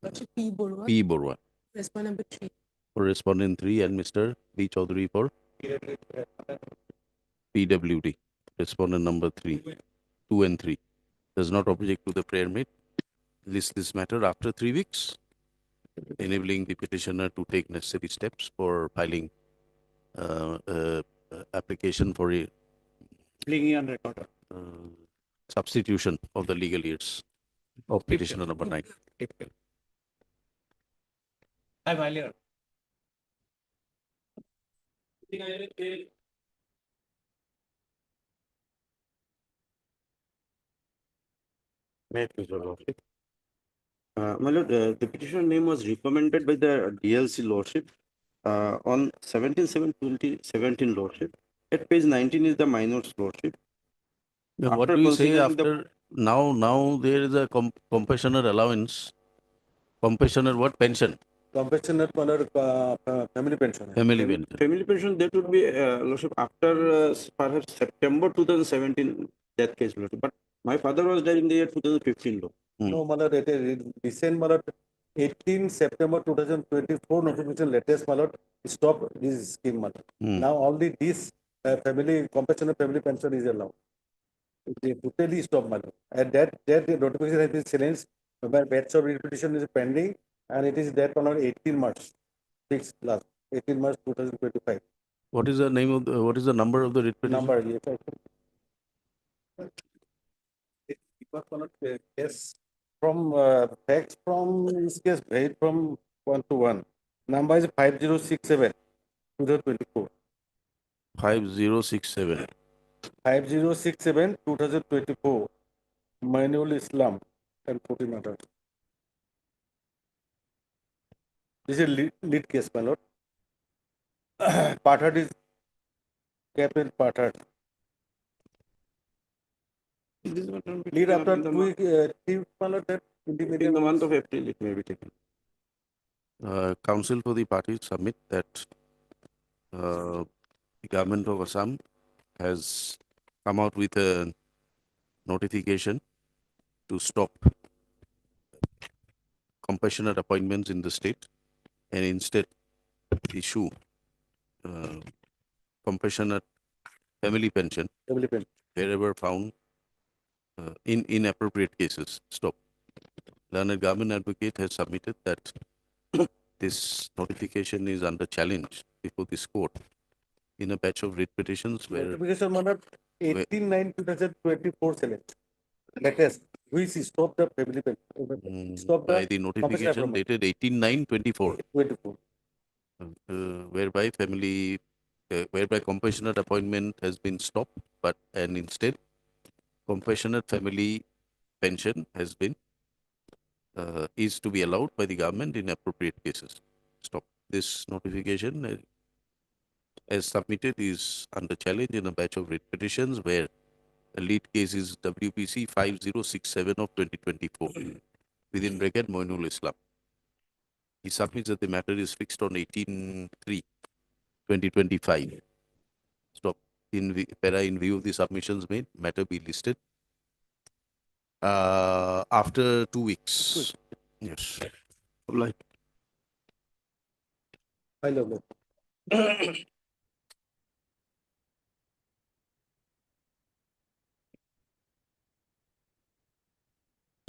Lordship, P. Borua. P. Borua Respondent number 3. for respondent 3 and Mr. B. Chaudhary for PWD. Respondent number 3, 2 and 3. Does not object to the prayer made. This matter after 3 weeks, enabling the petitioner to take necessary steps for filing application for a Bringing on record. substitution of the legal heirs of petitioner number 9. I'm earlier. May I please, Your Lordship? My lord, the petition name was recommended by the DLC Lordship on 17/7/2017 Lordship. At page 19 is the minor's Lordship. Now, what do you say after now there is a compassionate allowance, compassionate what pension? Compassionate family pension. Family pension. Family pension, that would be Lordship after perhaps September 2017 death case Lordship. But my father was died in the year 2015 Lord. No, Malad, it is recent Malad 18 September 2024 notification latest Malad stop this scheme Malad. Now only this family compassionate family pension is allowed. They totally stop Malad. And that notification has been silenced. My batch of repetition is pending and it is that on 18 March. 18 March 2025. What is the name of what is the number of the writ petition? Number, yes. From facts from this case varied from 1 to 1. Number is 5067 2024. 5067. 5067 2024. Manual Islam and 14 others. This is lead case, my lord. Pathard is Captain Pathard. Lead after 2 weeks, my lord, that in the month of April it may be taken. Counsel for the parties submit that the government of Assam has come out with a notification to stop compassionate appointments in the state and instead issue compassionate family pension wherever found in inappropriate cases. Stop. Learned government advocate has submitted that this notification is under challenge before this court in a batch of writ petitions where Notification number 18/9/2024 select. Latest, which stop the family pension. Stop by the compassionate notification appointment. dated 18/9/24, 24. whereby compassionate appointment has been stopped, but and instead compassionate family pension has been is to be allowed by the government in appropriate cases. Stop. This notification as submitted is under challenge in a batch of writ petitions where the lead case is WPC 5067 of 2024 within bracket Moinul Islam. He submits that the matter is fixed on 18/3/2025. Stop. In view of the submissions made, matter be listed after 2 weeks. Yes. Like. I love it.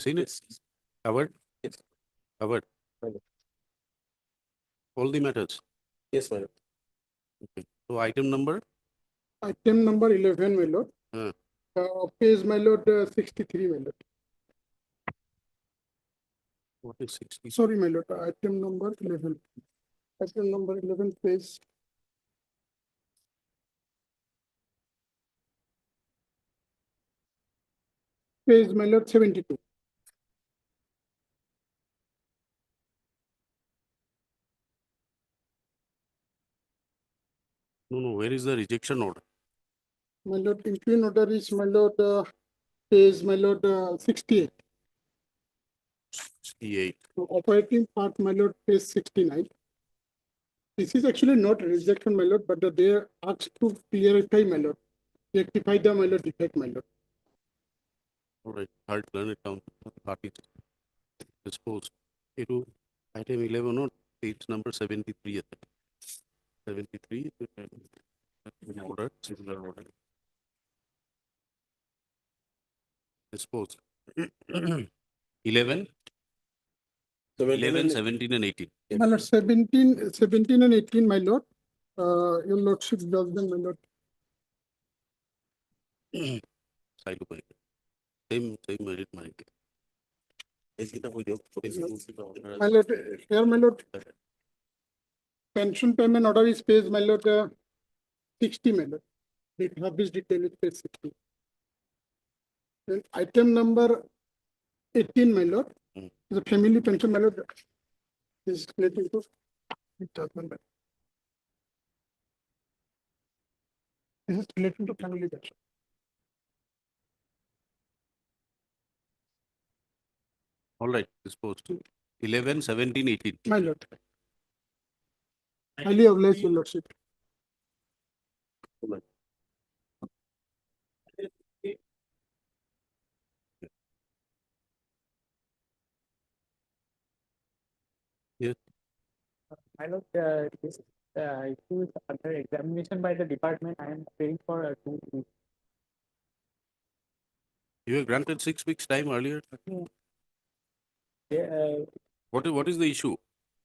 Seen it? Covered? Yes. Covered. All the matters. Yes, my lord. Okay. So item number? Item number 11, my lord. Page, my lord, 63, my lord. What is 60? Sorry, my lord, item number 11. Item number 11, page. Page, my lord, 72. No, where is the rejection order? My lord, including order is, my lord, page, my lord, 68. 68. So operating part, my lord, page 69. This is actually not rejection, my lord, but they are asked to clarify, my lord, rectify the, my lord, defect, my lord. All right. Third learned count parties disposed. Into item 11 or page number 73. 73. Order, similar order. Disposed. 11. 11, 17, and 18. My lord, 17 and 18, my lord. Your lordship judgment, my lord. Same merit, Mike. My lord, here, my lord. Pension payment order is page, my lord, 60, my lord. The habits detail is page 60. Then item number 18, my lord. The family pension, my lord. Is related to judgment. This is related to family pension. All right, disposed. 11, 17, 18. My lord. Highly obliged, your lordship. Yes. My lord, this issue is under examination by the department. I am waiting for 2 weeks. You were granted 6 weeks time earlier. Yeah, What is the issue?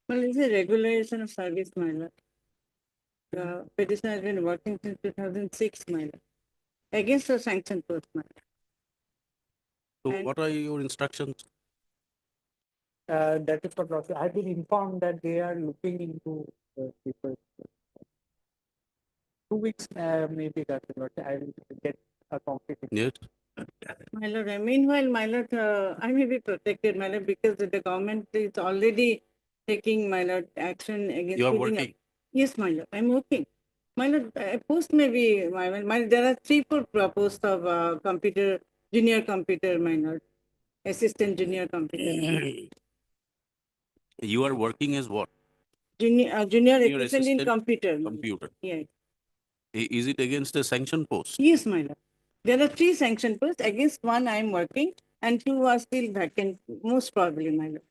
Well, it's a regulation of service, my lord. The petitioner has been working since 2006, my lord, against the sanction post, my lord. So And- what are your instructions? that is what lordship. I've been informed that they are looking into people. 2 weeks, maybe that lordship. I will get a concrete. Yes. My lord, meanwhile, my lord, I may be protected, my lord, because the government is already taking, my lord, action against. You are putting working? Yes, my lord, I'm working. My lord, post may be, there are 3-4 posts of junior computer, my lord, assistant junior computer. You are working as what? Junior assistant in assistant computer. Computer. Yeah. Is it against a sanction post? Yes, my lord. There are 3 sanction posts. Against one I am working and 2 are still vacant, most probably, my lord.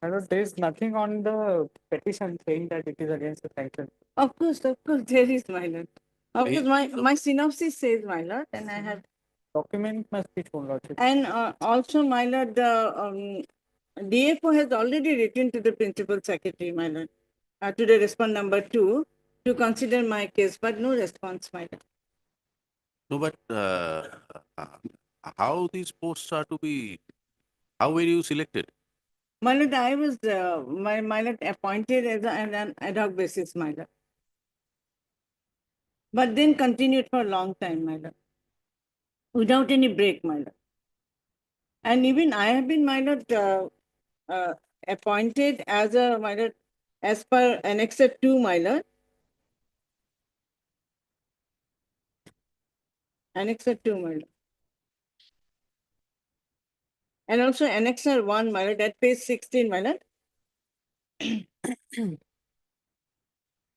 My lord, there is nothing on the petition saying that it is against the sanction. Of course, there is, my lord. Of course, Eh, my synopsis says, my lord, and I have. Document must be shown, lordship. And also, my lord, the DFO has already written to the principal secretary, my lord, to the respond number 2 to consider my case, but no response, my lord. No, but how these posts are to be, how were you selected? My lord, I was my lord appointed as an ad hoc basis, my lord. But then continued for a long time, my lord, without any break, my lord. And even I have been, my lord, appointed as a, my lord, as per Annexure 2, my lord. Annexure 2, my lord. And also Annexure 1, my lord, at page 16, my lord.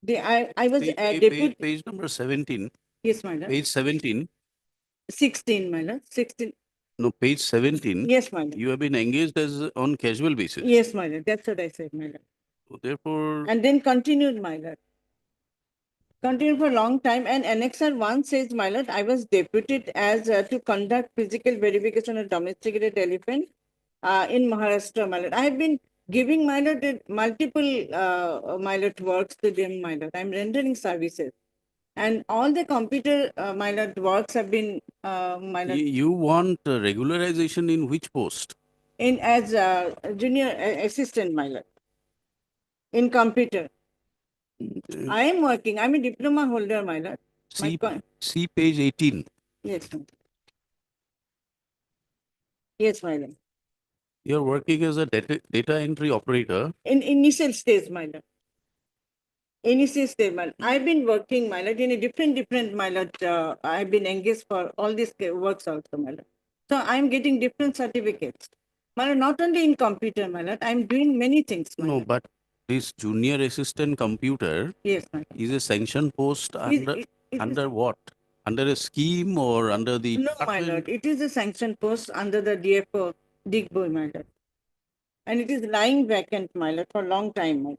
I was deputy. Page number 17. Yes, my lord. Page 17. 16, my lord. 16. No, page 17. Yes, my lord. You have been engaged as on casual basis. Yes, my lord. That's what I said, my lord. So therefore, And then continued, my lord. Continued for a long time. And Annexure 1 says, my lord, I was deputed as to conduct physical verification of domesticated elephant in Maharashtra, my lord. I have been giving, my lord, multiple my lord works to them, my lord. I'm rendering services. And all the computer, my lord, works have been, my lord, you want regularization in which post? in as junior assistant, my lord, in computer. I am working. I'm a diploma holder, my lord. See page 18. Yes, ma'am. Yes, my lord. You're working as a data entry operator. In initial stage, my lord. Initial stage, my lord. I've been working, my lord, in a different, my lord. I've been engaged for all these works also, my lord. So I'm getting different certificates. My lord, not only in computer, my lord. I'm doing many things, my No, lord. but this junior assistant computer Yes, ma'am. is a sanction post under It is- under what? Under a scheme or under the No, my lord. It is a sanction post under the DFO Digboy, my lord. And it is lying vacant, my lord, for a long time, my lord.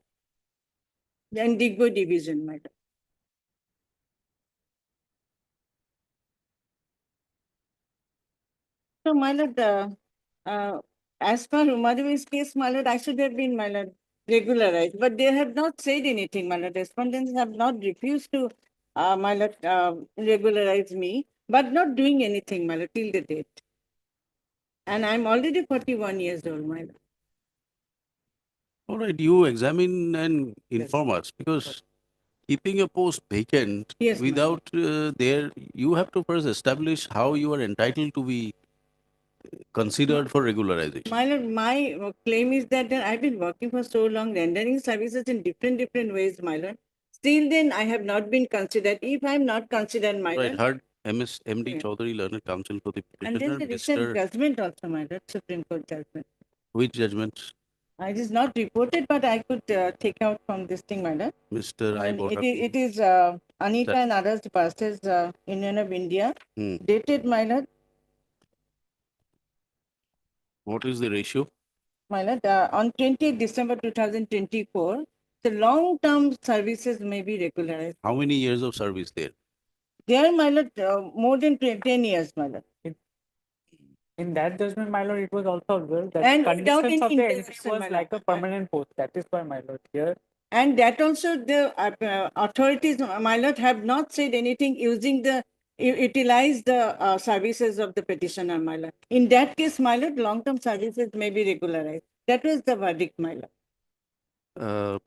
And Digboy division, my lord. So, my lord, as per Umadevi's case, my lord, I should have been, my lord, regularized. But they have not said anything, my lord. Respondents have not refused to, my lord, regularize me, but not doing anything, my lord, till the date. And I'm already 41 years old, my lord. All right, you examine and inform us because keeping a post vacant Yes, ma'am. without there, you have to first establish how you are entitled to be considered for regularization. My lord, my claim is that I've been working for so long, rendering services in different ways, my lord. Still then, I have not been considered. If I'm not considered, my Right, lord. heard MD Yeah. Chaudhary, Learned Counsel for the And petitioner, there's a recent Mr. judgment also, my lord, Supreme Court judgment. Which judgment? It is not reported, but I could take out from this thing, my lord. Mr. I And brought up. it is Anita and others versus Union of India, Hmm. dated, my lord. What is the ratio? My lord, on 20th December 2024, the long-term services may be regularized. How many years of service there? There, my lord, more than 10 years, my lord. In that judgment, my lord, it was also observed that And the without conditions any of the entry intervention, was my like a lord. permanent post. That is why, my lord, here. And that also the authorities, my lord, have not said anything using the, utilize the services of the petitioner, my lord. In that case, my lord, long-term services may be regularized. That was the verdict, my lord.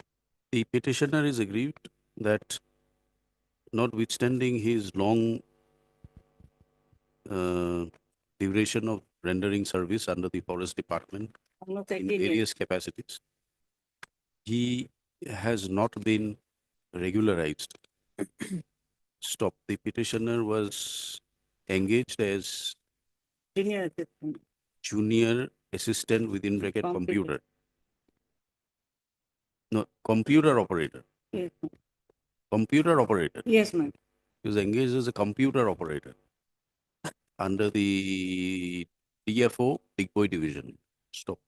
The petitioner is aggrieved that notwithstanding his long duration of rendering service under the Forest Department Almost in 18 years. various capacities, he has not been regularized. Stop. The petitioner was engaged as Junior assistant. junior assistant within bracket Computer. computer. No, computer operator. Yes, ma'am. Computer operator. Yes, ma'am. He was engaged as a computer operator under the DFO Digboy division. Stop.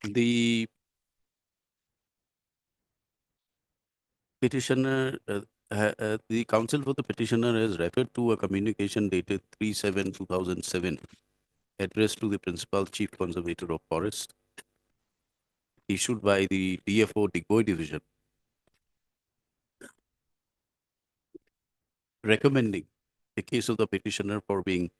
The petitioner, the counsel for the petitioner has referred to a communication dated 3/7/2007 addressed to the Principal Chief Conservator of Forest, issued by the DFO Digboy Division, recommending the case of the petitioner for being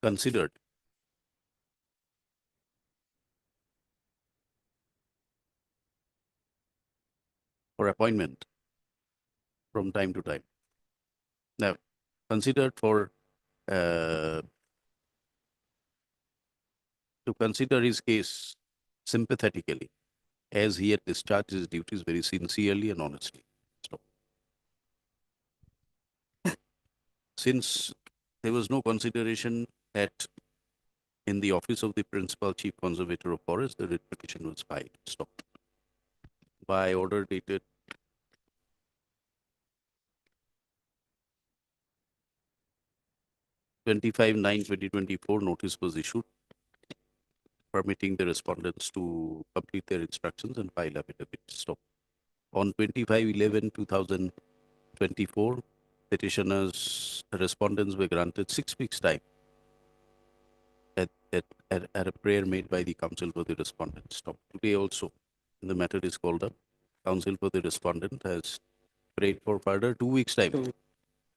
considered for appointment from time to time. Now, considered for to consider his case sympathetically, as he had discharged his duties very sincerely and honestly. Stop. Since there was no consideration in the office of the Principal Chief Conservator of Forest, the writ petition was filed. Stop. By order dated 25/9/2024, notice was issued permitting the respondents to complete their instructions and file affidavit. Stop. On 25/11/2024, petitioners, respondents were granted 6 weeks time at a prayer made by the counsel for the respondent. Stop. Today also, the matter is called up. Counsel for the respondent has prayed for further 2 weeks time.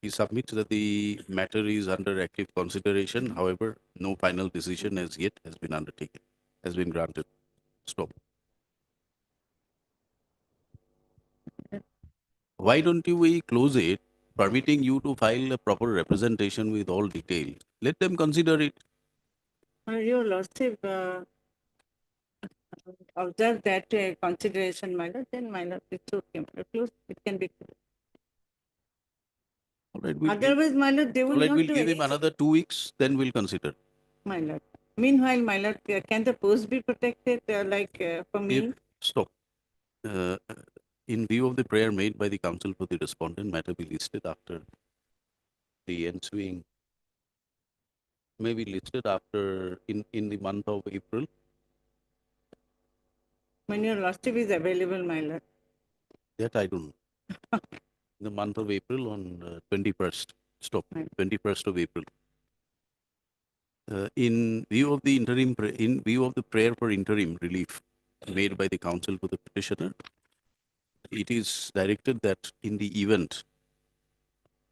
He submits that the matter is under active consideration. However, no final decision as yet has been undertaken, has been granted. Stop. Why don't we close it, permitting you to file a proper representation with all details? Let them consider it. Your Lordship, observe that consideration, my lord, then my lord, it's okay. Close, it can be closed. All right, Otherwise, my lord, they will all right, not we'll do give him anything. another 2 weeks, then we'll consider. My lord. Meanwhile, my lord, can the post be protected for me? Stop. In view of the prayer made by the counsel for the respondent, matter be listed after the ensuing, may be listed after in the month of April. When your lordship is available, my lord. That I don't know. In the month of April on 21st. Stop. 21st of April. In view of the in view of the prayer for interim relief made by the counsel for the petitioner, it is directed that in the event,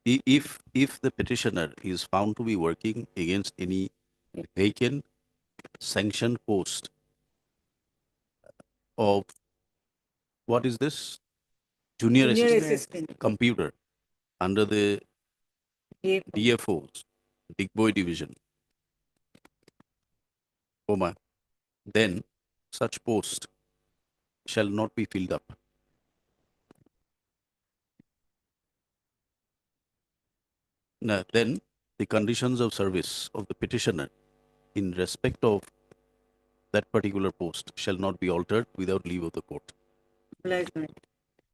if the petitioner is found to be working against any vacant sanctioned post of, what is this? Junior assistant computer under the DFO's Digboy Division, then such post shall not be filled up. Now, then the conditions of service of the petitioner in respect of that particular post shall not be altered without leave of the court. Obliged, my lord.